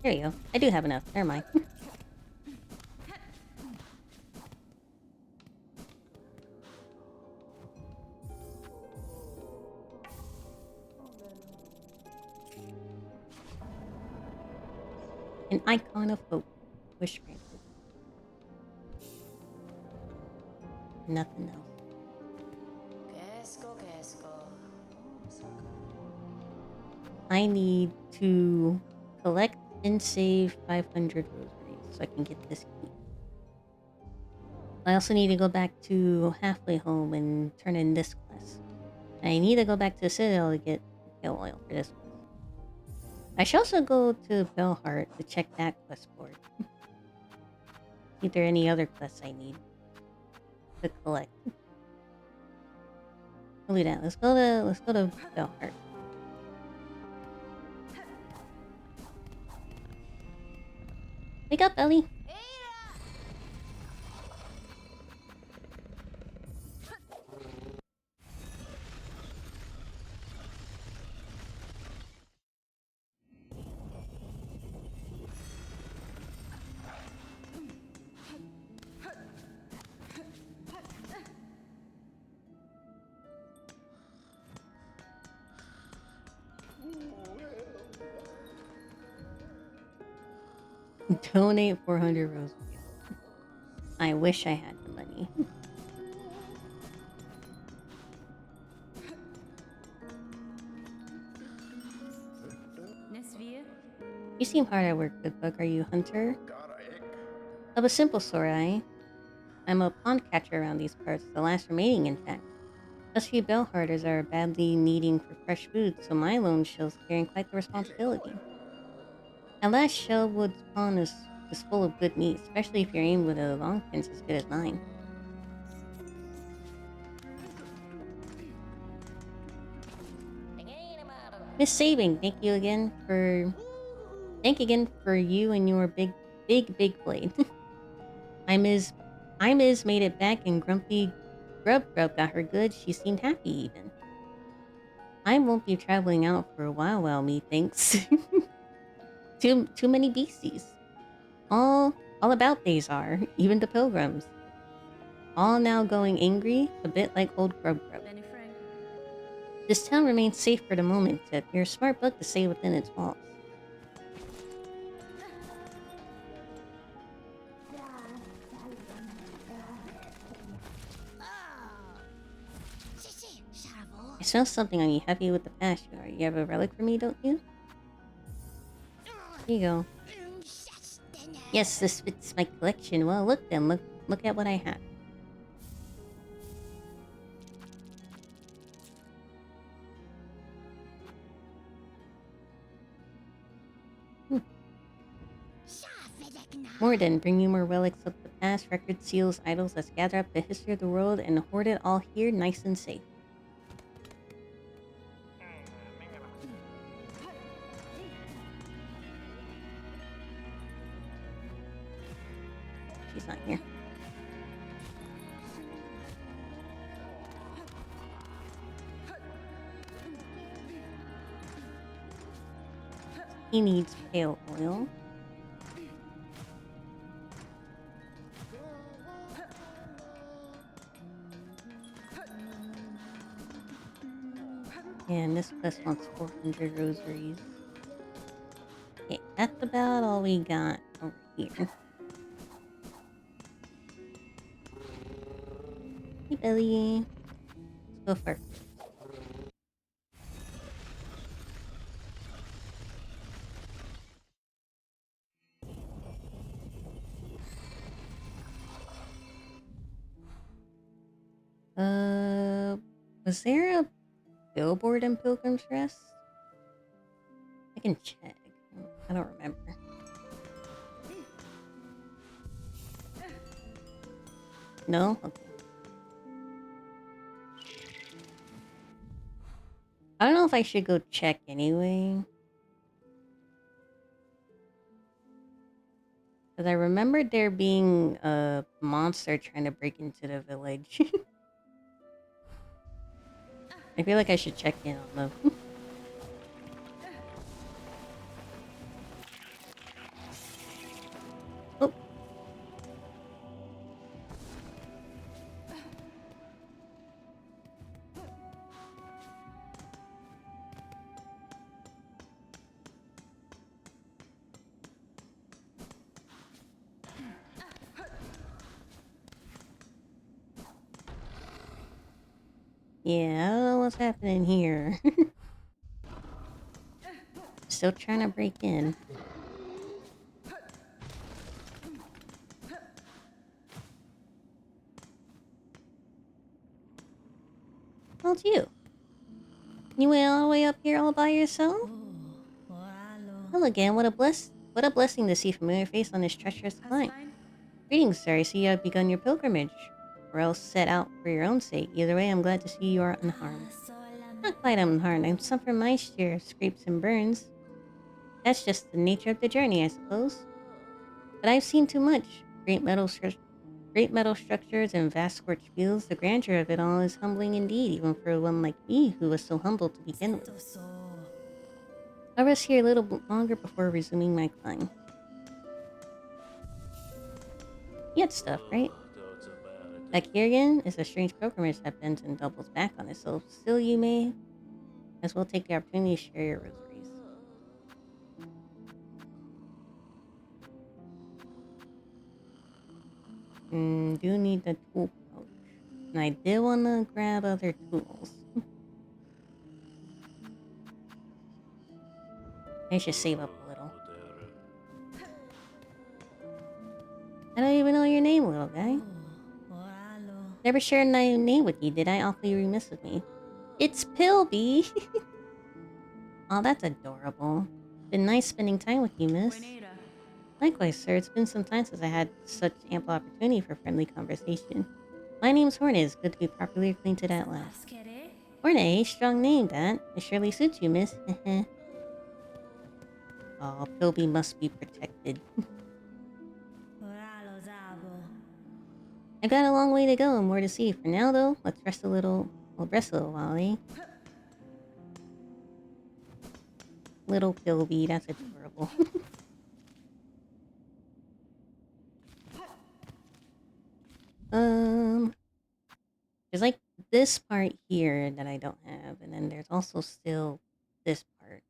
[SPEAKER 1] There you go. I do have enough. Never mind. An icon of hope. Wish granted. Nothing else. I need to collect and save 500 rosaries so I can get this key. I also need to go back to Halfway Home and turn in this quest. And I need to go back to the Citadel to get pale oil for this one. I should also go to Bellheart to check that quest board. See if there are any other quests I need to collect. We'll do that. Let's go to Bellheart. Wake up, Ellie. Donate 400 rosaries. I wish I had the money. You seem hard at work, good book. Are you Hunter? Of a simple sort, I'm a pond catcher around these parts, the last remaining, in fact. Us few bellhearters are badly needing for fresh food, so my lone shell's carrying quite the responsibility. At last, Shellwood's pond is full of good meat, especially if you're aimed with a long pin's as good as mine. Miss Saving, thank you again for you and your big blade. I Miz made it back and Grumpy Grub got her good. She seemed happy even. I won't be traveling out for a while, methinks. Too many beasties. All about these are, even the pilgrims. All now going angry, a bit like old Grub. This town remains safe for the moment, Tip. You're a smart book to stay within its walls. I smell something on you, heavy with the past you are. You have a relic for me, don't you? Here you go. Yes, this fits my collection. Well, look then. Look at what I have. More then, bring you more relics of the past, records, seals, idols. Let's gather up the history of the world and hoard it all here, nice and safe. She's not here. He needs pale oil. And this quest wants 400 rosaries. Okay, that's about all we got over here. Hey, Billy. Let's go first. Was there a billboard in Pilgrim's Rest? I can check. I don't remember. No? Okay. I don't know if I should go check anyway. Because I remembered there being a monster trying to break into the village. I feel like I should check in on them. Oh. Yeah, I don't know what's happening here. Still trying to break in. Well, it's you. You went all the way up here all by yourself? Well, again, what a blessing to see a familiar face on this treacherous climb. Greetings, sir. I see you have begun your pilgrimage, or else set out for your own sake. Either way, I'm glad to see you are unharmed. Not quite unharmed. I'm suffering my share of scrapes and burns. That's just the nature of the journey, I suppose. But I've seen too much. Great metal structures and vast scorched fields. The grandeur of it all is humbling indeed, even for one like me, who was so humble to begin with. I'll rest here a little longer before resuming my climb. You had stuff, right? Back here again is a strange pilgrimage that bends and doubles back on itself. Still, you may as well take the opportunity to share your rosaries. Do need the tool pouch. And I did want to grab other tools. I should save up a little. I don't even know your name, little guy. Never shared my name with you, did I? Awfully remiss of me. It's Pilby! Oh, that's adorable. Been nice spending time with you, miss. Likewise, sir. It's been some time since I had such ample opportunity for friendly conversation. My name's Hornet. It's good to be properly acquainted at last. Hornet, strong name, that. It surely suits you, miss. Oh, Pilby must be protected. I've got a long way to go and more to see. For now, though, let's rest a little. We'll rest a little while, eh? Little Pilby, that's adorable. There's like this part here that I don't have, and then there's also still this part.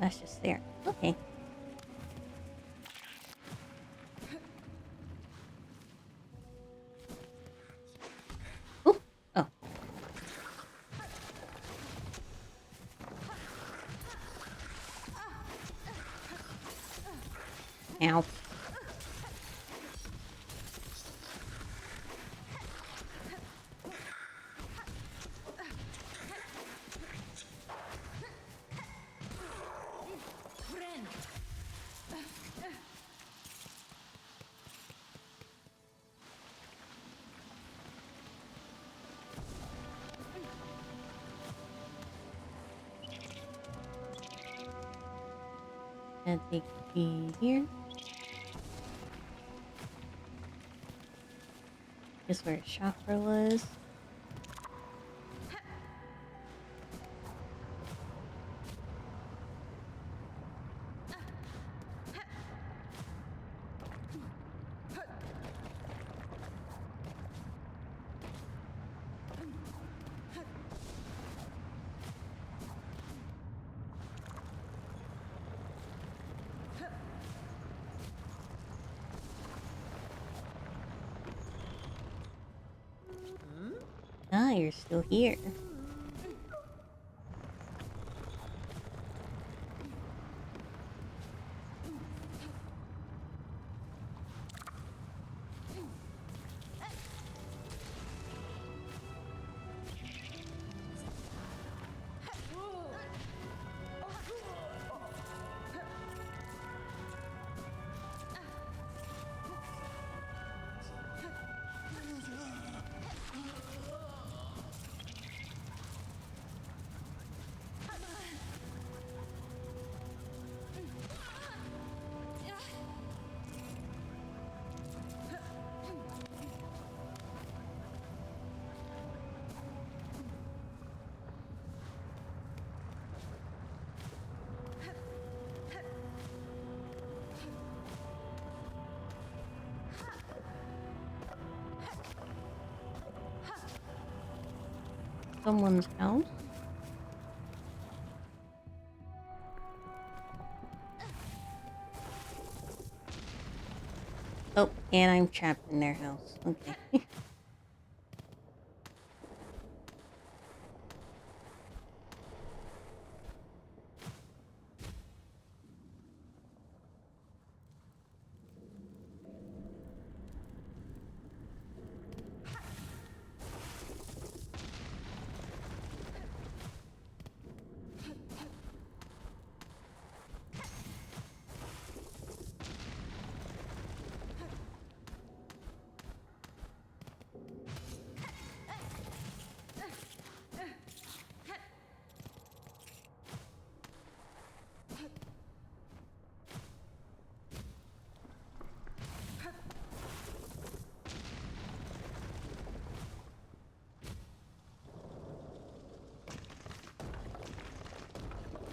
[SPEAKER 1] That's just there. Okay. Ooh. Oh. Ow. And take the key here. This is where chakra was. Ah, you're still here. someone's house. Oh, and I'm trapped in their house. Okay.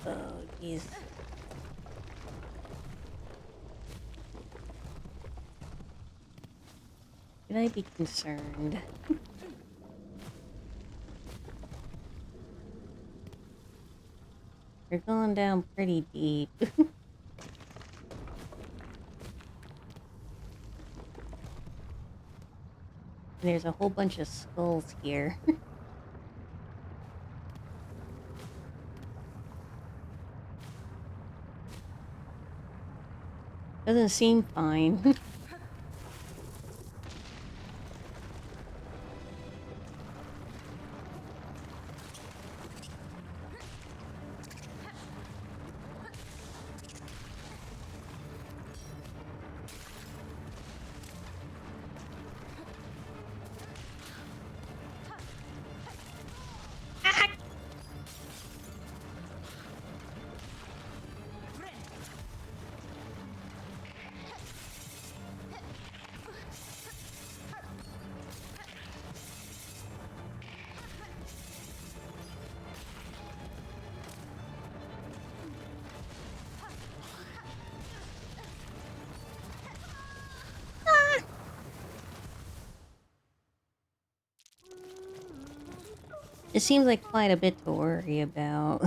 [SPEAKER 1] Oh, jeez. Should I be concerned? You're going down pretty deep. There's a whole bunch of skulls here. Doesn't seem fine. It seems like quite a bit to worry about.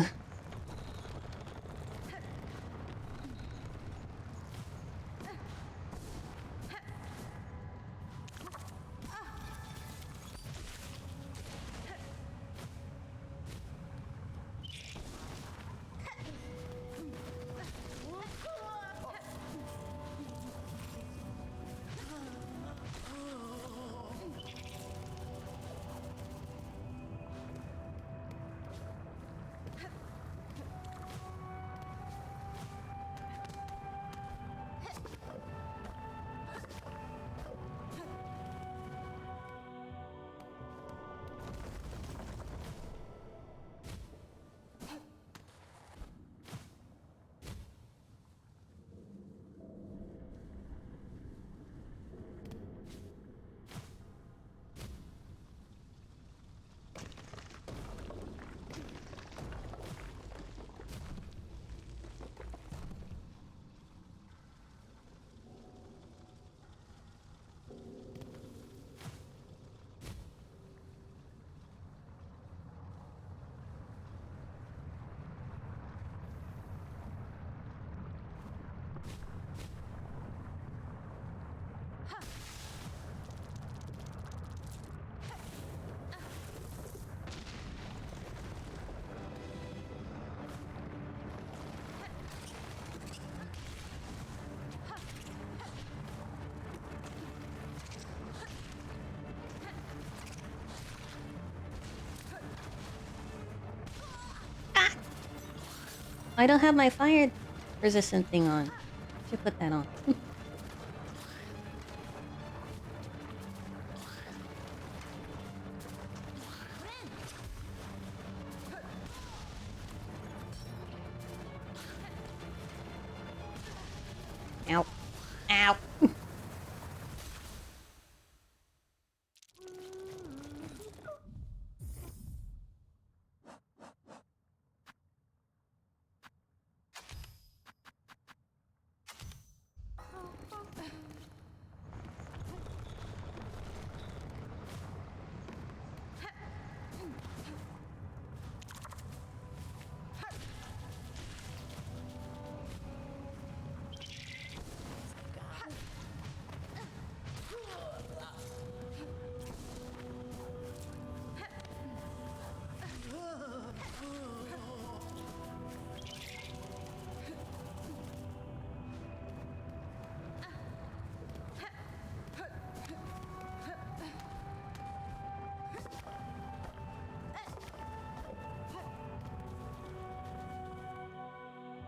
[SPEAKER 1] I don't have my fire resistant thing on. Should put that on. Ow. Ow.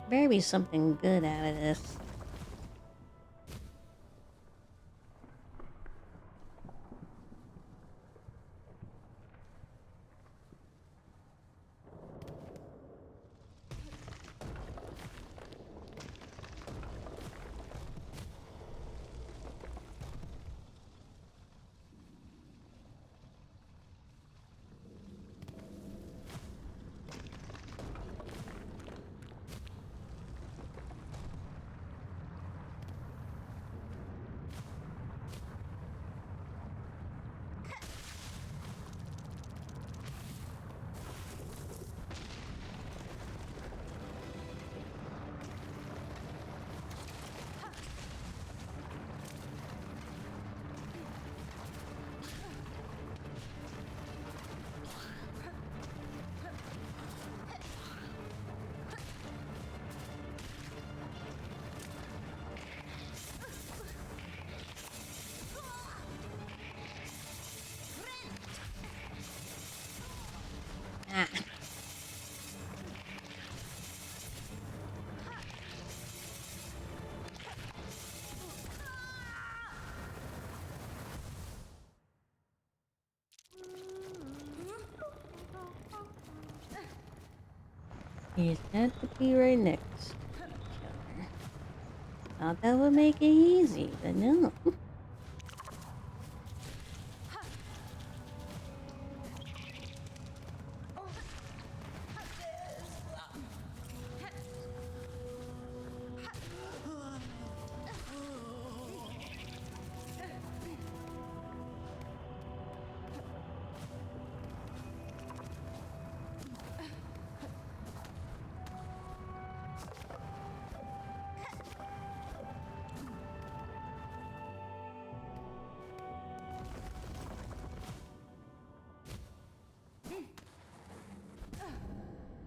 [SPEAKER 1] Better be something good out of this. Ah. You just have to be right next to each other. Thought that would make it easy, but no.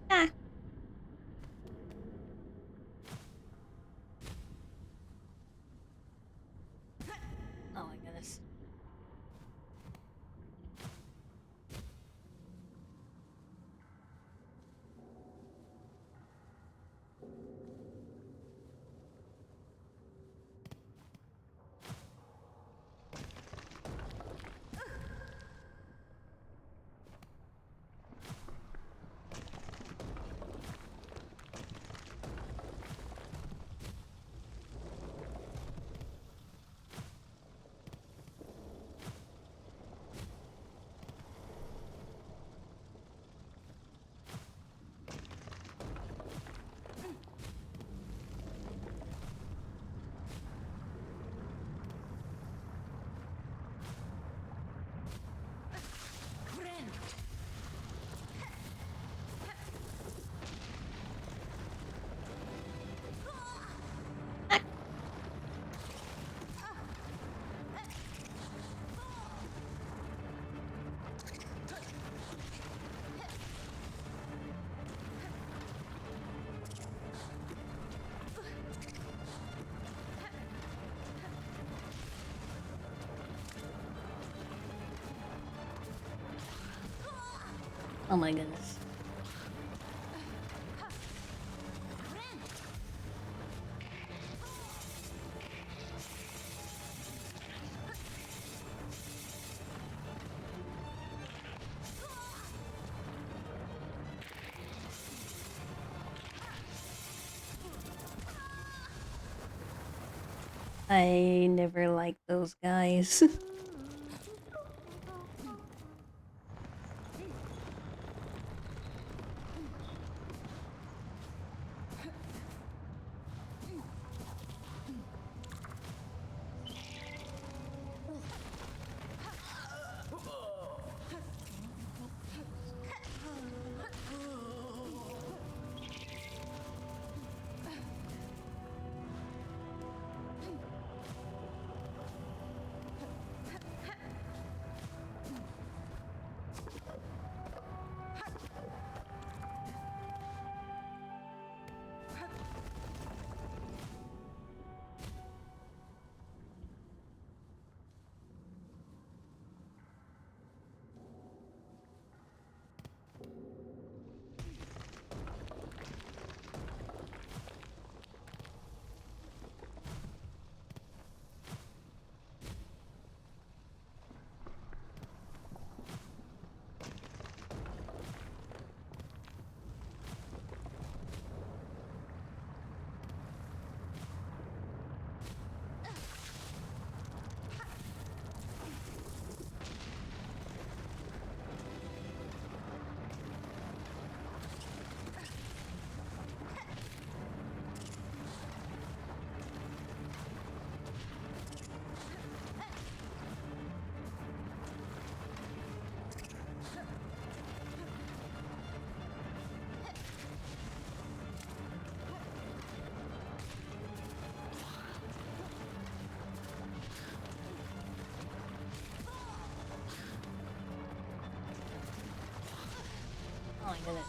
[SPEAKER 1] Ah. Oh my goodness. Oh my goodness. I never liked those guys. Oh my goodness.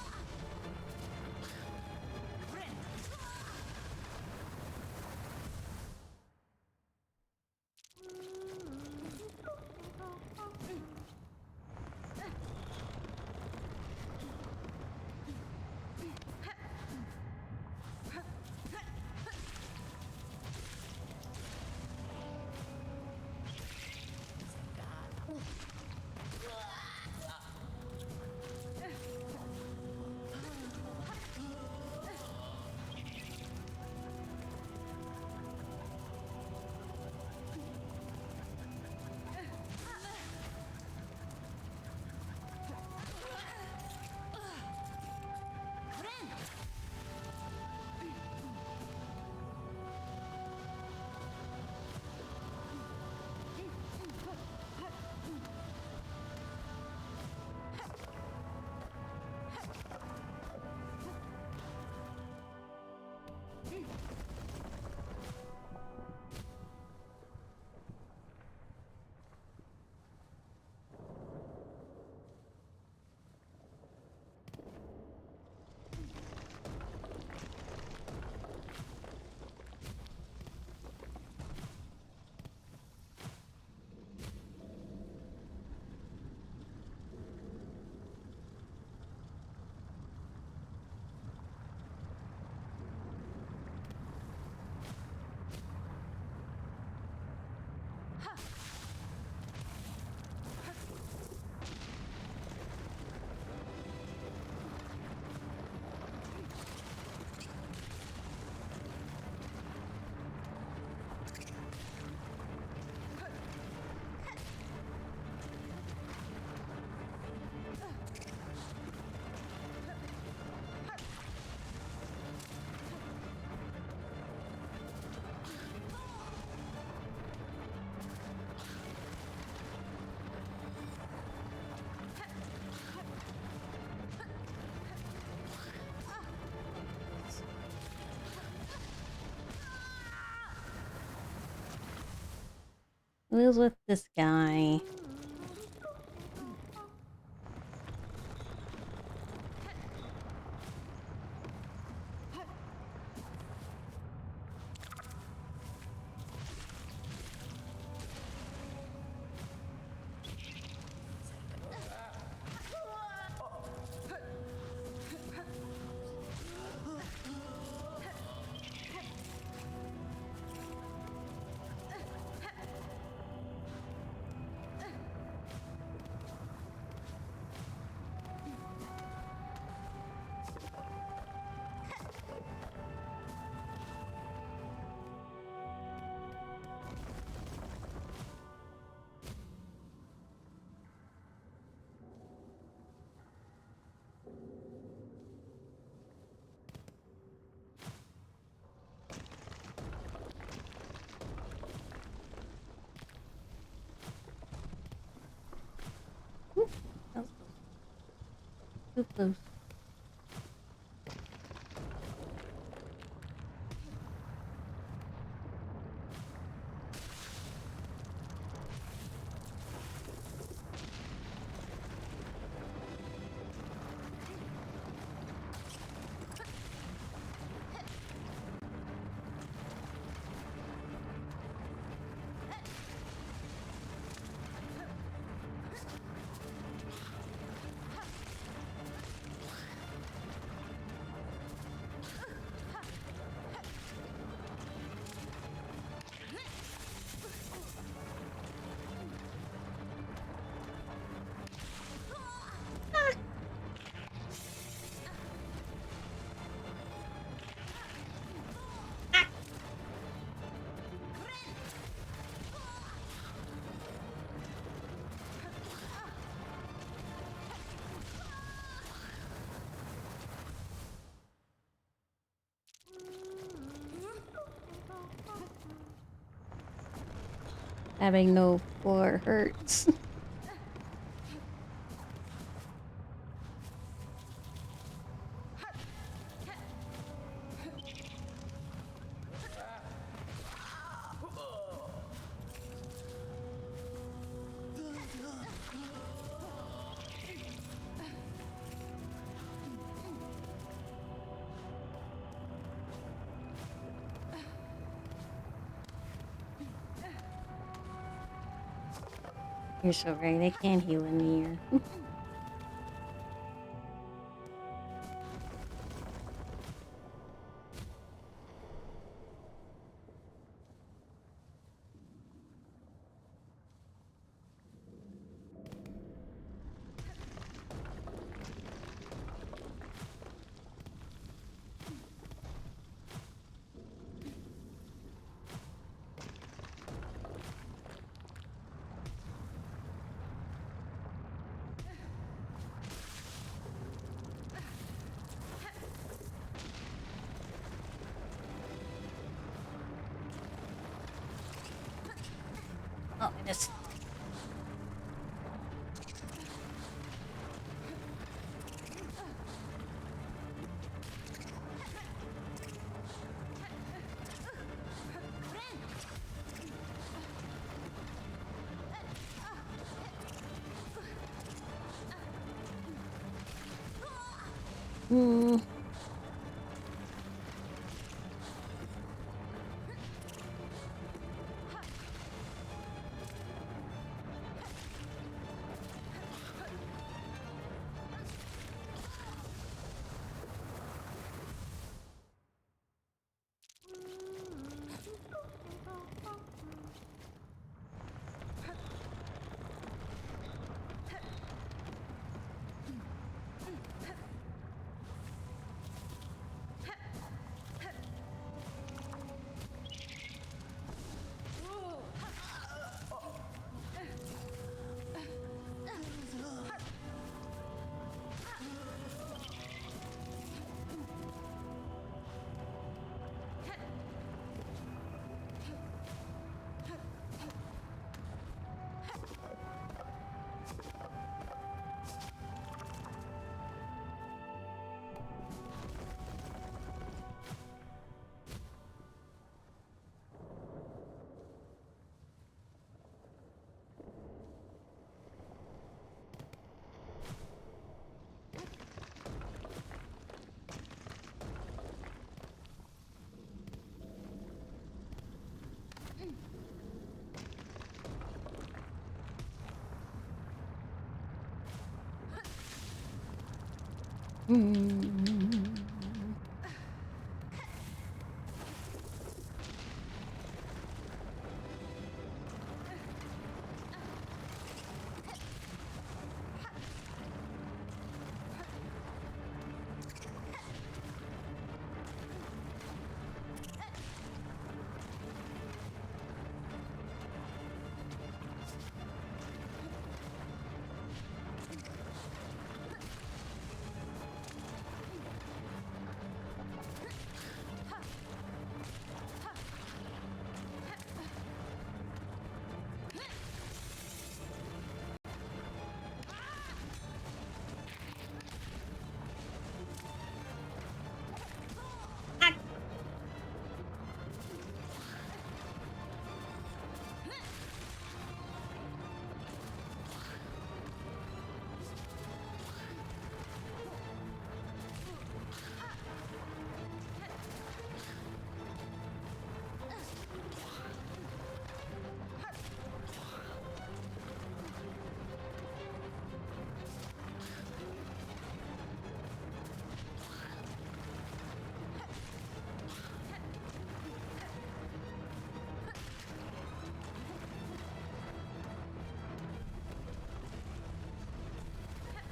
[SPEAKER 1] Who is with this guy? That was close. Too close. Having no floor hurts. You're so right. I can't heal in the air. Oh, I just... Hmm.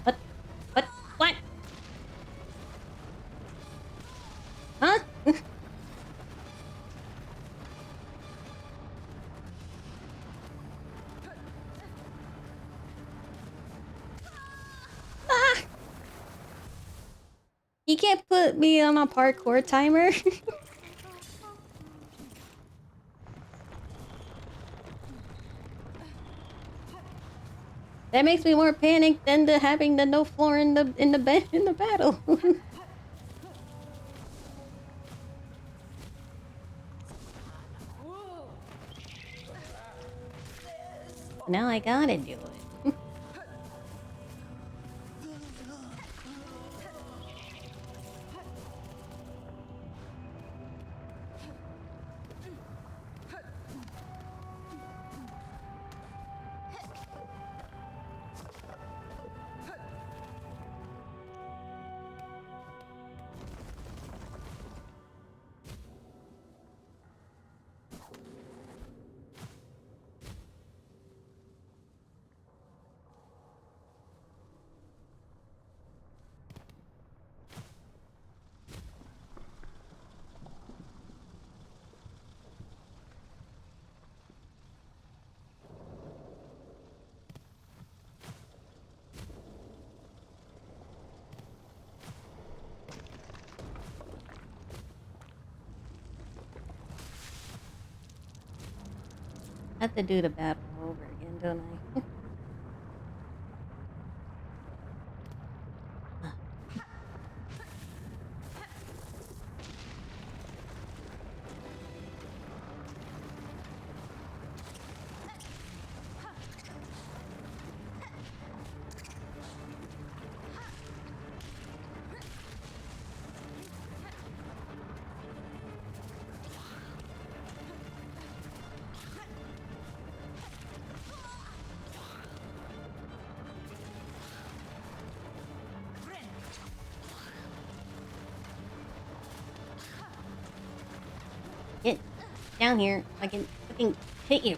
[SPEAKER 1] What? What? What? Huh? Ah! You can't put me on a parkour timer. That makes me more panicked than the having the no floor in the battle. Now I gotta do it. have to do the battle over again, don't I? Get down here. I can fucking hit you.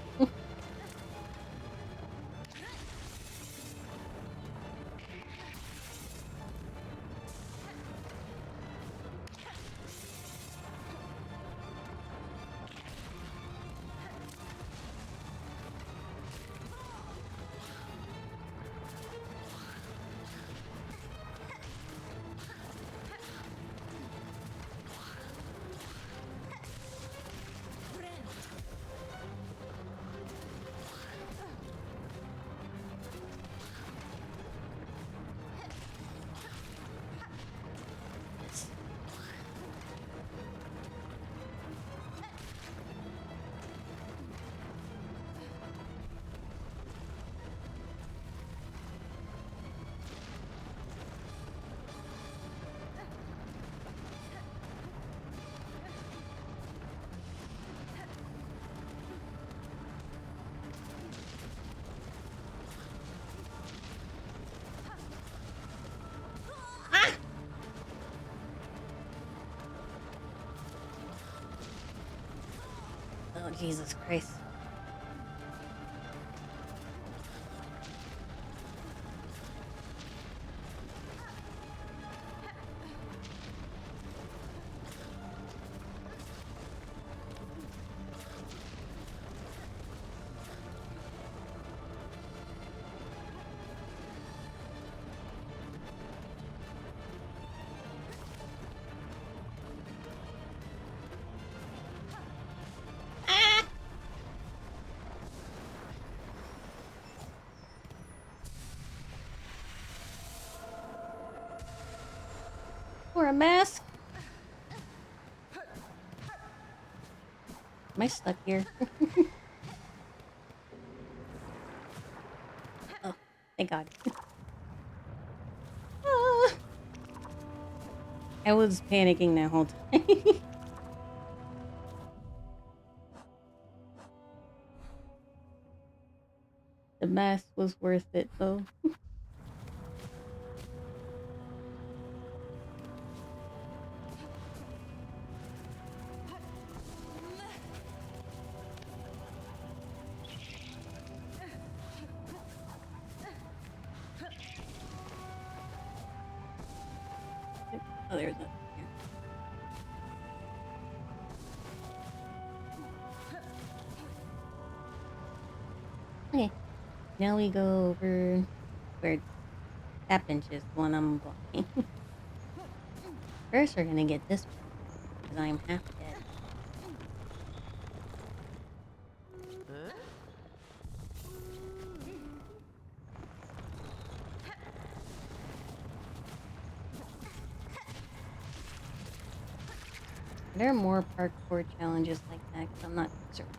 [SPEAKER 1] Oh, Jesus Christ. Or a mask? Am I stuck here? Oh, thank God. Ah. I was panicking that whole time. The mask was worth it, though. Oh, there's nothing here. Okay, now we go over where that bench is, the one I'm blocking. First, we're gonna get this one, because I'm half dead. Are there more parkour challenges like that? Because I'm not gonna survive.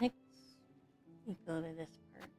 [SPEAKER 1] Next, we go to this part.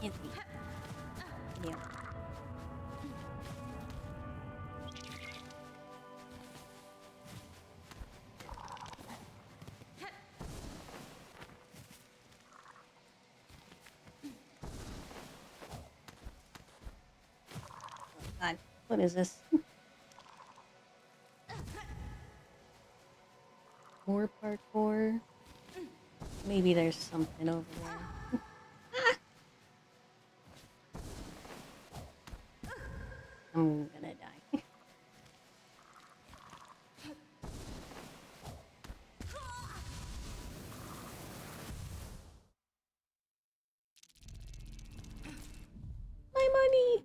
[SPEAKER 1] Anthony. Yeah. God, what is this? More parkour. Maybe there's something over there. I'm gonna die. My money!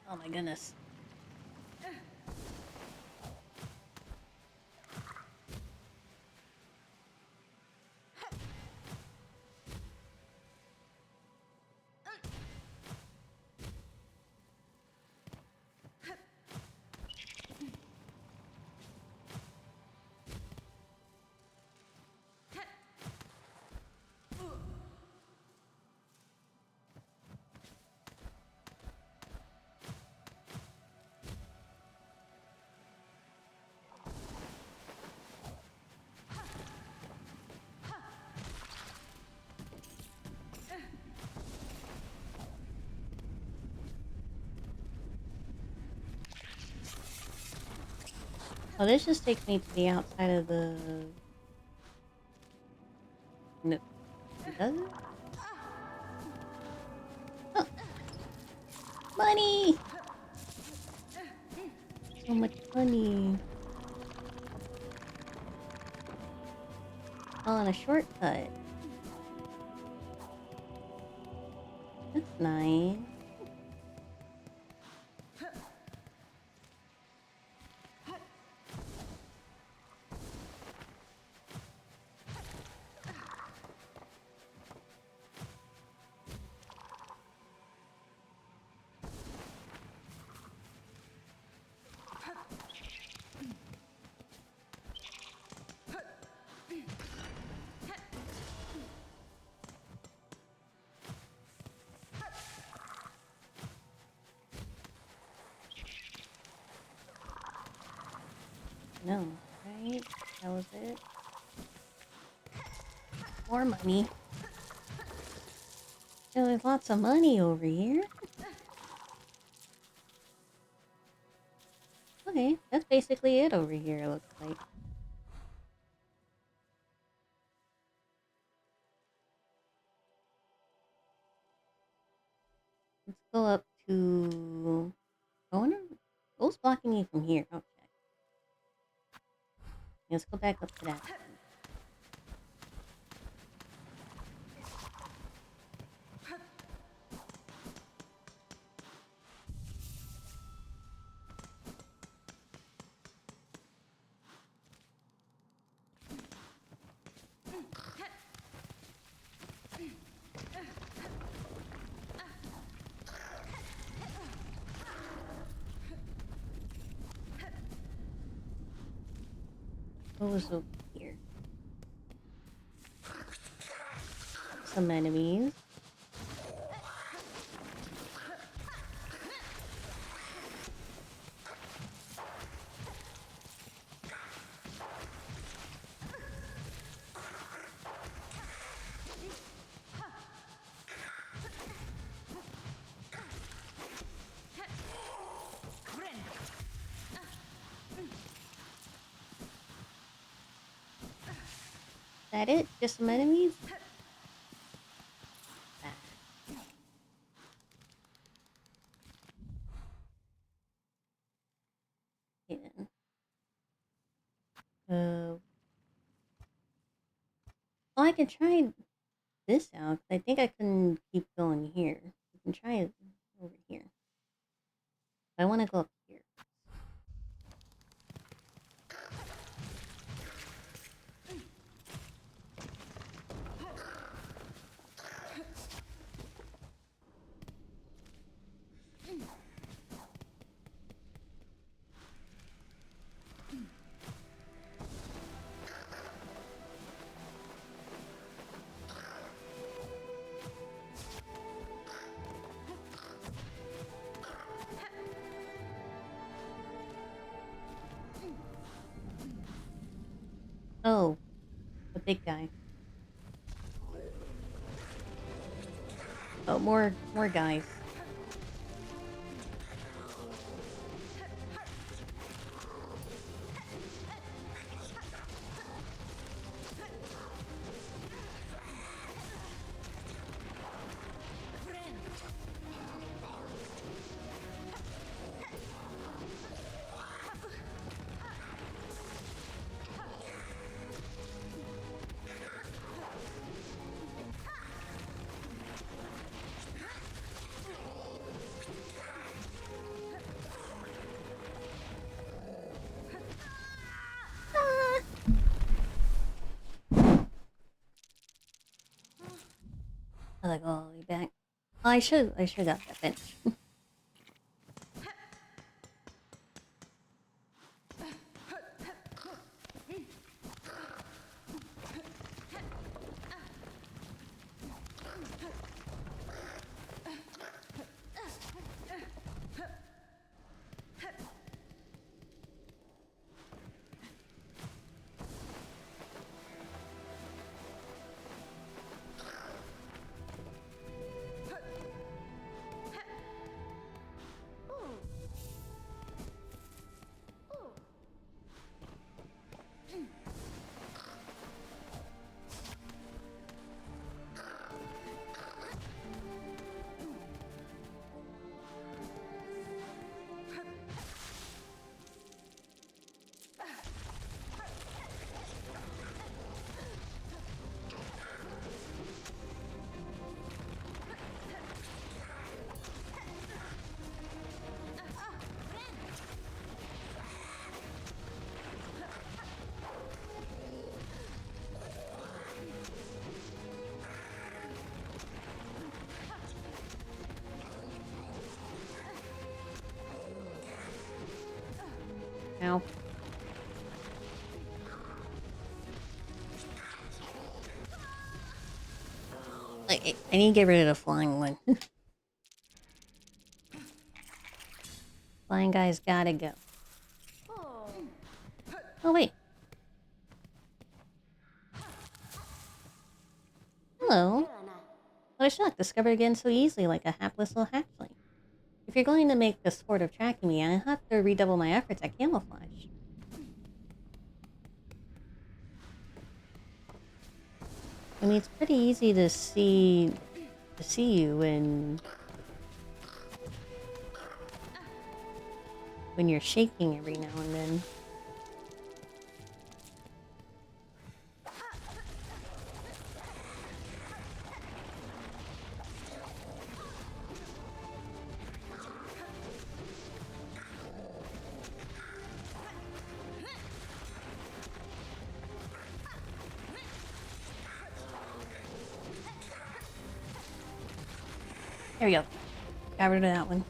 [SPEAKER 1] Oh my goodness. Oh, this just takes me to the outside of the... No. It doesn't? Oh. Money! So much money. Oh, and a shortcut. That's nice. No, right? That was it. More money. Yeah, there's lots of money over here. Okay, that's basically it over here, it looks like. Let's go up to... I wonder... Who's blocking me from here? Oh, check. Let's go back up to that. What was over here? Some enemies. That it? Just some enemies? Yeah. Well, I can try this out. I think I can keep going here. I can try it over here. I want to go up here. Oh, the big guy. Oh, more guys. I like all the way back. Oh, I should got that bench. Ow. I need to get rid of the flying one. Flying guy's gotta go. Oh, wait. Hello. I was shocked. Discovered again so easily, like a hapless little hatchling. If you're going to make a sport of tracking me, I have to redouble my efforts at camouflage. I mean, it's pretty easy to see you when you're shaking every now and then. There we go. Got rid of that one.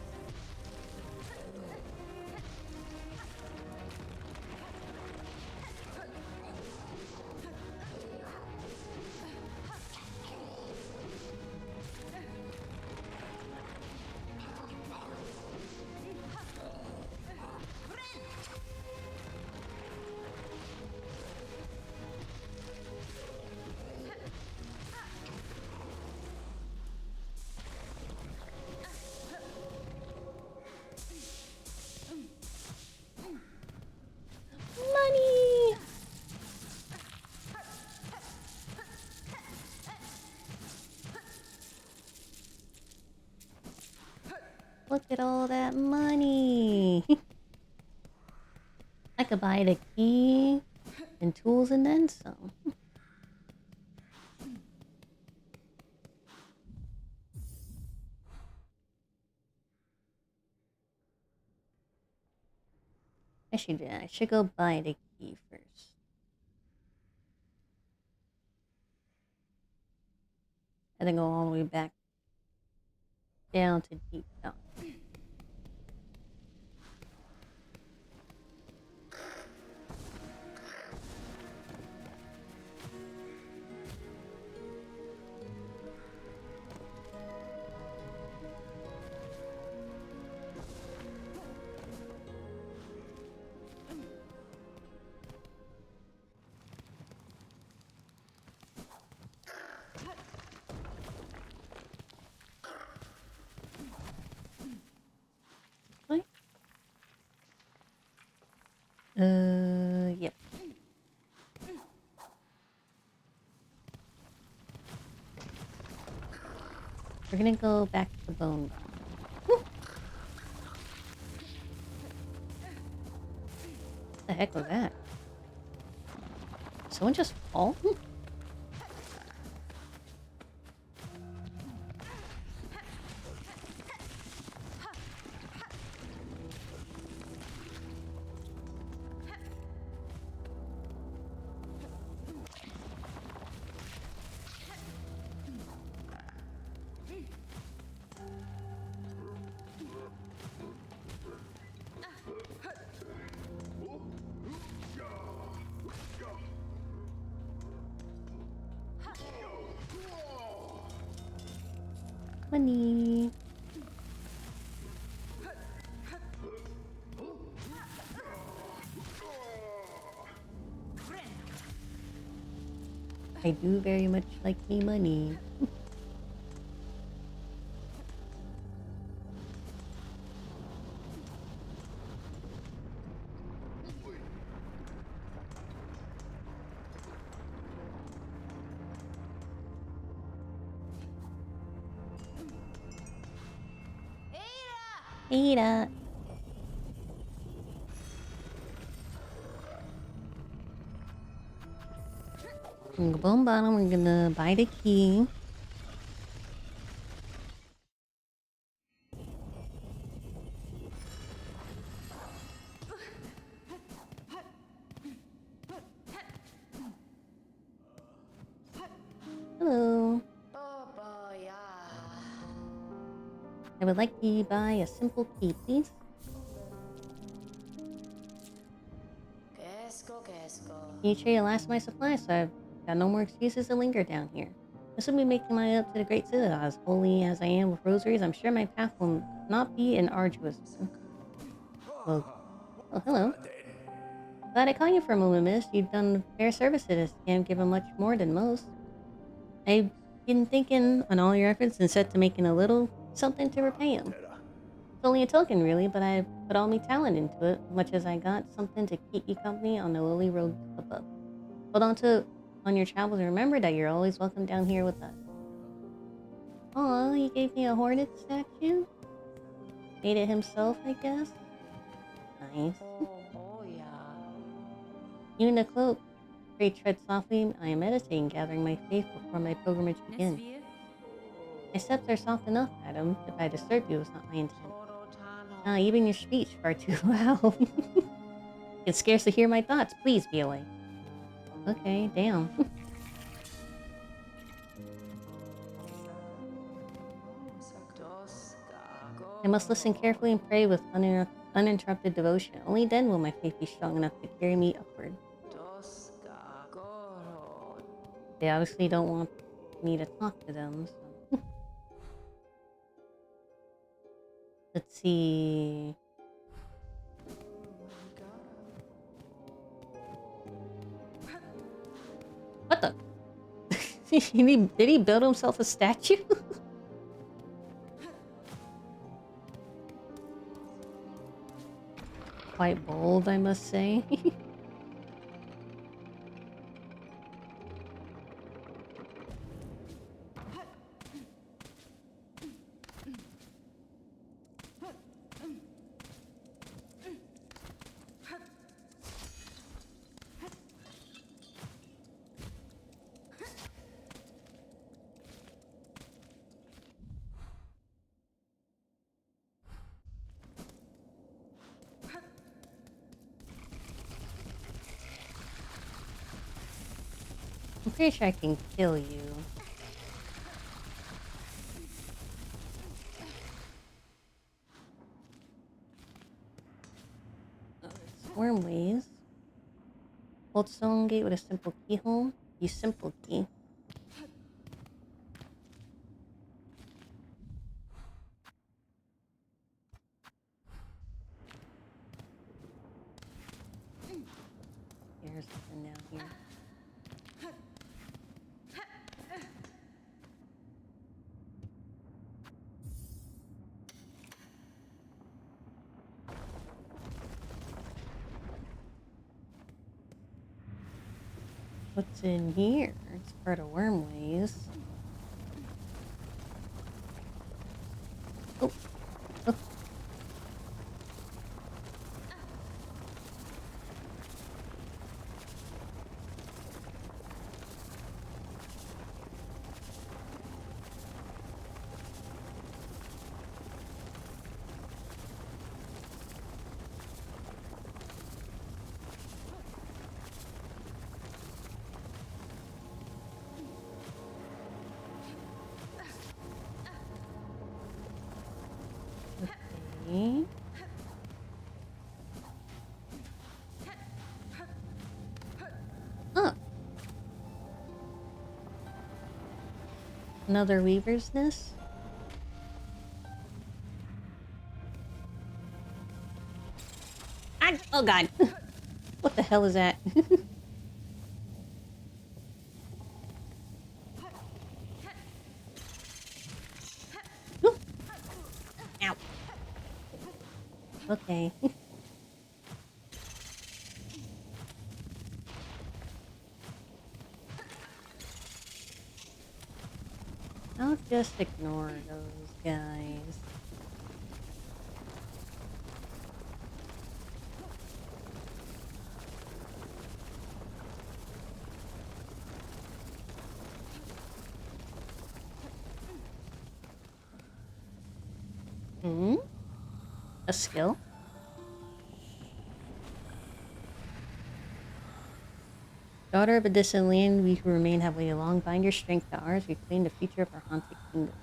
[SPEAKER 1] look at all that money. I could buy the key and tools and then some. I should go buy the key first. And then go all the way back down to deep down. Yep. We're gonna go back to the bone. Woo! What the heck was that? Someone just fall? Money. I do very much like me money. Ada. On the bone bottom, we're gonna buy the key. Hello. I would like to buy a simple key, please. Can you trade the last of my supplies so I've got no more excuses to linger down here? This will be making my way up to the Great Citadel. As holy as I am with rosaries, I'm sure my path will not be an arduous one. Well, oh, hello. Glad I caught you for a moment, miss. You've done fair service to this camp, given much more than most. I've been thinking on all your efforts and set to making a little something to repay him. It's only a token, really, but I put all my talent into it, much as I got something to keep you company on the lowly road above. Hold on to on your travels and remember that you're always welcome down here with us. Aw, he gave me a hornet statue? Made it himself, I guess? Nice. You in the cloak. Pray tread softly. I am meditating, gathering my faith before my pilgrimage begins. My steps are soft enough, madam. If I disturb you, it's not my intent. Even your speech far too loud. You can scarcely hear my thoughts. Please be away. Okay, damn. I must listen carefully and pray with uninterrupted devotion. Only then will my faith be strong enough to carry me upward. They obviously don't want me to talk to them, so... Let's see... What the? Did he build himself a statue? Quite bold, I must say. I'm pretty sure I can kill you. Oh, there's worm ways. Hold stone gate with a simple keyhole. Use simple key. There's something down here. What's in here? It's part of wormways. Oh. Oh. Okay. Oh. Another weaver's nest? Oh god. What the hell is that? Ow. Okay. I'll just ignore those guys. Hmm? A skill? Daughter of a distant land, we who remain have waited long. Bind your strength to ours. We claim the future of our haunted kingdom.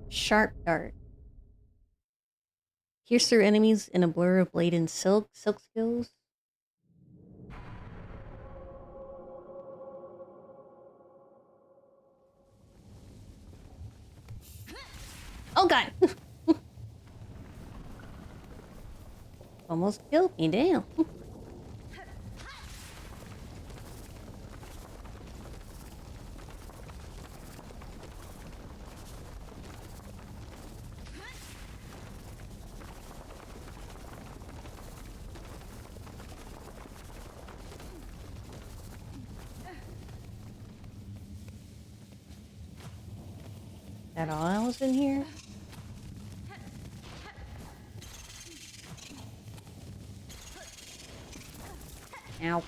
[SPEAKER 1] Sharp dart. Pierce through enemies in a blur of blade and silk. Silk skills. Oh god! Almost killed me, damn. That all else in here? Ow.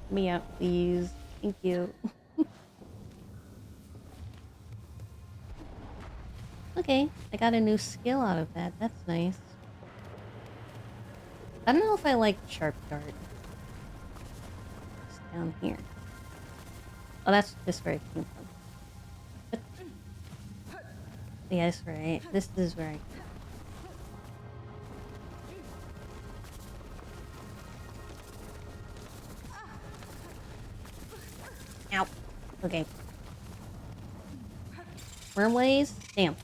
[SPEAKER 1] Let me out, please. Thank you. Okay, I got a new skill out of that. That's nice. I don't know if I like sharp dart. It's down here. Oh, that's just where I came from. But... yeah, that's right. This is where I came from. Ow. Okay. Wormways? Damn.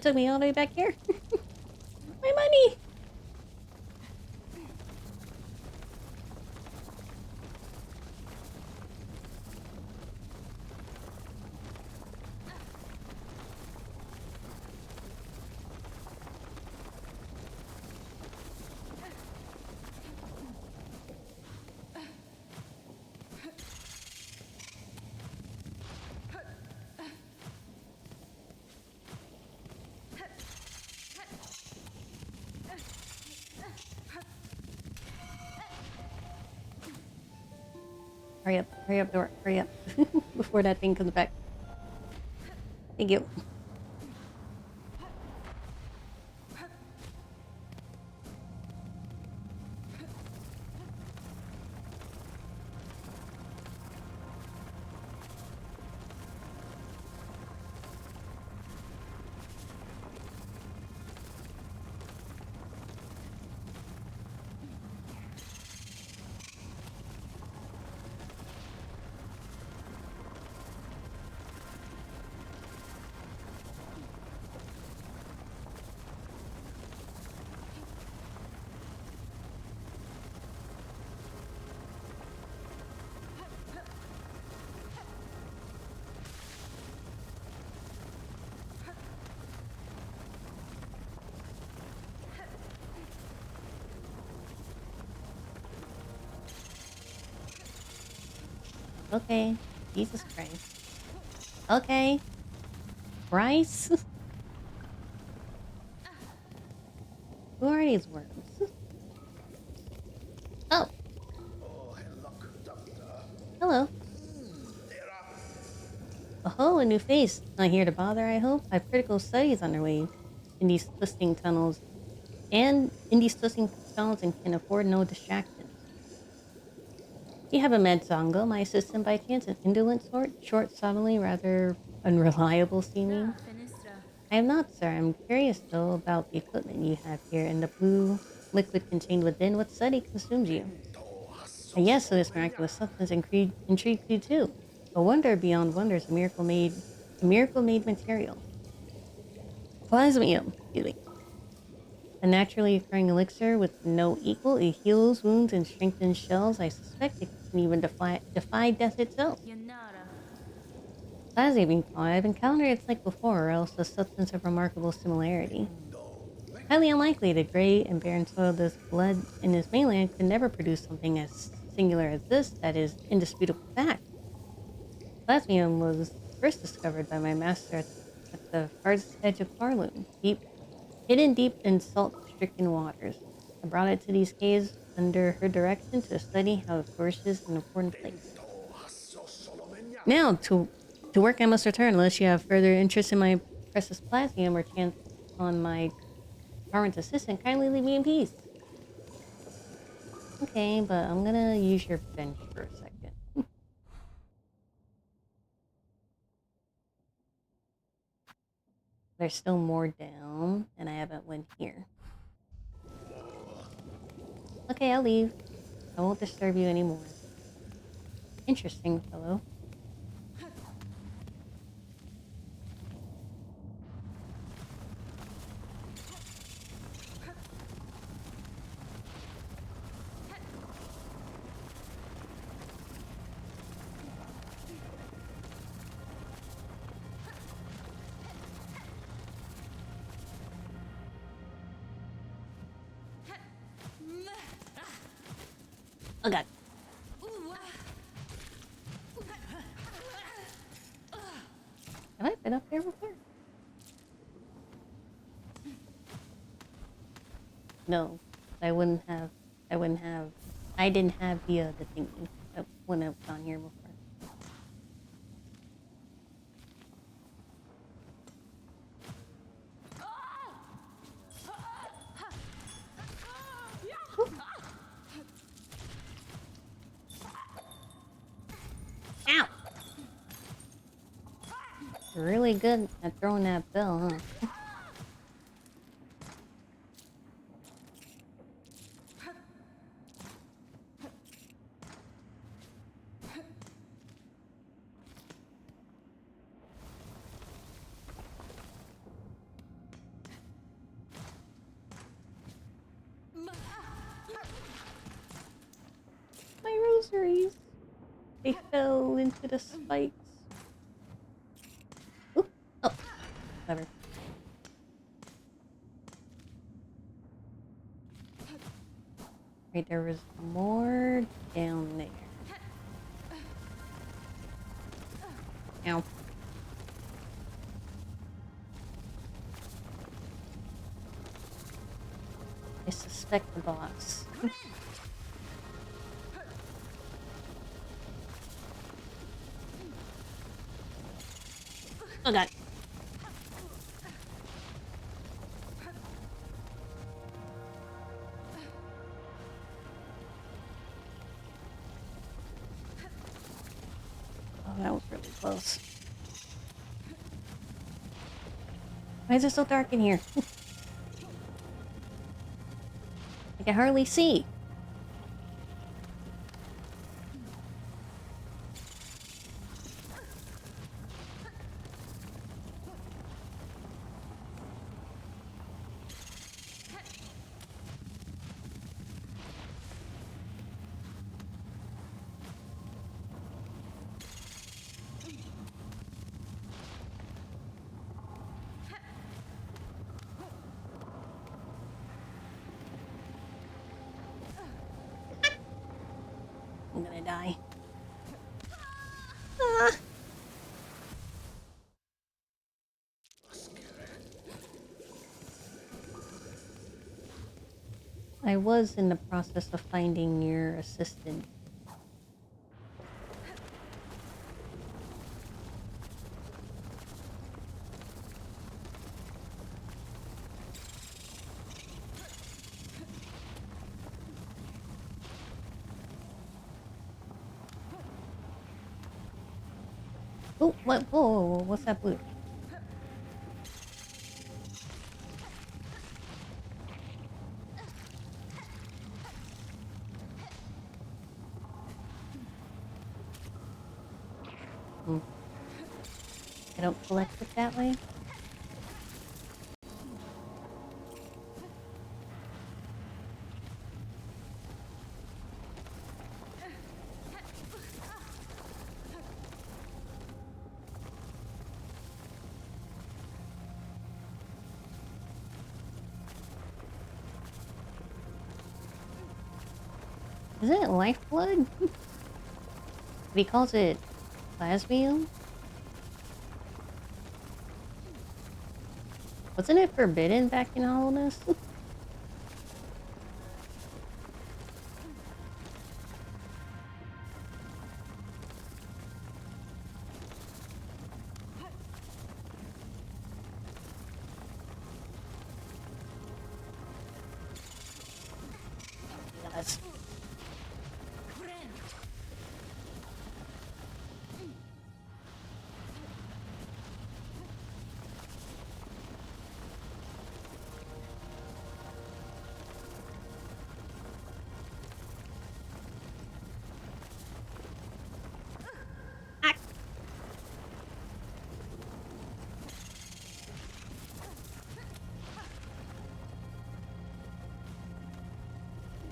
[SPEAKER 1] took me all the way back here. My money! Hurry up, door, hurry up. Before that thing comes back. Thank you. Okay. Jesus Christ. Okay. Bryce? Who are these worms? Oh. Hello. Oh, a new face. Not here to bother, I hope. I've critical studies underway in these twisting tunnels. And can afford no distractions. You have a med Zongo, my assistant by chance, an indolent sort, short, subtly, rather unreliable seeming. I am not, sir. I'm curious, though, about the equipment you have here and the blue liquid contained within. What study consumes you? And yes, so this miraculous substance intrigued you too. A wonder beyond wonders, a miracle made material. Plasmium, excuse me. A naturally occurring elixir with no equal. It heals wounds and strengthens shells. I suspect it can even defy death itself. Plasmium, I've encountered its like before, or else a substance of remarkable similarity. Highly unlikely the gray and barren soil of this blood in this mainland could never produce something as singular as this. That is indisputable fact. Plasmium was first discovered by my master at the farthest edge of Farloon, hidden deep in salt-stricken waters. I brought it to these caves under her direction to study how it flourishes in an important place. Now, to work I must return, unless you have further interest in my precious plasmium or chance on my current assistant. Kindly leave me in peace. Okay, but I'm gonna use your bench for a second. There's still more down, and I haven't went here. Okay, I'll leave. I won't disturb you anymore. Interesting, fellow. Oh god. Have I been up there before? No, I didn't have the thingy. I wouldn't have gone here before. Ow! You're really good at throwing that bell, huh? rosaries. They fell into the spikes. Ooh. Oh, whatever. Right, there was more down there. Ow. I suspect the boss. Oh god. Oh, that was really close. Why is it so dark in here? I can hardly see. I'm gonna die. Ah. I was in the process of finding your assistant. Oh, what? Whoa, what's that blue? Hmm. I don't collect it that way. Isn't it lifeblood? If he calls it plasmium? Wasn't it forbidden back in Hollowness? Yes.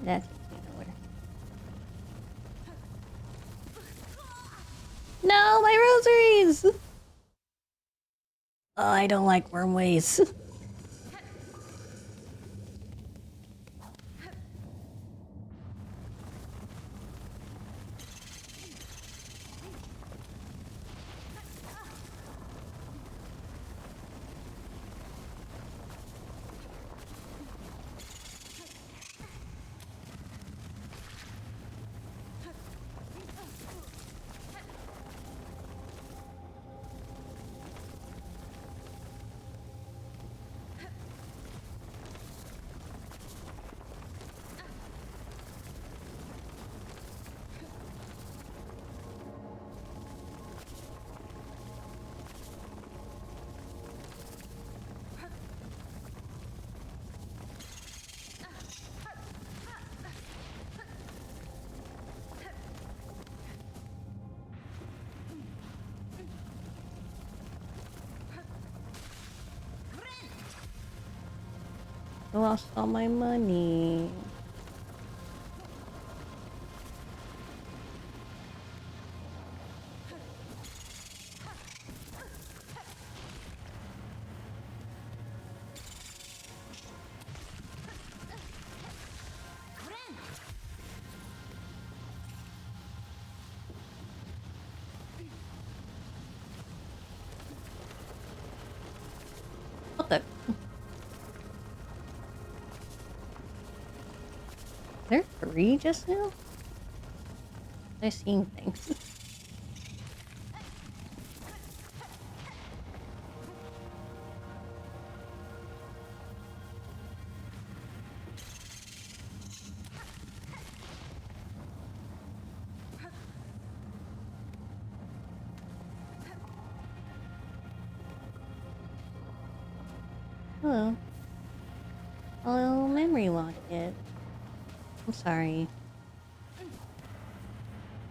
[SPEAKER 1] That's nowhere. No, my rosaries! Oh, I don't like worm ways. I lost all my money. there 3 just now? I seen things. Hello. Oh, memory locked it. I'm sorry.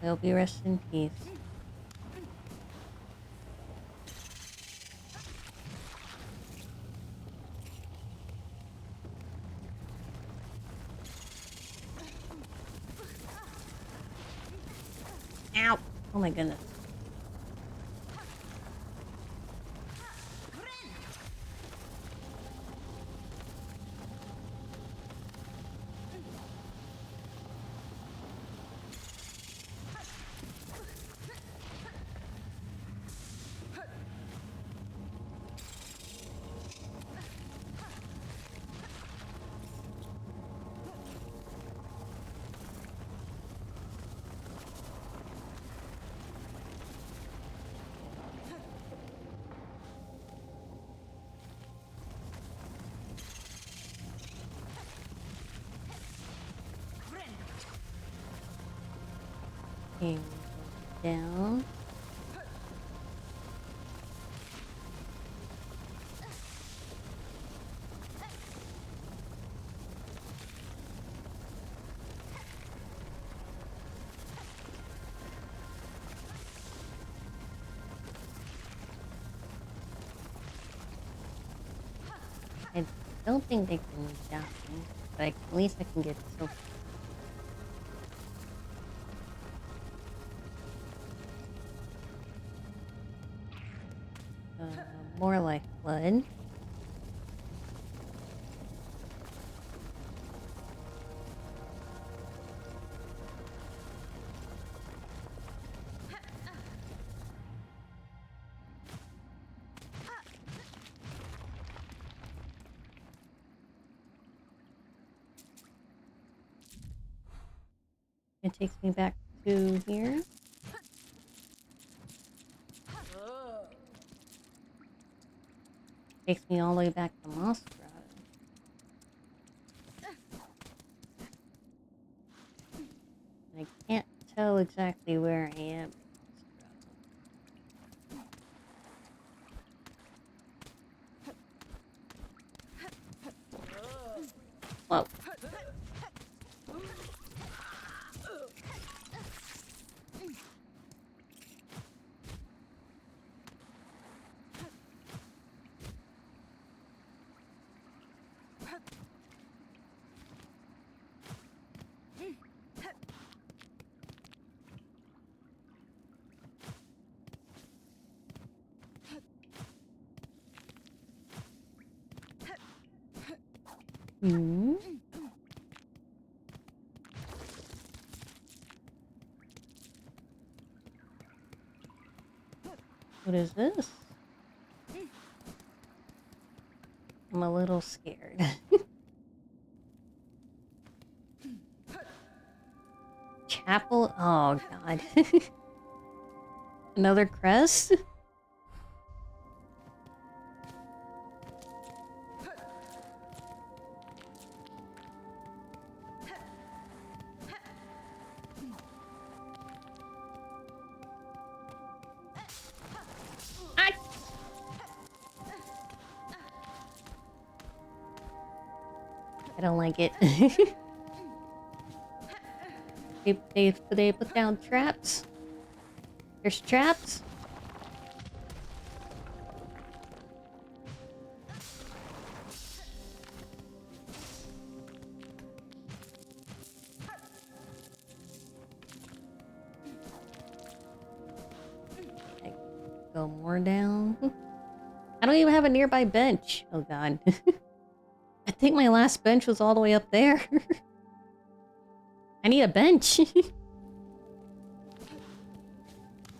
[SPEAKER 1] I hope you rest in peace. Ow! Oh my goodness. Okay, down. I don't think they can jump me, but at least I can get so. More like blood. It takes me back to here. Takes me all the way back to Moss Grotto. I can't tell exactly where I am. Whoa. Hmm. What is this? I'm a little scared. Chapel? Oh, God. Another crest? I don't like it. they put down traps? There's traps? Go more down. I don't even have a nearby bench. Oh god. I think my last bench was all the way up there. I need a bench.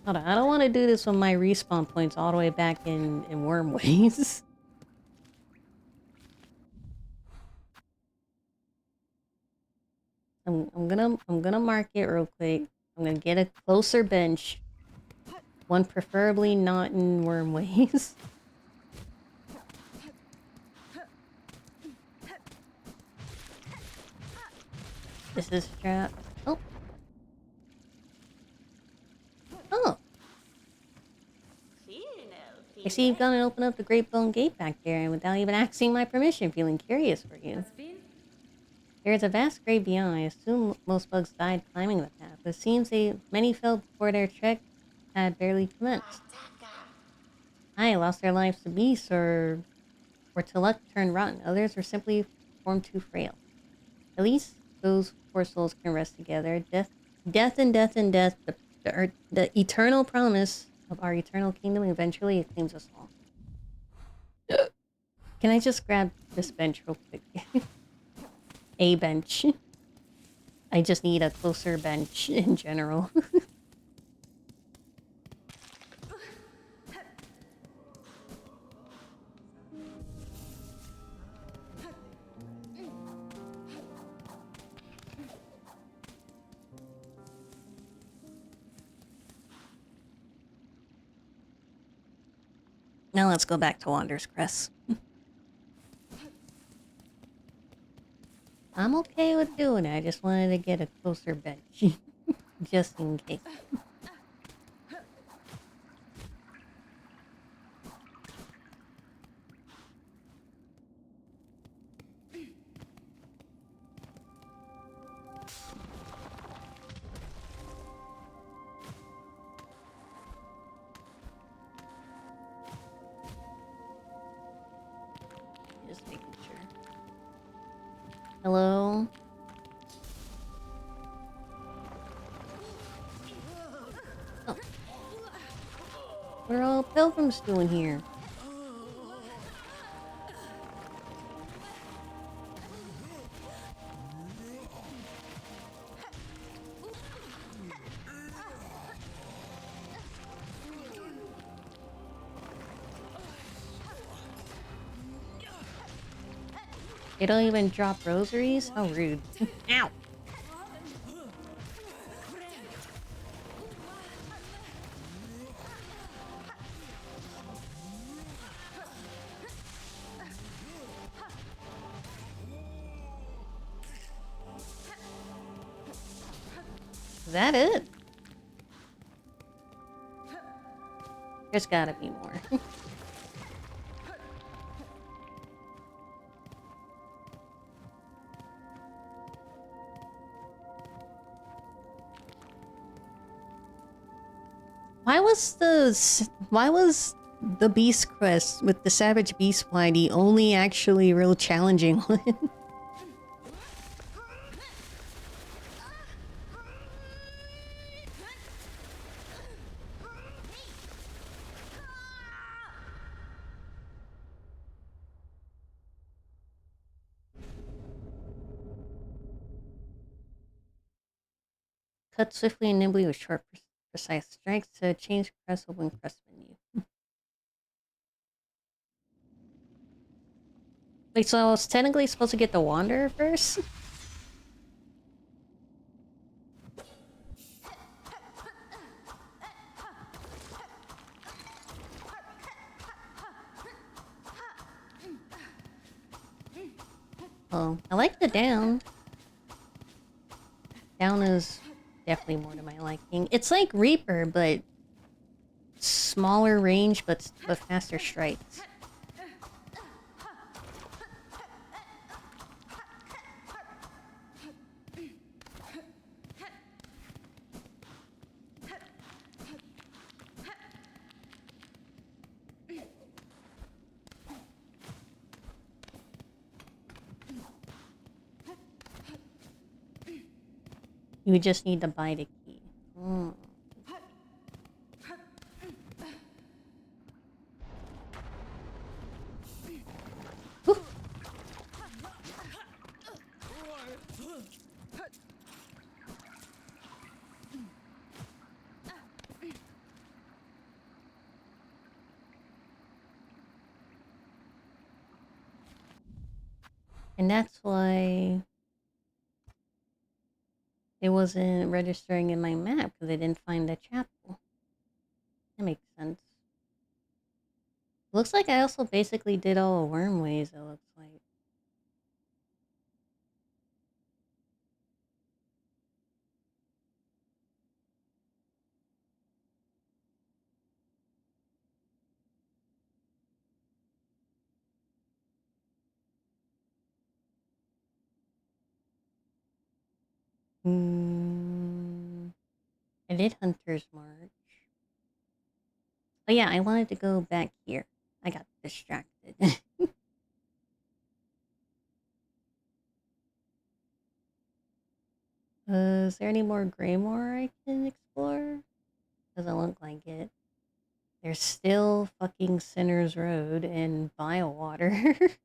[SPEAKER 1] Hold on, I don't want to do this when my respawn point's all the way back in Wormways. I'm gonna mark it real quick. I'm gonna get a closer bench. One preferably not in worm ways. This is trap. Oh. Oh. I see you've gone and opened up the Great Bone Gate back there, and without even asking my permission, feeling curious for you. There is a vast grave beyond. I assume most bugs died climbing the path. It seems many fell before their trek had barely commenced. Aye, lost their lives to beasts or to luck turned rotten. Others were simply formed too frail. At least those poor souls can rest together. Death, the eternal promise of our eternal kingdom eventually it claims us all. Can I just grab this bench real quick? A bench. I just need a closer bench in general. Now let's go back to Wander's Crest. I'm okay with doing it. I just wanted to get a closer bench. Just in case. Just making sure. Hello? Oh. What are all pilgrims doing here? They don't even drop rosaries? How rude. Ow! Is that it? There's gotta be more. Why was the Beast Quest with the Savage Beast Fly the only actually real challenging one? Cut swiftly and nimbly with short, precise strikes to change crest open crest menu. Wait, so I was technically supposed to get the Wanderer first? Oh, I like the down. Down is definitely more to my liking. It's like Reaper, but smaller range, but faster strikes. You just need to buy the key. Mm. And that's why it wasn't registering in my map because I didn't find the chapel. That makes sense. Looks like I also basically did all the worm ways, it looks like. I did Hunter's March. Oh yeah, I wanted to go back here. I got distracted. Is there any more Greymore I can explore? Doesn't look like it. There's still fucking Sinner's Road and Biowater.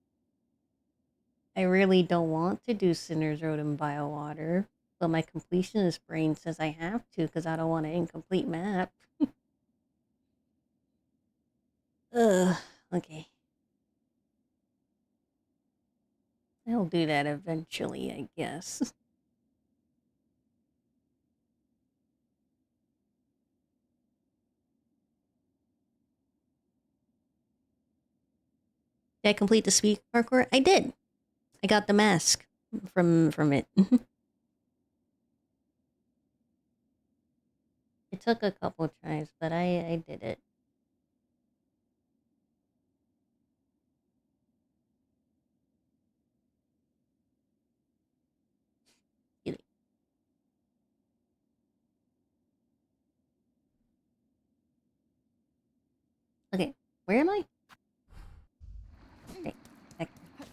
[SPEAKER 1] I really don't want to do Sinner's Road and Biowater, but my completionist brain says I have to because I don't want an incomplete map. Ugh, okay. I'll do that eventually, I guess. Did I complete the speed parkour? I did. I got the mask from it. It took a couple tries, but I did it. Okay, where am I? Okay, back here.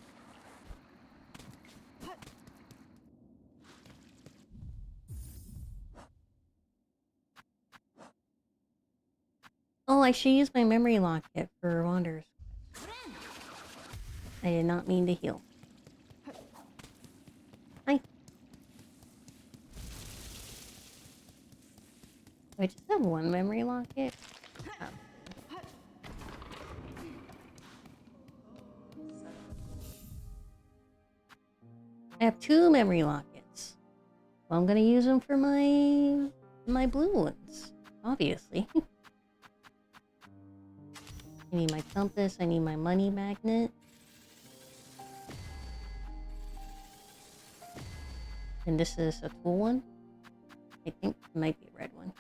[SPEAKER 1] Oh, I should use my memory locket for Wanderers. I did not mean to heal. Hi. Do I just have one memory locket? Oh. I have 2 memory lockets. Well, I'm gonna use them for my blue ones, obviously. I need my compass, I need my money magnet. And this is a tool one. I think it might be a red one.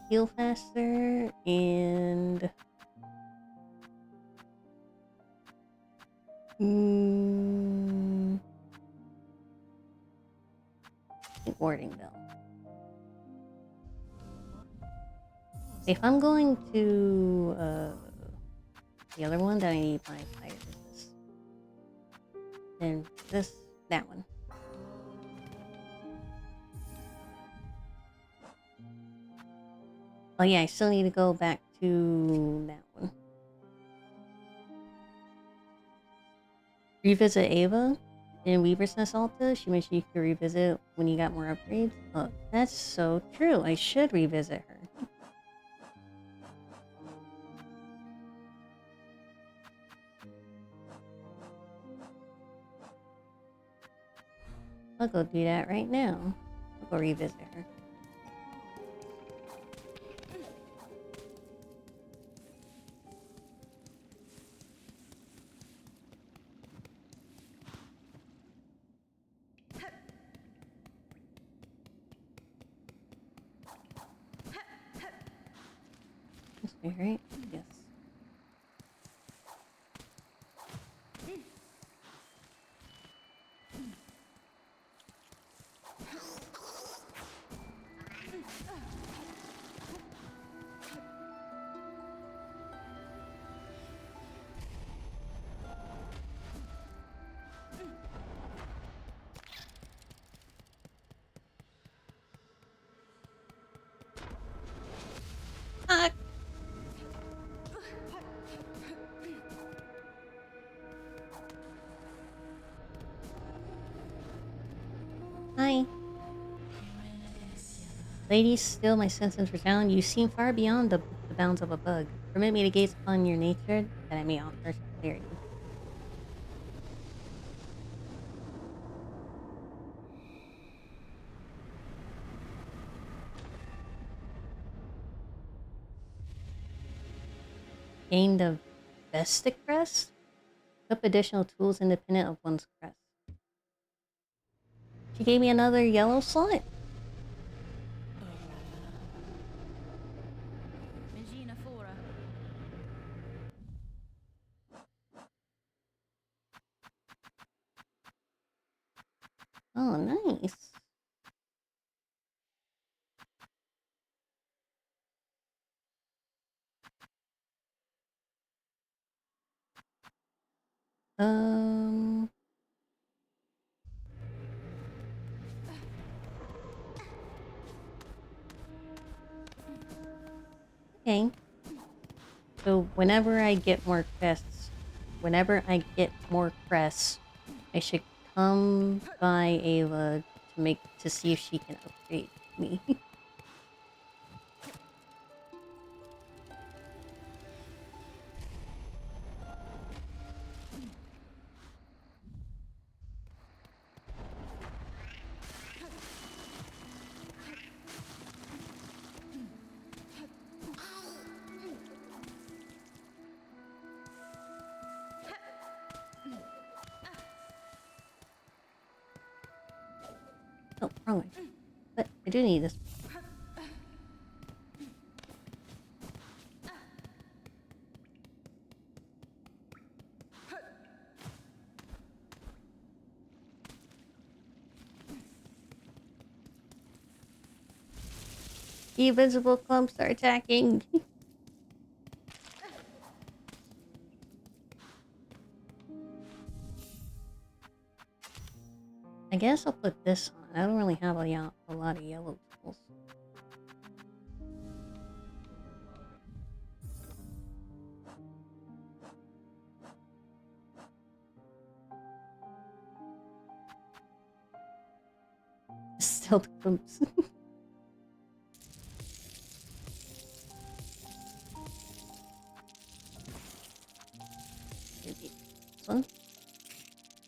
[SPEAKER 1] Heal faster and warding bell. If I'm going to the other one, then I need my fire resist. Then that one. Oh yeah, I still need to go back to that one. Revisit Ava in Weaver's Nest Alta. She mentioned you could revisit when you got more upgrades. Oh, that's so true. I should revisit her. I'll go do that right now. I'll go revisit her. This way, right? Yes. Hi. Ladies, still my senses resound. You seem far beyond the bounds of a bug. Permit me to gaze upon your nature, that I may offer to clear you. Gained a Vestic crest? Equip additional tools independent of one's crest. She gave me another yellow slot? Oh, nice. Okay. So whenever I get more crests, I should come by Ayla to see if she can upgrade me. Oh, wrong way. But I do need this. The invisible clumps are attacking. I guess I'll put this on. I don't really have a lot of yellow tools. Stealth clumps. This one.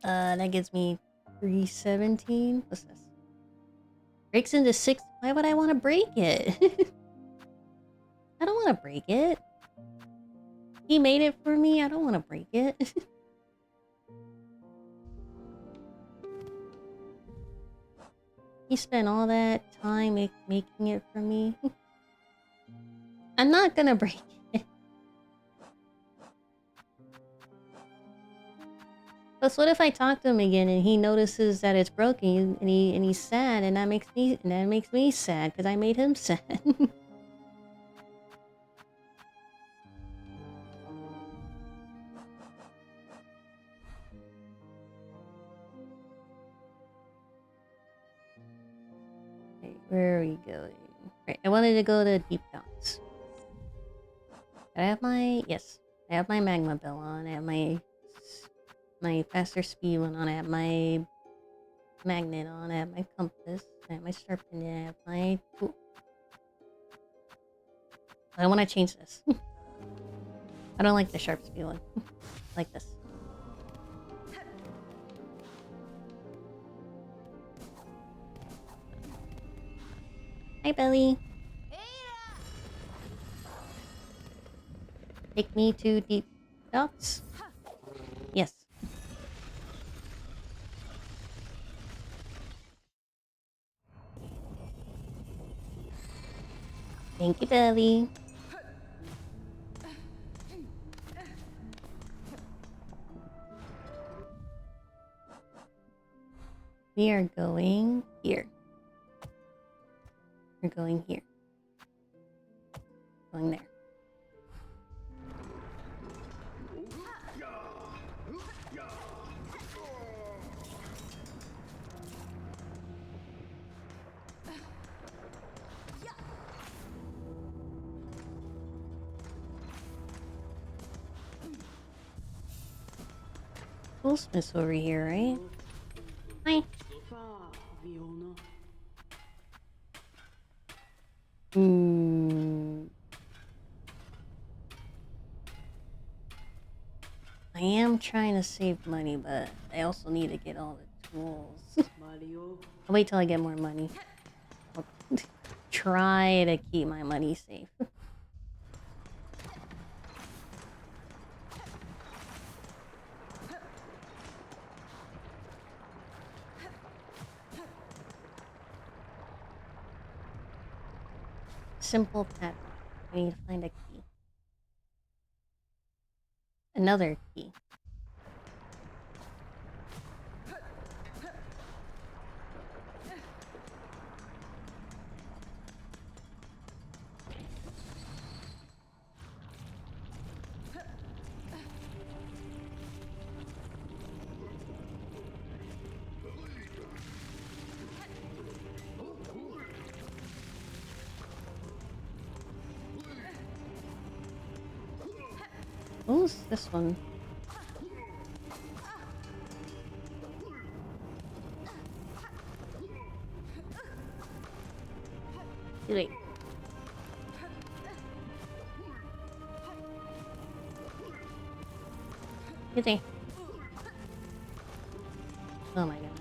[SPEAKER 1] That gives me 317. What's this? Breaks into 6. Why would I want to break it? I don't want to break it. He made it for me. I don't want to break it. He spent all that time making it for me. I'm not gonna break it. But what if I talk to him again and he notices that it's broken and he's sad, and that makes me sad because I made him sad. Okay, where are we going? Right, I wanted to go to Deep Docks. I have my I have my magma bell on. I have my faster speed one on. I have my magnet on. I have my compass. I have my sharp pendant. I have my tool. I want to change this. I don't like the sharp speed one. Like this. Hi, Belly. Take me to Deep Docks. Yes. Thank you, Belly. We are going here. We're going here. Going there. Toolsmith's over here, right? Hi. I am trying to save money, but I also need to get all the tools. I'll wait till I get more money. I'll try to keep my money safe. simple pattern. I need to find a key. Another key. Who's this one? Wait. Good day. Oh my goodness.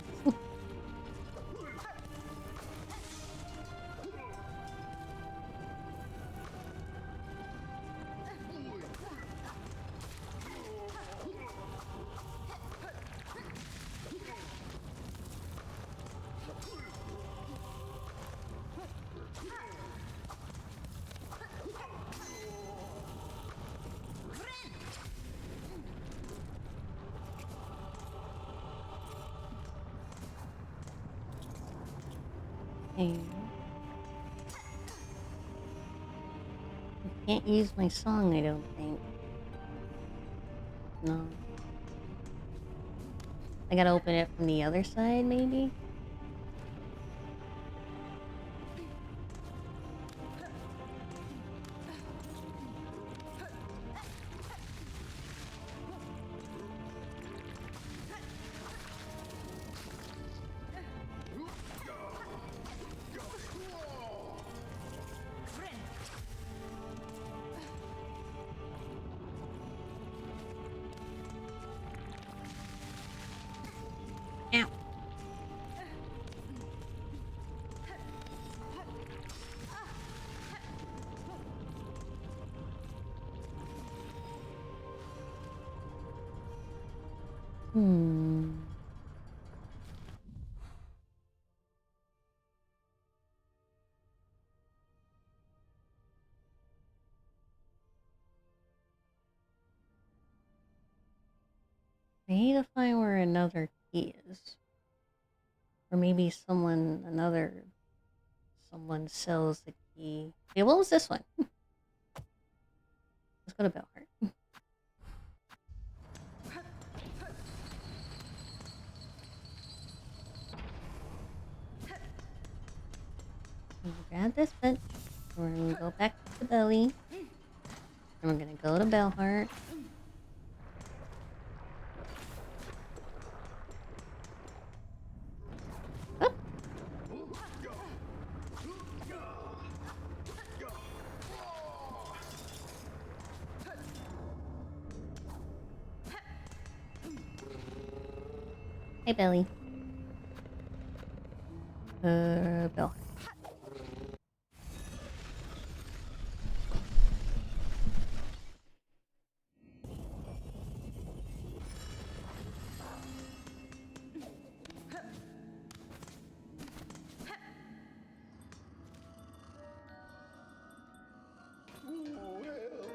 [SPEAKER 1] Okay. I can't use my song, I don't think. No. I gotta open it from the other side, maybe? Ow. I need to find where another key is. Or maybe someone sells the key. Okay, what was this one? Let's go to Bellheart. Grab this bench. We're gonna go back to the belly. And we're gonna go to Bellheart. Oh. Hey, Belly. Bellheart.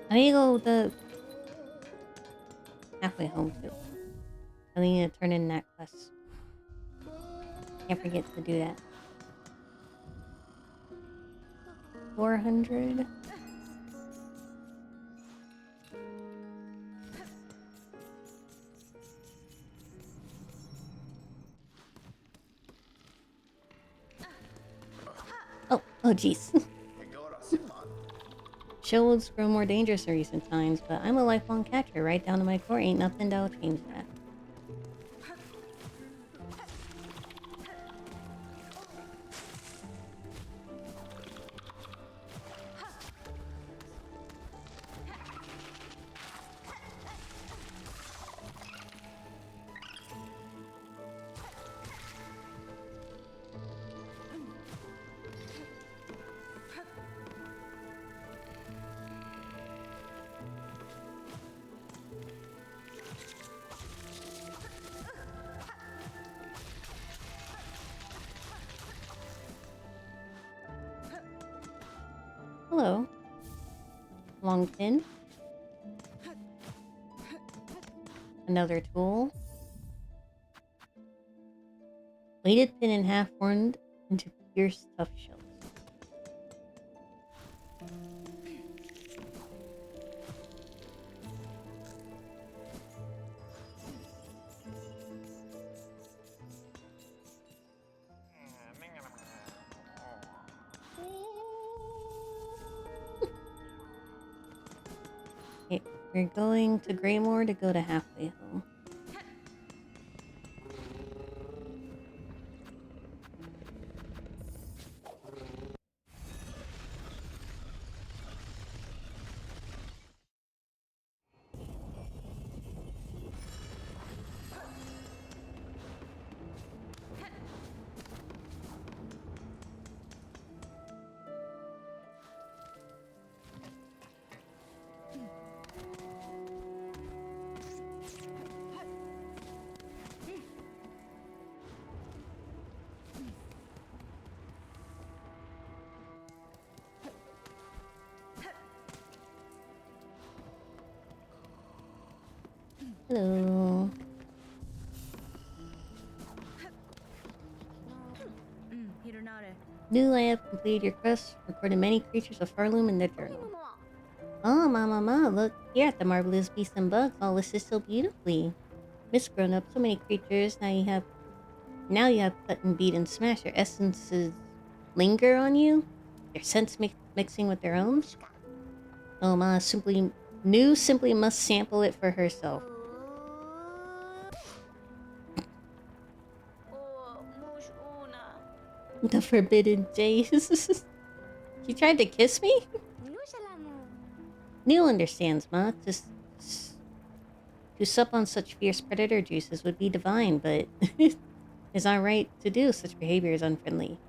[SPEAKER 1] I need to go the halfway home too. I need to turn in that quest. Can't forget to do that. 400. Oh jeez. Shields grow more dangerous in recent times, but I'm a lifelong catcher. Right down to my core, ain't nothing that'll change that. Hello. Long pin. Another tool. Weighted pin and half formed into pierced tough shells. Okay, we're going to Greymore to go to Halfway Home. Hello. New, I have completed your quest, recorded many creatures of Farloom in the journal. Oh, Mama, look here at the marvelous beasts and bugs, all listed so beautifully. Miss Grown Up, so many creatures, now you have cut and beat and smash. Their essences linger on you? Their scents mixing with their own? Oh, Ma, simply must sample it for herself. The forbidden jays. She tried to kiss me? Neil understands, Ma. To sup on such fierce predator juices would be divine, but it's not right to do. Such behavior is unfriendly.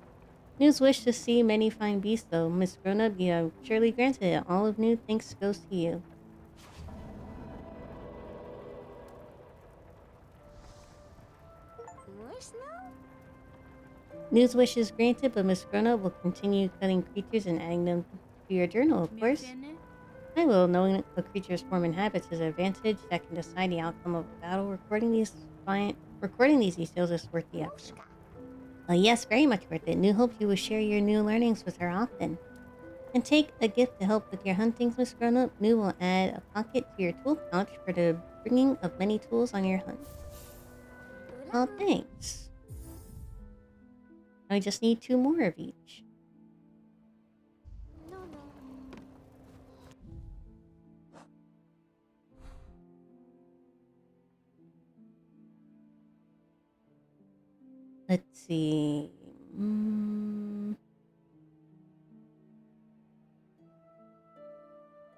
[SPEAKER 1] News wish to see many fine beasts, though. Miss Grown-Up, you have surely granted it. All of New thanks goes to you. News wish is granted, but Miss Grown-Up will continue cutting creatures and adding them to your journal, of course. I will. Knowing a creature's form and habits is an advantage that can decide the outcome of a battle. Recording these details is worth the effort. Yes, very much worth it. New hopes you will share your new learnings with her often. And take a gift to help with your huntings, Miss Grown-Up. New will add a pocket to your tool pouch for the bringing of many tools on your hunt. Oh, thanks. I just need 2 more of each. Let's see.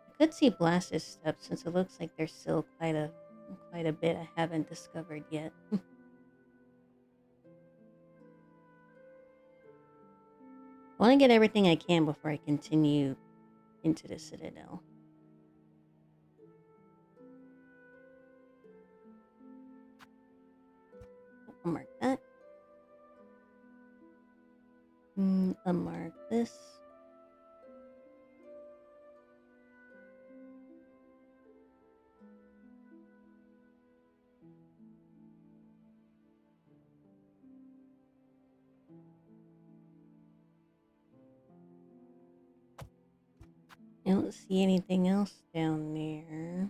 [SPEAKER 1] I could see Blasted Steps since it looks like there's still quite a bit I haven't discovered yet. I want to get everything I can before I continue into the Citadel. I'll mark that. I'll mark this. I don't see anything else down there.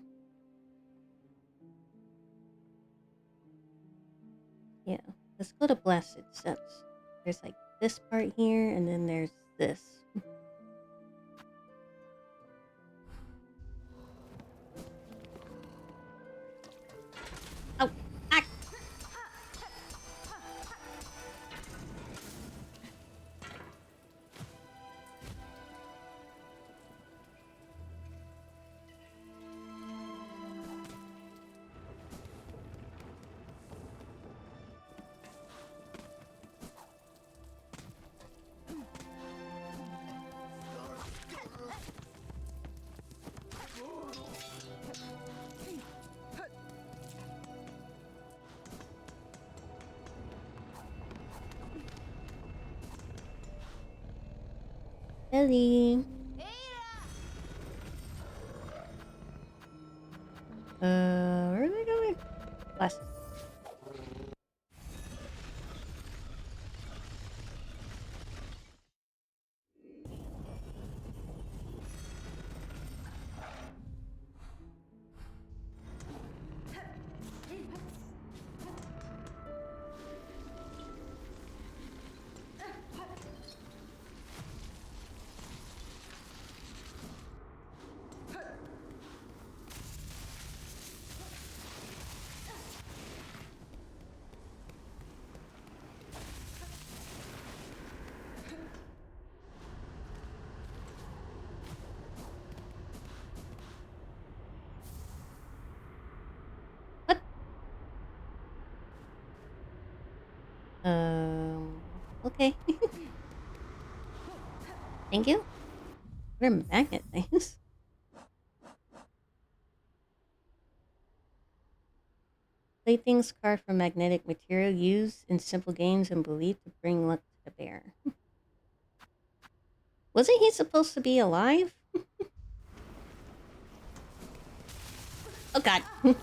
[SPEAKER 1] Yeah, let's go to Blasted Steps. There's like this part here, and then there's this. Oh, ah! Ellie. Where are they going? Last. Okay. Thank you. What are magnet things? Playthings carved from magnetic material used in simple games and believed to bring luck to the bear. Wasn't he supposed to be alive? Oh god. I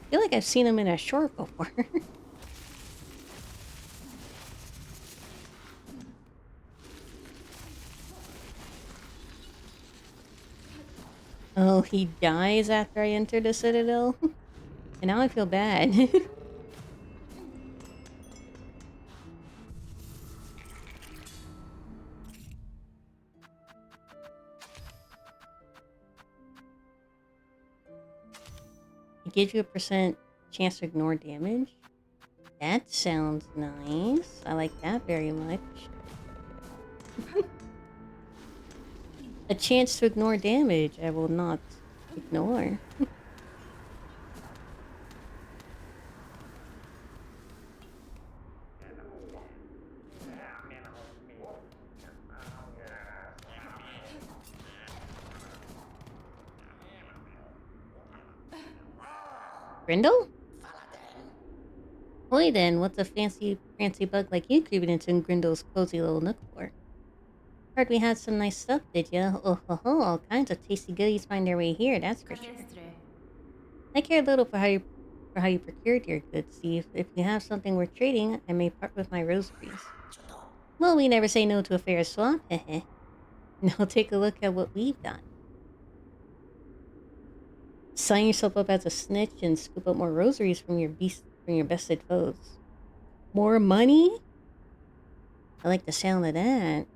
[SPEAKER 1] feel like I've seen him in a short before. Oh, he dies after I enter the citadel? And now I feel bad. It gives you a % chance to ignore damage. That sounds nice. I like that very much. A chance to ignore damage I will not ignore. Grindle? Boy then, what's a fancy bug like you creeping into Grindle's cozy little nook for? Heard we had some nice stuff, did ya? Oh ho ho, all kinds of tasty goodies find their way here, that's for sure. I care little for how you procured your goods, Steve. If you have something worth trading, I may part with my rosaries. Well, we never say no to a fair swap, heh. Now take a look at what we've got. Sign yourself up as a snitch and scoop up more rosaries from your bested foes. More money? I like the sound of that.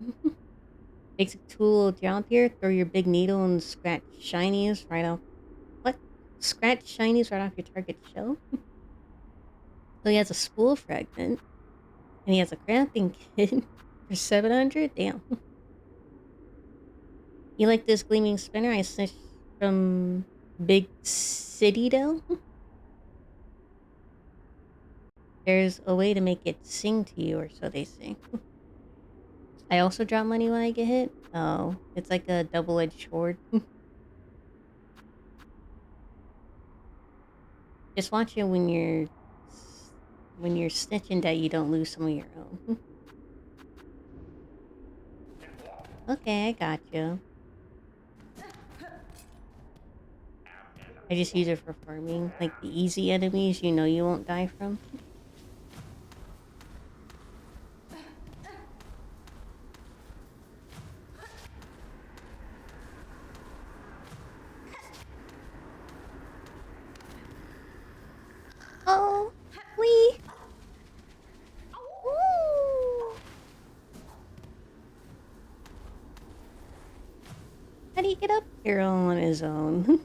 [SPEAKER 1] Basic tool drop here, throw your big needle and scratch shinies right off. What? Scratch shinies right off your target shell? So he has a spool fragment. And he has a crafting kit for 700? Damn. You like this gleaming spinner I snitched from Big Citydale? There's a way to make it sing to you, or so they say. I also drop money when I get hit? Oh, it's like a double-edged sword. Just watch it when you're snitching that you don't lose some of your own. Okay, I got you. I just use it for farming, like the easy enemies you know you won't die from. Oh, wee! Ooh. How do you get up here on his own?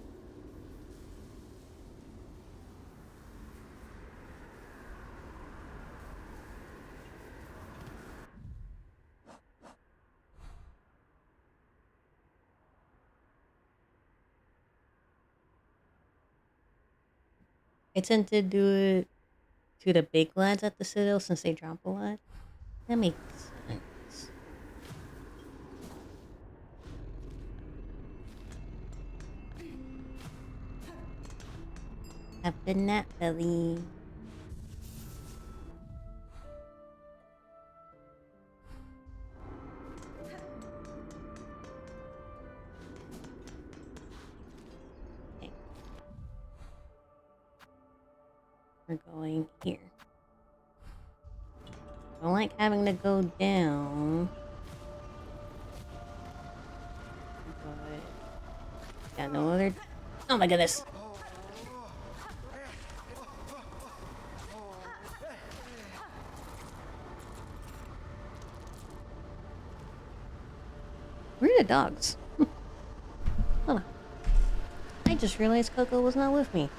[SPEAKER 1] I tend to do it to the big lads at the Citadel since they drop a lot. That makes sense. Have good nap, Belly. we're going here. I don't like having to go down. But got no other... Oh my goodness! Where are the dogs? Hold on. I just realized Coco was not with me.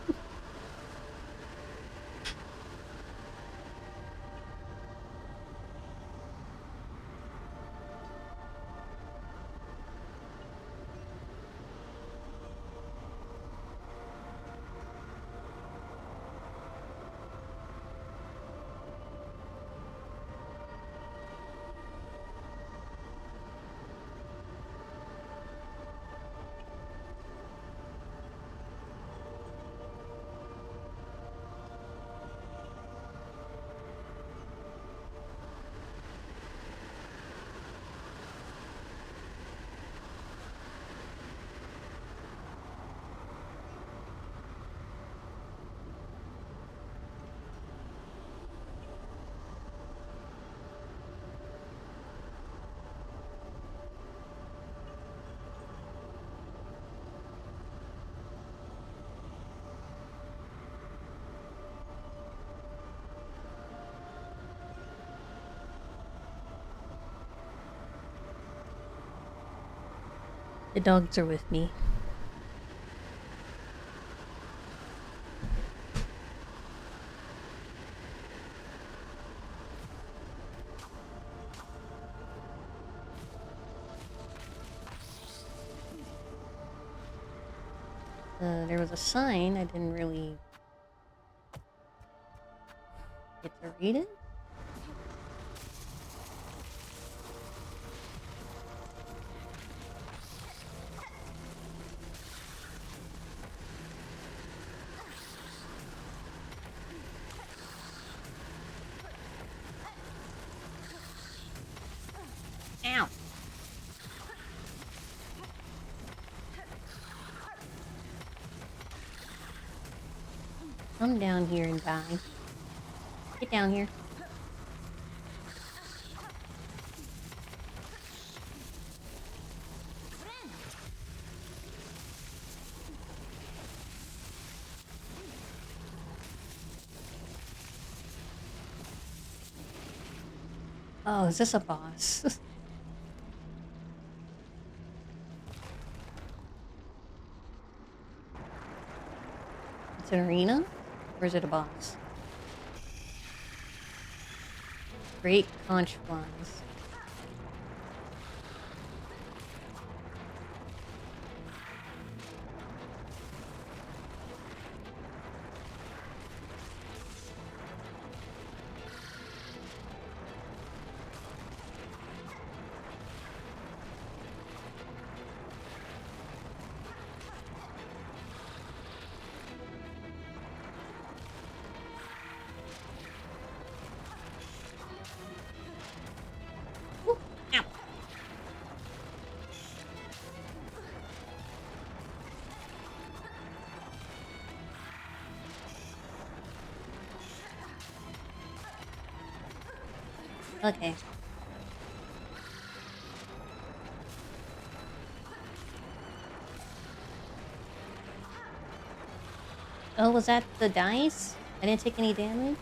[SPEAKER 1] The dogs are with me. There was a sign. I didn't really get to read it. Ow! Come down here and die. Get down here. Oh, is this a boss? It's an arena? Or is it a boss? Great conch flies. Okay. Oh, was that the dice? I didn't take any damage?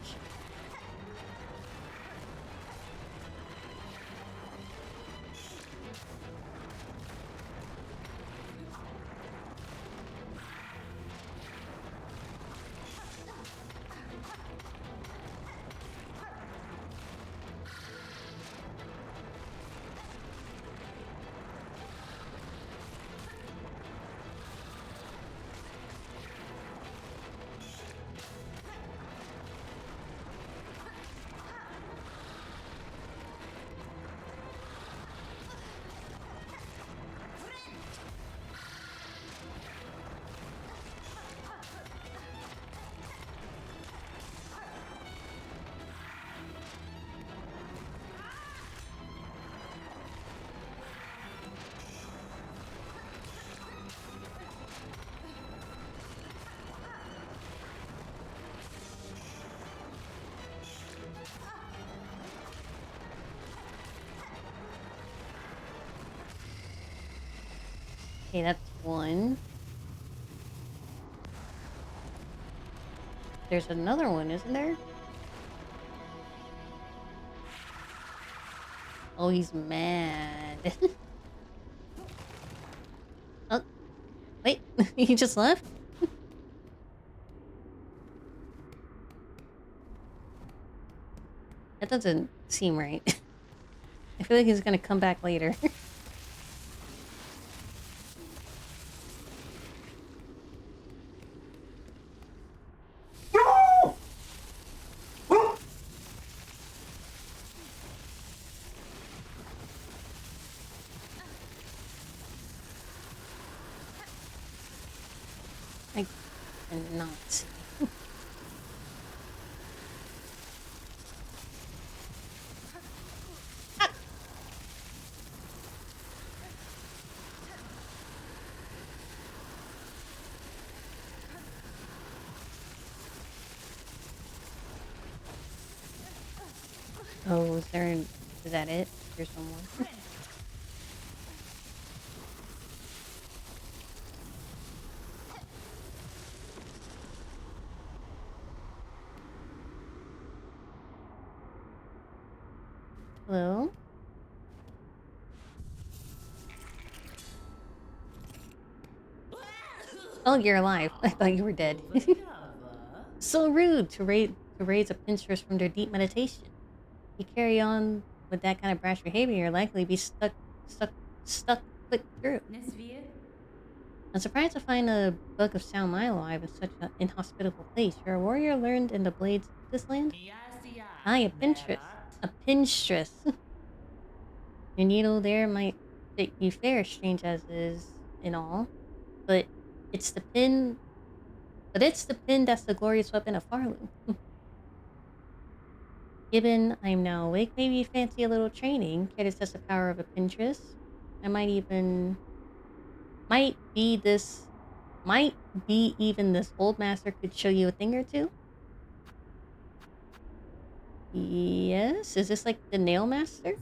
[SPEAKER 1] Okay, that's one. There's another one, isn't there? Oh, he's mad. Oh, wait. He just left? That doesn't seem right. I feel like he's gonna come back later. I cannot see. Oh, is that it? There's one more. Hello? Oh, you're alive. I thought you were dead. So rude to raise a pinstress from their deep meditation. You carry on with that kind of brash behavior, you're likely to be stuck quick through. I'm surprised to find a book of sound mind alive in such an inhospitable place. You're a warrior learned in the blades of this land? Aye, a pinstress. A pinstress. Your needle there might fit you fair, strange as is in all. But it's the pin that's the glorious weapon of Farloom. Given I'm now awake, maybe you fancy a little training. Care to test the power of a pinstress? I might be even this old master could show you a thing or two. Yes? Is this like the nail master?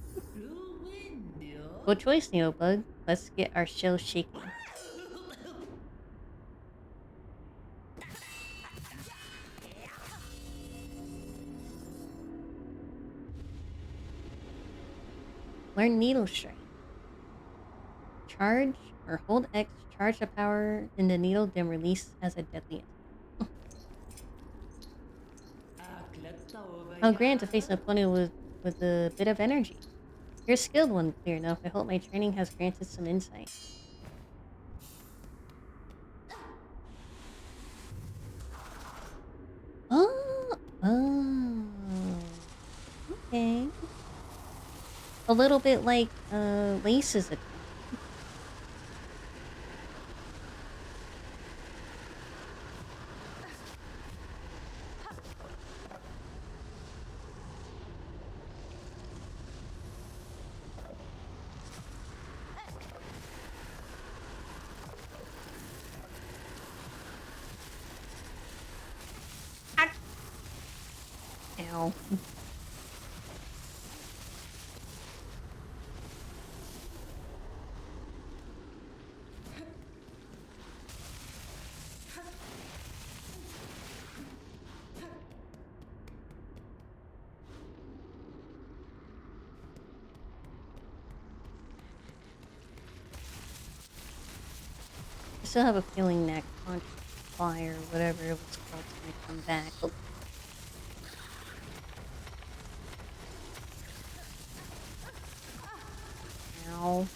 [SPEAKER 1] Good choice, Needlebug. Let's get our shell shaking. Learn Needle Strike. Charge or hold X, charge the power in the needle, then release as a deadly attack. How grand to face an opponent with a bit of energy. You're a skilled one, clear enough. I hope my training has granted some insight. Oh. Okay. A little bit like Lace's attack. Ow. I still have a feeling that Conch Fire, whatever it was called, is gonna come back. Oh. Ow.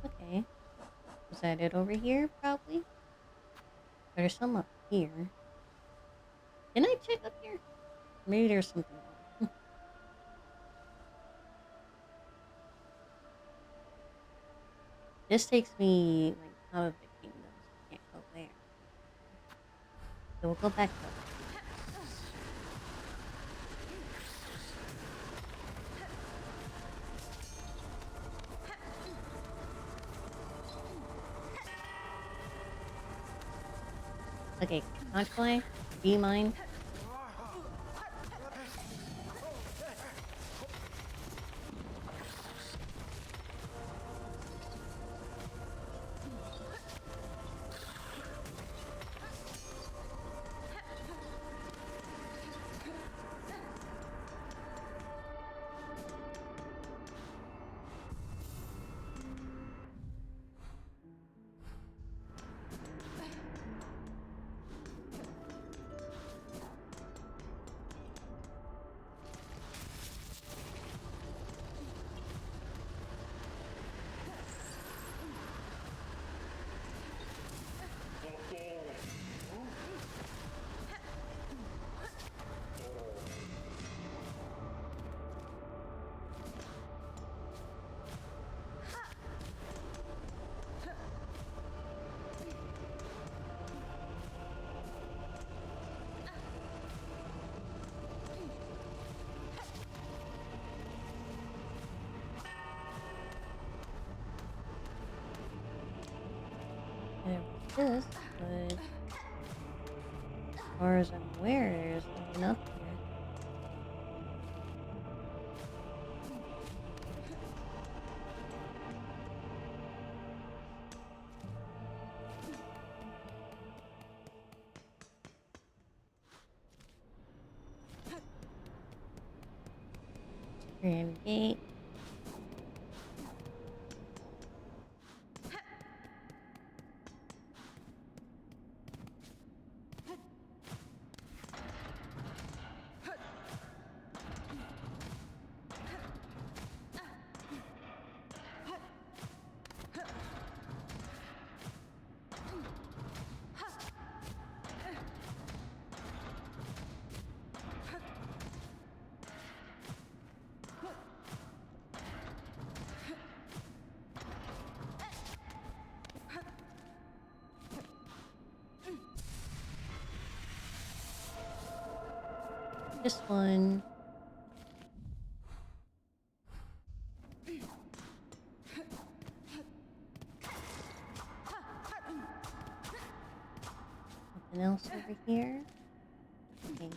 [SPEAKER 1] Okay. Was that it over here, probably? There's some up here. Didn't I check up here? Maybe there's something wrong. This takes me, like, out of the kingdom, so I can't go there. So we'll go back up. Okay, Conchoy, do you mind? This, but as far as I'm aware, there's nothing up here. Grand gate. This one. Something else over here. Okay.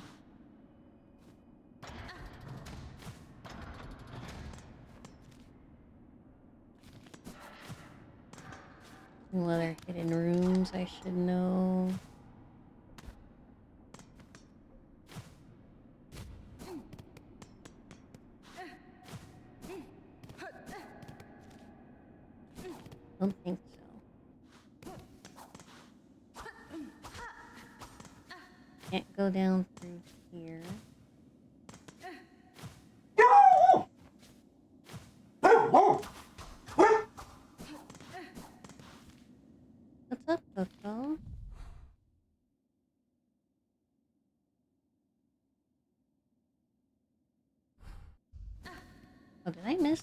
[SPEAKER 1] Some other hidden rooms I should know. Don't think so. Can't go down through here. What's up, Coco? Oh, did I miss?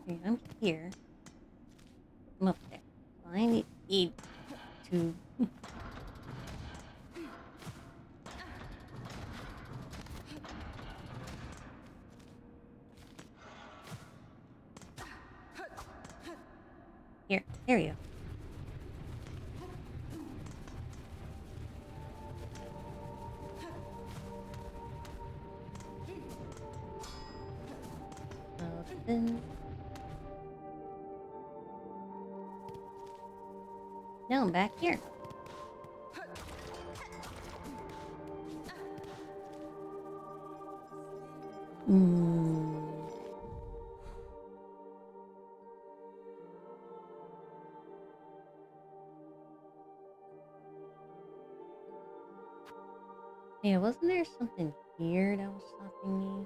[SPEAKER 1] Okay, I'm here. I'm up there. So I need to. Here, there we go. Open. Now I'm back here. Yeah, wasn't there something here that was stopping me?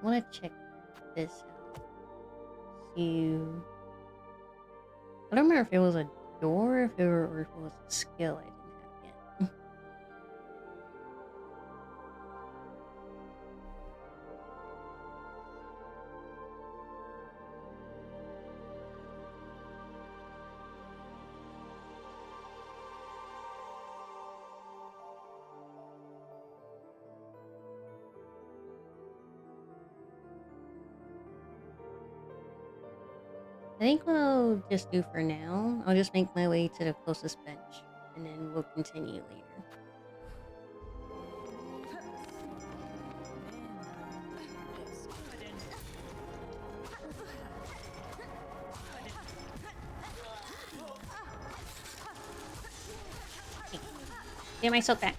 [SPEAKER 1] want to check this out. See, I don't remember if it was a door, or if it was a skill I didn't have yet. I think what I'll just do for now, I'll just make my way to the closest bench, and then we'll continue later. Get my soak back.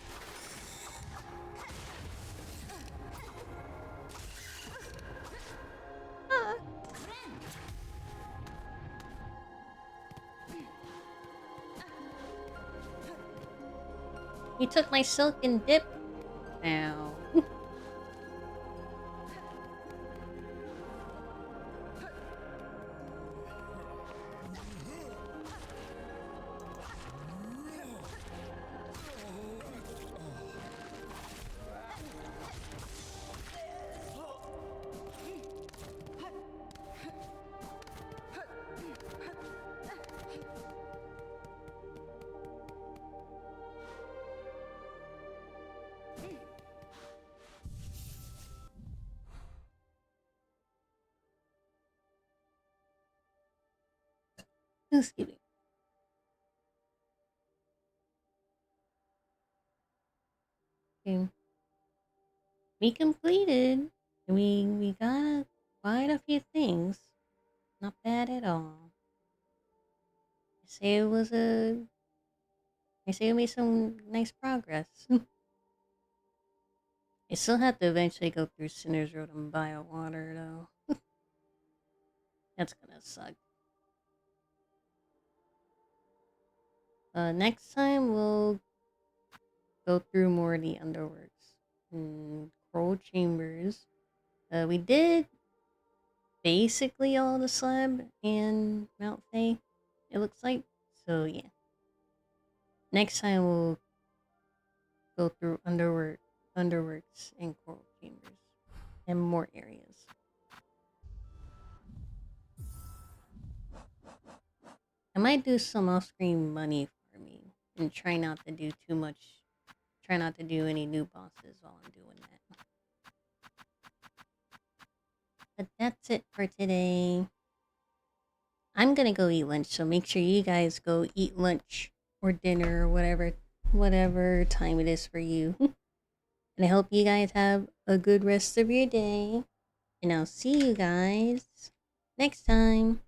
[SPEAKER 1] You took my silk and dip. Now. Excuse me. Okay. We completed. We got quite a few things. Not bad at all. I say it was a. I say we made some nice progress. I still have to eventually go through Sinner's Road and buy a water though. That's gonna suck. Next time we'll go through more of the underworks and Coral Chambers. We did basically all the slab and Mount Faye, it looks like. So yeah. Next time we'll go through underworks and Coral Chambers and more areas. I might do some off-screen money farming and try not to do too much. Try not to do any new bosses while I'm doing that. But that's it for today. I'm gonna go eat lunch, so make sure you guys go eat lunch or dinner or whatever time it is for you. And I hope you guys have a good rest of your day. And I'll see you guys next time.